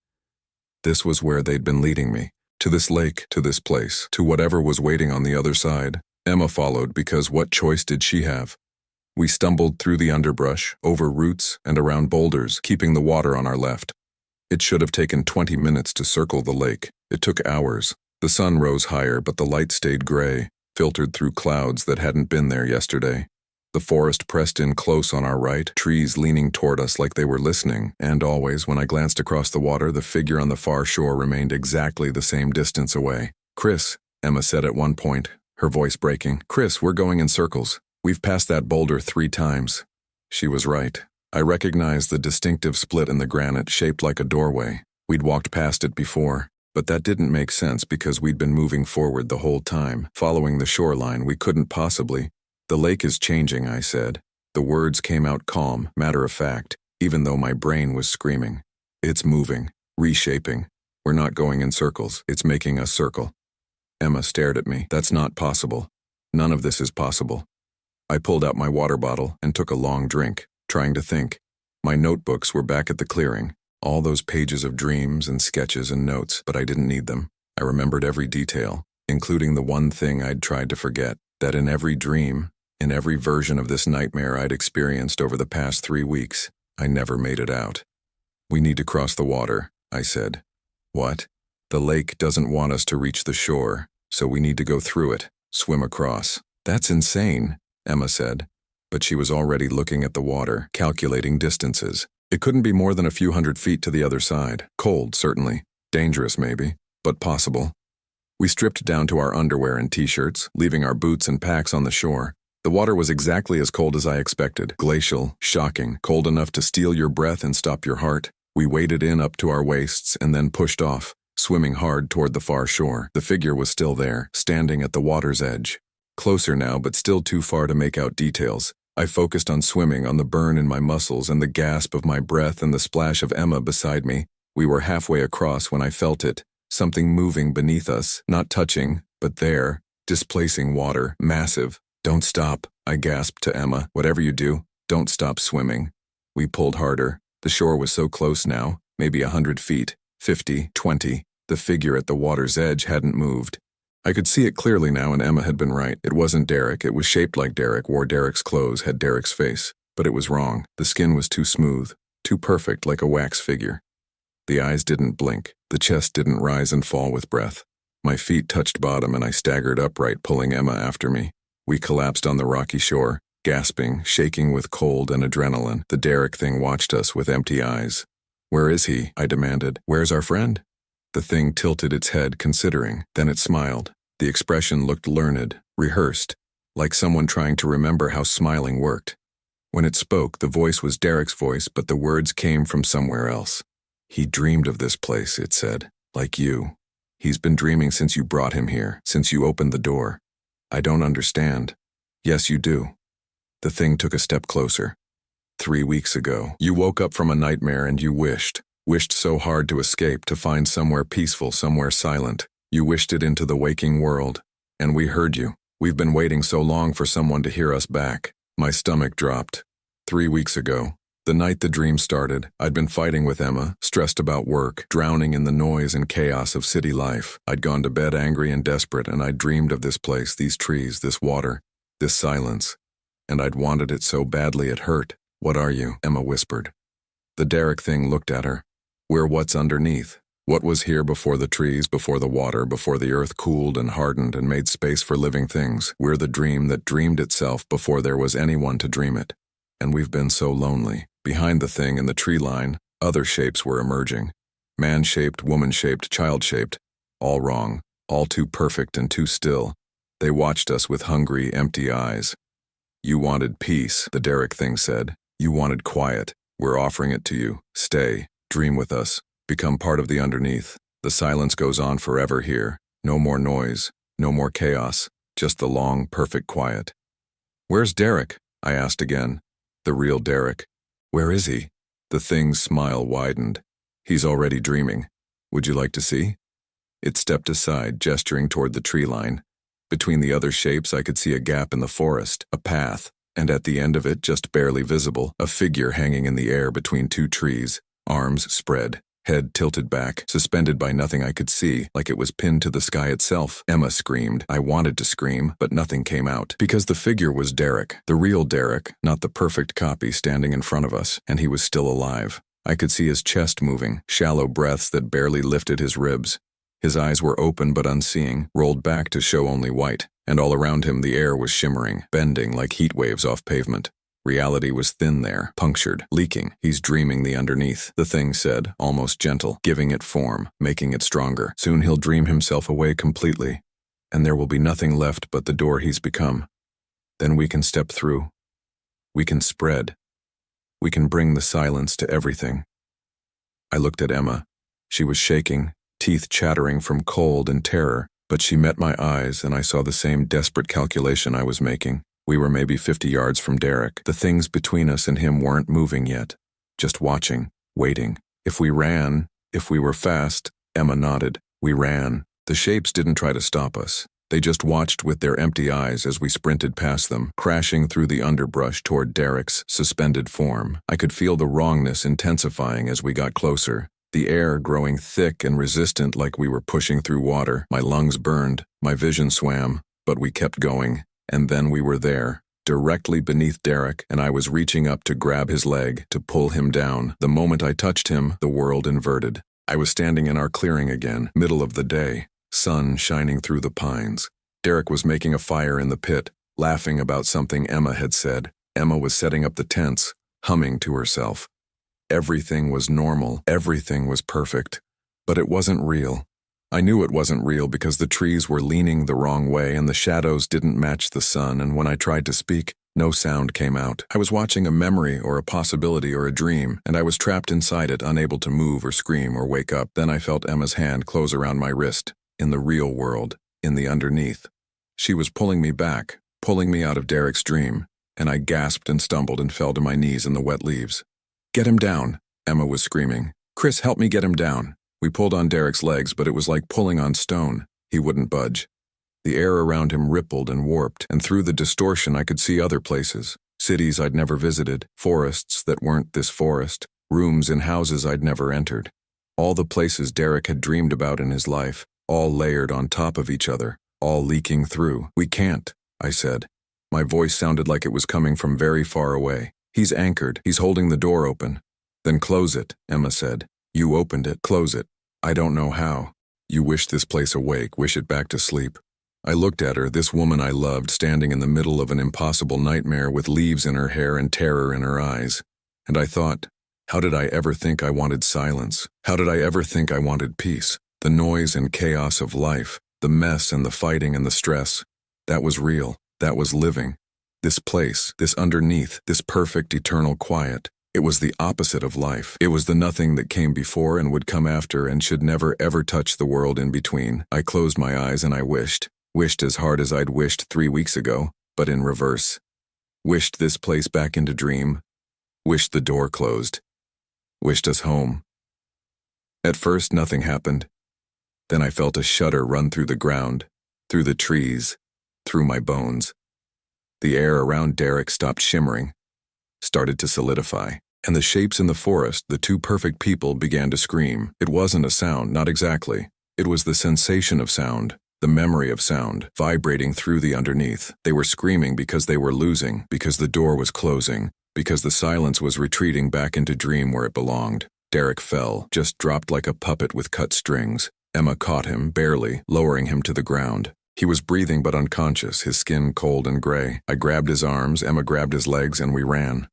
This was where they'd been leading me. To this lake, to this place, to whatever was waiting on the other side. Emma followed because what choice did she have? We stumbled through the underbrush, over roots, and around boulders, keeping the water on our left. It should have taken 20 minutes to circle the lake. It took hours. The sun rose higher, but the light stayed gray, filtered through clouds that hadn't been there yesterday. The forest pressed in close on our right, trees leaning toward us like they were listening, and always, when I glanced across the water, the figure on the far shore remained exactly the same distance away. "Chris," Emma said at one point, her voice breaking. "Chris, we're going in circles. We've passed that boulder 3 times. She was right. I recognized the distinctive split in the granite shaped like a doorway. We'd walked past it before. But that didn't make sense because we'd been moving forward the whole time, following the shoreline. We couldn't possibly. "The lake is changing," I said. The words came out calm, matter of fact, even though my brain was screaming. "It's moving, reshaping. We're not going in circles. It's making us circle." Emma stared at me. "That's not possible. None of this is possible." I pulled out my water bottle and took a long drink, trying to think. My notebooks were back at the clearing. All those pages of dreams and sketches and notes, but I didn't need them. I remembered every detail, including the one thing I'd tried to forget, that in every dream, in every version of this nightmare I'd experienced over the past 3 weeks, I never made it out. "We need to cross the water," I said. "What?" "The lake doesn't want us to reach the shore, so we need to go through it, swim across." "That's insane," Emma said, but she was already looking at the water, calculating distances. It couldn't be more than a few hundred feet to the other side. Cold, certainly. Dangerous, maybe, but possible. We stripped down to our underwear and t-shirts, leaving our boots and packs on the shore. The water was exactly as cold as I expected. Glacial, shocking, cold enough to steal your breath and stop your heart. We waded in up to our waists and then pushed off, swimming hard toward the far shore. The figure was still there, standing at the water's edge. Closer now, but still too far to make out details. I focused on swimming, on the burn in my muscles and the gasp of my breath and the splash of Emma beside me. We were halfway across when I felt it, something moving beneath us, not touching, but there, displacing water, massive. "Don't stop," I gasped to Emma. "Whatever you do, don't stop swimming." We pulled harder. The shore was so close now, maybe 100 feet, 50, 20. The figure at the water's edge hadn't moved. I could see it clearly now, and Emma had been right. It wasn't Derek. It was shaped like Derek, wore Derek's clothes, had Derek's face. But it was wrong. The skin was too smooth, too perfect, like a wax figure. The eyes didn't blink. The chest didn't rise and fall with breath. My feet touched bottom and I staggered upright, pulling Emma after me. We collapsed on the rocky shore, gasping, shaking with cold and adrenaline. The Derek thing watched us with empty eyes. "Where is he?" I demanded. "Where's our friend?" The thing tilted its head, considering. Then it smiled. The expression looked learned, rehearsed, like someone trying to remember how smiling worked. When it spoke, the voice was Derek's voice, but the words came from somewhere else. "He dreamed of this place," it said, "like you. He's been dreaming since you brought him here, since you opened the door. I don't understand." "Yes, you do." The thing took a step closer. 3 weeks ago, you woke up from a nightmare and you wished. Wished so hard to escape, to find somewhere peaceful, somewhere silent. You wished it into the waking world. And we heard you. We've been waiting so long for someone to hear us back. My stomach dropped. 3 weeks ago, the night the dream started, I'd been fighting with Emma, stressed about work, drowning in the noise and chaos of city life. I'd gone to bed angry and desperate, and I'd dreamed of this place, these trees, this water, this silence. And I'd wanted it so badly it hurt. What are you? Emma whispered. The Derek thing looked at her. We're what's underneath. What was here before the trees, before the water, before the earth cooled and hardened and made space for living things. We're the dream that dreamed itself before there was anyone to dream it. And we've been so lonely. Behind the thing in the tree line, other shapes were emerging. Man-shaped, woman-shaped, child-shaped. All wrong, all too perfect and too still. They watched us with hungry, empty eyes. You wanted peace, the Derek thing said. You wanted quiet. We're offering it to you. Stay, dream with us. Become part of the underneath. The silence goes on forever here. No more noise, no more chaos, just the long, perfect quiet. Where's Derek? I asked again. The real Derek. Where is he? The thing's smile widened. He's already dreaming. Would you like to see? It stepped aside, gesturing toward the tree line. Between the other shapes, I could see a gap in the forest, a path, and at the end of it, just barely visible, a figure hanging in the air between two trees, arms spread. Head tilted back, suspended by nothing I could see, like it was pinned to the sky itself. Emma screamed. I wanted to scream, but nothing came out. Because the figure was Derek, the real Derek, not the perfect copy standing in front of us, and he was still alive. I could see his chest moving, shallow breaths that barely lifted his ribs. His eyes were open but unseeing, rolled back to show only white, and all around him the air was shimmering, bending like heat waves off pavement. Reality was thin there, punctured, leaking. He's dreaming the underneath, the thing said, almost gentle, giving it form, making it stronger. Soon he'll dream himself away completely, and there will be nothing left but the door he's become. Then we can step through. We can spread. We can bring the silence to everything. I looked at Emma. She was shaking, teeth chattering from cold and terror, but she met my eyes and I saw the same desperate calculation I was making. We were maybe 50 yards from Derek. The things between us and him weren't moving yet. Just watching, waiting. If we ran, if we were fast, Emma nodded. We ran. The shapes didn't try to stop us. They just watched with their empty eyes as we sprinted past them, crashing through the underbrush toward Derek's suspended form. I could feel the wrongness intensifying as we got closer. The air growing thick and resistant like we were pushing through water. My lungs burned. My vision swam. But we kept going. And then we were there, directly beneath Derek, and I was reaching up to grab his leg, to pull him down. The moment I touched him, the world inverted. I was standing in our clearing again, middle of the day, sun shining through the pines. Derek was making a fire in the pit, laughing about something Emma had said. Emma was setting up the tents, humming to herself. Everything was normal, everything was perfect. But it wasn't real. I knew it wasn't real because the trees were leaning the wrong way and the shadows didn't match the sun, and when I tried to speak, no sound came out. I was watching a memory or a possibility or a dream, and I was trapped inside it, unable to move or scream or wake up. Then I felt Emma's hand close around my wrist, in the real world, in the underneath. She was pulling me back, pulling me out of Derek's dream, and I gasped and stumbled and fell to my knees in the wet leaves. Get him down, Emma was screaming. Chris, help me get him down. We pulled on Derek's legs, but it was like pulling on stone. He wouldn't budge. The air around him rippled and warped, and through the distortion I could see other places. Cities I'd never visited, forests that weren't this forest, rooms in houses I'd never entered. All the places Derek had dreamed about in his life, all layered on top of each other, all leaking through. We can't, I said. My voice sounded like it was coming from very far away. He's anchored. He's holding the door open. Then close it, Emma said. You opened it. Close it. I don't know how. You wish this place awake, wish it back to sleep. I looked at her, this woman I loved, standing in the middle of an impossible nightmare with leaves in her hair and terror in her eyes. And I thought, how did I ever think I wanted silence? How did I ever think I wanted peace? The noise and chaos of life, the mess and the fighting and the stress. That was real. That was living. This place, this underneath, this perfect eternal quiet. It was the opposite of life. It was the nothing that came before and would come after and should never ever touch the world in between. I closed my eyes and I wished as hard as I'd wished 3 weeks ago, but in reverse. Wished this place back into dream. Wished the door closed. Wished us home. At first, nothing happened. Then I felt a shudder run through the ground, through the trees, through my bones. The air around Derek stopped shimmering, started to solidify, and the shapes in the forest, the two perfect people, began to scream. It wasn't a sound, not exactly. It was the sensation of sound, the memory of sound, vibrating through the underneath. They were screaming because they were losing, because the door was closing, because the silence was retreating back into dream where it belonged. Derek fell, just dropped like a puppet with cut strings. Emma caught him, barely, lowering him to the ground. He was breathing but unconscious, his skin cold and gray. I grabbed his arms, Emma grabbed his legs, and we ran.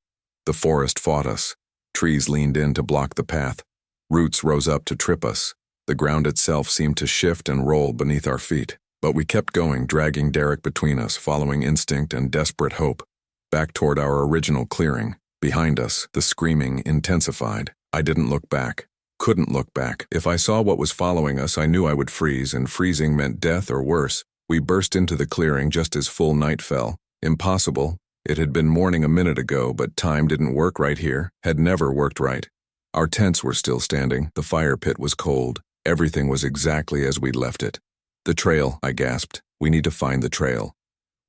The forest fought us. Trees leaned in to block the path. Roots rose up to trip us. The ground itself seemed to shift and roll beneath our feet. But we kept going, dragging Derek between us, following instinct and desperate hope. Back toward our original clearing. Behind us, the screaming intensified. I didn't look back. Couldn't look back. If I saw what was following us, I knew I would freeze, and freezing meant death or worse. We burst into the clearing just as full night fell. Impossible. It had been morning a minute ago, but time didn't work right here, had never worked right. Our tents were still standing. The fire pit was cold. Everything was exactly as we'd left it. The trail, I gasped. We need to find the trail.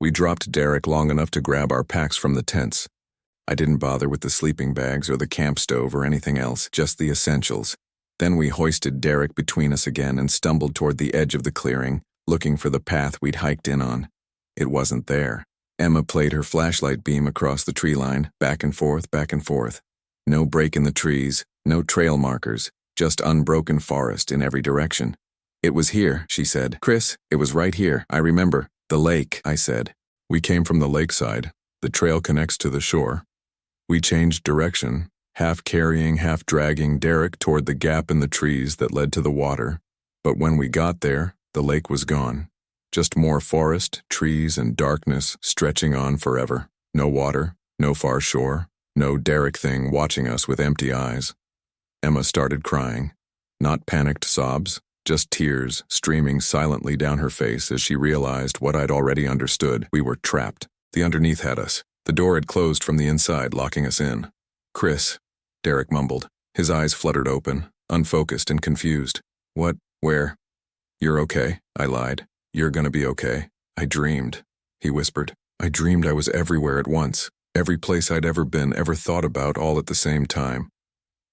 We dropped Derek long enough to grab our packs from the tents. I didn't bother with the sleeping bags or the camp stove or anything else, just the essentials. Then we hoisted Derek between us again and stumbled toward the edge of the clearing, looking for the path we'd hiked in on. It wasn't there. Emma played her flashlight beam across the tree line, back and forth, back and forth. No break in the trees, no trail markers, just unbroken forest in every direction. It was here, she said. Chris, it was right here, I remember. The lake, I said. We came from the lakeside. The trail connects to the shore. We changed direction, half carrying, half dragging Derek toward the gap in the trees that led to the water. But when we got there, the lake was gone. Just more forest, trees, and darkness stretching on forever. No water, no far shore, no Derek thing watching us with empty eyes. Emma started crying. Not panicked sobs, just tears streaming silently down her face as she realized what I'd already understood. We were trapped. The underneath had us. The door had closed from the inside, locking us in. Chris, Derek mumbled. His eyes fluttered open, unfocused and confused. What? Where? You're okay, I lied. You're gonna be okay. I dreamed, he whispered. I dreamed I was everywhere at once. Every place I'd ever been, ever thought about, all at the same time.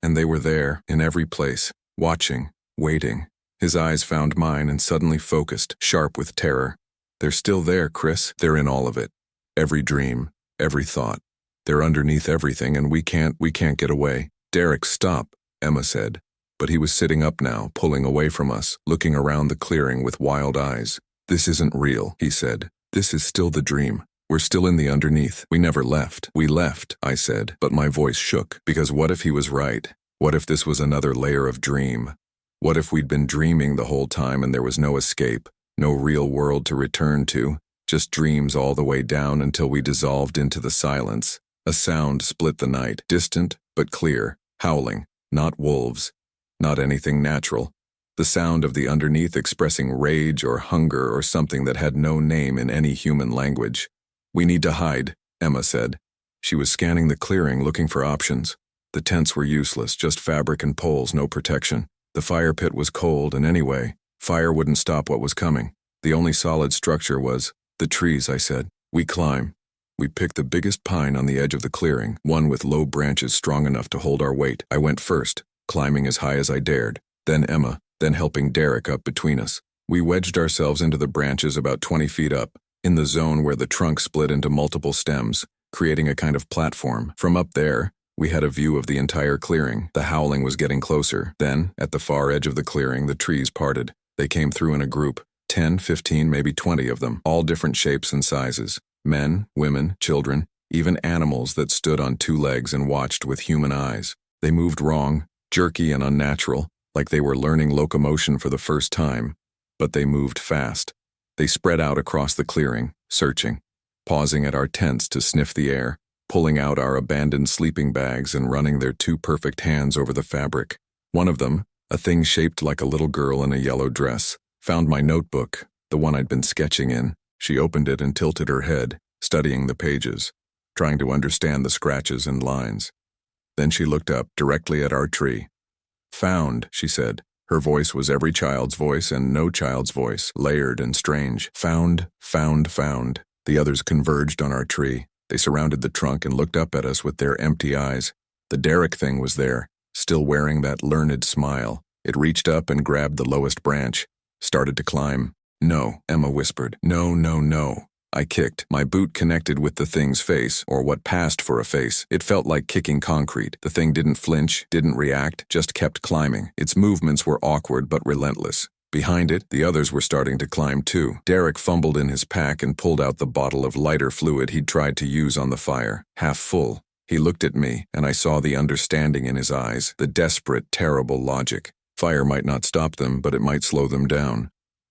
And they were there, in every place, watching, waiting. His eyes found mine and suddenly focused, sharp with terror. They're still there, Chris. They're in all of it. Every dream, every thought. They're underneath everything, and we can't get away. Derek, stop, Emma said. But he was sitting up now, pulling away from us, looking around the clearing with wild eyes. This isn't real, he said. This is still the dream. We're still in the underneath. We never left. We left, I said, but my voice shook, because what if he was right? What if this was another layer of dream? What if we'd been dreaming the whole time and there was no escape, no real world to return to, just dreams all the way down until we dissolved into the silence? A sound split the night, distant but clear, howling, not wolves, not anything natural. The sound of the underneath expressing rage or hunger or something that had no name in any human language. We need to hide, Emma said. She was scanning the clearing, looking for options. The tents were useless, just fabric and poles, no protection. The fire pit was cold, and anyway, fire wouldn't stop what was coming. The only solid structure was the trees, I said. We climb. We picked the biggest pine on the edge of the clearing, one with low branches strong enough to hold our weight. I went first, climbing as high as I dared. Then Emma, then helping Derek up between us. We wedged ourselves into the branches about 20 feet up, in the zone where the trunk split into multiple stems, creating a kind of platform. From up there, we had a view of the entire clearing. The howling was getting closer. Then, at the far edge of the clearing, the trees parted. They came through in a group, 10, 15, maybe 20 of them, all different shapes and sizes. Men, women, children, even animals that stood on two legs and watched with human eyes. They moved wrong, jerky and unnatural, like they were learning locomotion for the first time. But they moved fast. They spread out across the clearing, searching, pausing at our tents to sniff the air, pulling out our abandoned sleeping bags and running their two perfect hands over the fabric. One of them, a thing shaped like a little girl in a yellow dress, found my notebook, the one I'd been sketching in. She opened it and tilted her head, studying the pages, trying to understand the scratches and lines. Then she looked up directly at our tree. Found, she said. Her voice was every child's voice and no child's voice, layered and strange. Found, found, found. The others converged on our tree. They surrounded the trunk and looked up at us with their empty eyes. The Derek thing was there, still wearing that learned smile. It reached up and grabbed the lowest branch, started to climb. No, Emma whispered. No, no, no. I kicked. My boot connected with the thing's face, or what passed for a face. It felt like kicking concrete. The thing didn't flinch, didn't react, just kept climbing. Its movements were awkward but relentless. Behind it, the others were starting to climb too. Derek fumbled in his pack and pulled out the bottle of lighter fluid he'd tried to use on the fire, half full. He looked at me, and I saw the understanding in his eyes, the desperate, terrible logic. Fire might not stop them, but it might slow them down.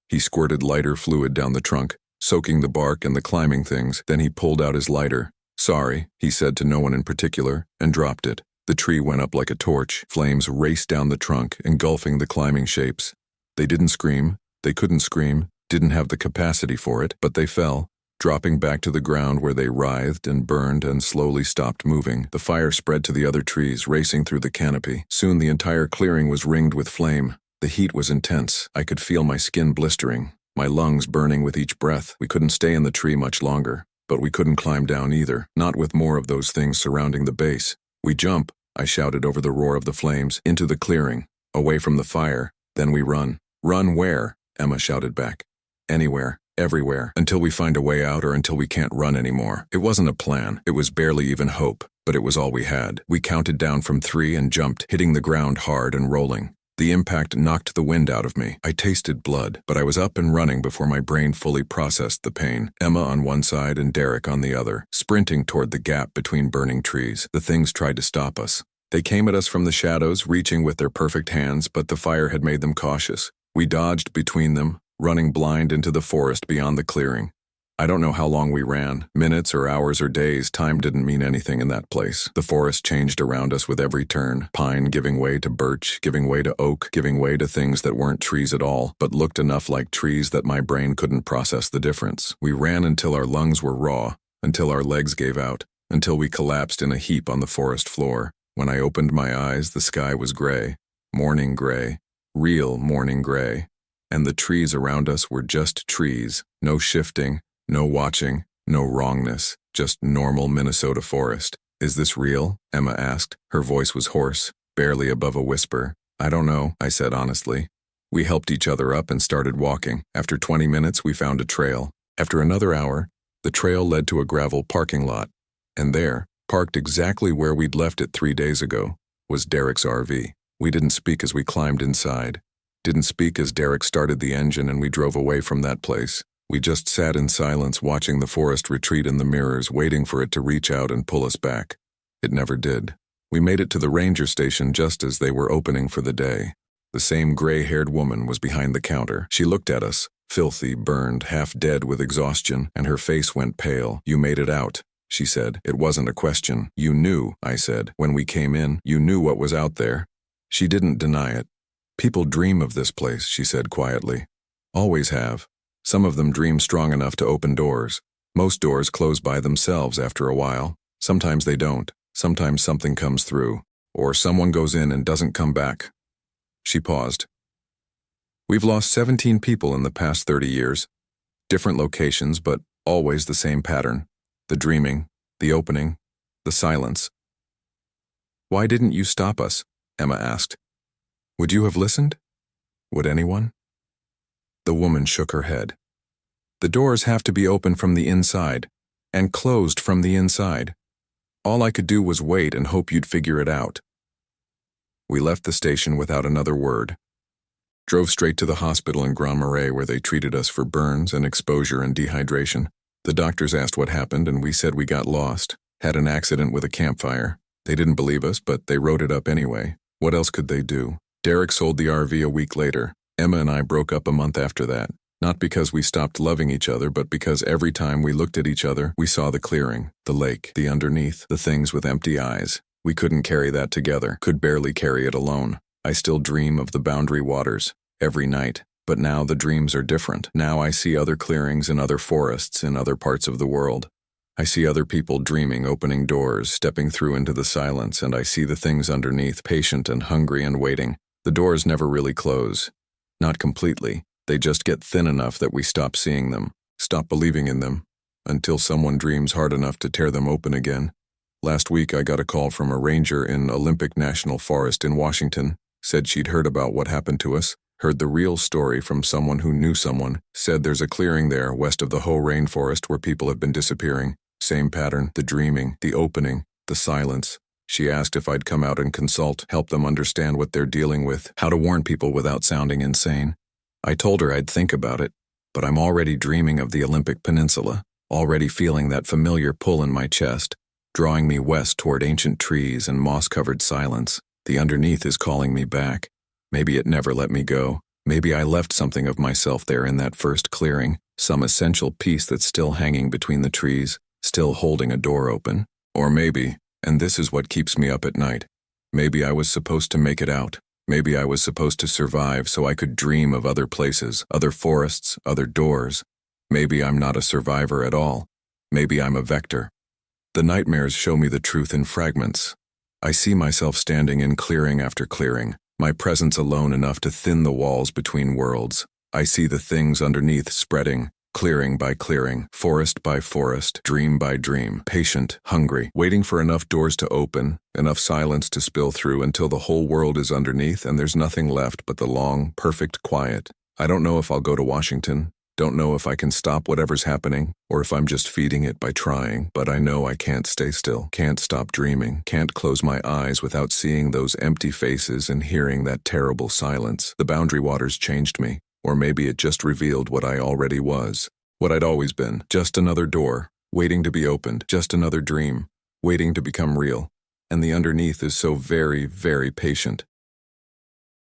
He squirted lighter fluid down the trunk, soaking the bark and the climbing things. Then he pulled out his lighter. Sorry, he said to no one in particular, and dropped it. The tree went up like a torch. Flames raced down the trunk, engulfing the climbing shapes. They didn't scream. They couldn't scream, didn't have the capacity for it, but they fell, dropping back to the ground where they writhed and burned and slowly stopped moving. The fire spread to the other trees, racing through the canopy. Soon the entire clearing was ringed with flame. The heat was intense. I could feel my skin blistering, my lungs burning with each breath. We couldn't stay in the tree much longer, but we couldn't climb down either, not with more of those things surrounding the base. We jump, I shouted over the roar of the flames, into the clearing, away from the fire. Then we run. Run where? Emma shouted back. Anywhere, everywhere, until we find a way out or until we can't run anymore. It wasn't a plan. It was barely even hope, but it was all we had. We counted down from 3 and jumped, hitting the ground hard and rolling. The impact knocked the wind out of me. I tasted blood, but I was up and running before my brain fully processed the pain. Emma on one side and Derek on the other, sprinting toward the gap between burning trees. The things tried to stop us. They came at us from the shadows, reaching with their perfect hands, but the fire had made them cautious. We dodged between them, running blind into the forest beyond the clearing. I don't know how long we ran, minutes or hours or days. Time didn't mean anything in that place. The forest changed around us with every turn, pine giving way to birch, giving way to oak, giving way to things that weren't trees at all, but looked enough like trees that my brain couldn't process the difference. We ran until our lungs were raw, until our legs gave out, until we collapsed in a heap on the forest floor. When I opened my eyes, the sky was gray, morning gray, real morning gray, and the trees around us were just trees, no shifting, no watching, no wrongness, just normal Minnesota forest. Is this real? Emma asked. Her voice was hoarse, barely above a whisper. I don't know, I said honestly. We helped each other up and started walking. After 20 minutes, we found a trail. After another hour, the trail led to a gravel parking lot. And there, parked exactly where we'd left it 3 days ago, was Derek's RV. We didn't speak as we climbed inside. Didn't speak as Derek started the engine and we drove away from that place. We just sat in silence watching the forest retreat in the mirrors, waiting for it to reach out and pull us back. It never did. We made it to the ranger station just as they were opening for the day. The same gray-haired woman was behind the counter. She looked at us, filthy, burned, half dead with exhaustion, and her face went pale. You made it out, she said. It wasn't a question. You knew, I said. When we came in, you knew what was out there. She didn't deny it. People dream of this place, she said quietly. Always have. Some of them dream strong enough to open doors. Most doors close by themselves after a while. Sometimes they don't. Sometimes something comes through, or someone goes in and doesn't come back. She paused. We've lost 17 people in the past 30 years. Different locations, but always the same pattern. The dreaming, the opening, the silence. Why didn't you stop us? Emma asked. Would you have listened? Would anyone? The woman shook her head. The doors have to be open from the inside, and closed from the inside. All I could do was wait and hope you'd figure it out. We left the station without another word. Drove straight to the hospital in Grand Marais where they treated us for burns and exposure and dehydration. The doctors asked what happened and we said we got lost, had an accident with a campfire. They didn't believe us, but they wrote it up anyway. What else could they do? Derek sold the RV a week later. Emma and I broke up a month after that. Not because we stopped loving each other, but because every time we looked at each other, we saw the clearing, the lake, the underneath, the things with empty eyes. We couldn't carry that together, could barely carry it alone. I still dream of the boundary waters, every night. But now the dreams are different. Now I see other clearings and other forests in other parts of the world. I see other people dreaming, opening doors, stepping through into the silence, and I see the things underneath, patient and hungry and waiting. The doors never really close. Not completely. They just get thin enough that we stop seeing them, stop believing in them, until someone dreams hard enough to tear them open again. Last week I got a call from a ranger in Olympic National Forest in Washington. Said she'd heard about what happened to us, heard the real story from someone who knew someone, said there's a clearing there west of the Hoh rainforest where people have been disappearing. Same pattern, the dreaming, the opening, the silence. She asked if I'd come out and consult, help them understand what they're dealing with, how to warn people without sounding insane. I told her I'd think about it, but I'm already dreaming of the Olympic Peninsula, already feeling that familiar pull in my chest, drawing me west toward ancient trees and moss-covered silence. The underneath is calling me back. Maybe it never let me go. Maybe I left something of myself there in that first clearing, some essential piece that's still hanging between the trees, still holding a door open. Or maybe, and this is what keeps me up at night, maybe I was supposed to make it out. Maybe I was supposed to survive so I could dream of other places, other forests, other doors. Maybe I'm not a survivor at all. Maybe I'm a vector. The nightmares show me the truth in fragments. I see myself standing in clearing after clearing, my presence alone enough to thin the walls between worlds. I see the things underneath spreading, clearing by clearing, forest by forest, dream by dream, patient, hungry, waiting for enough doors to open, enough silence to spill through until the whole world is underneath and there's nothing left but the long, perfect quiet. I don't know if I'll go to Washington. Don't know if I can stop whatever's happening, or if I'm just feeding it by trying, but I know I can't stay still, can't stop dreaming, can't close my eyes without seeing those empty faces and hearing that terrible silence. The boundary waters changed me, or maybe it just revealed what I already was, what I'd always been, just another door, waiting to be opened, just another dream, waiting to become real. And the underneath is so very, very patient.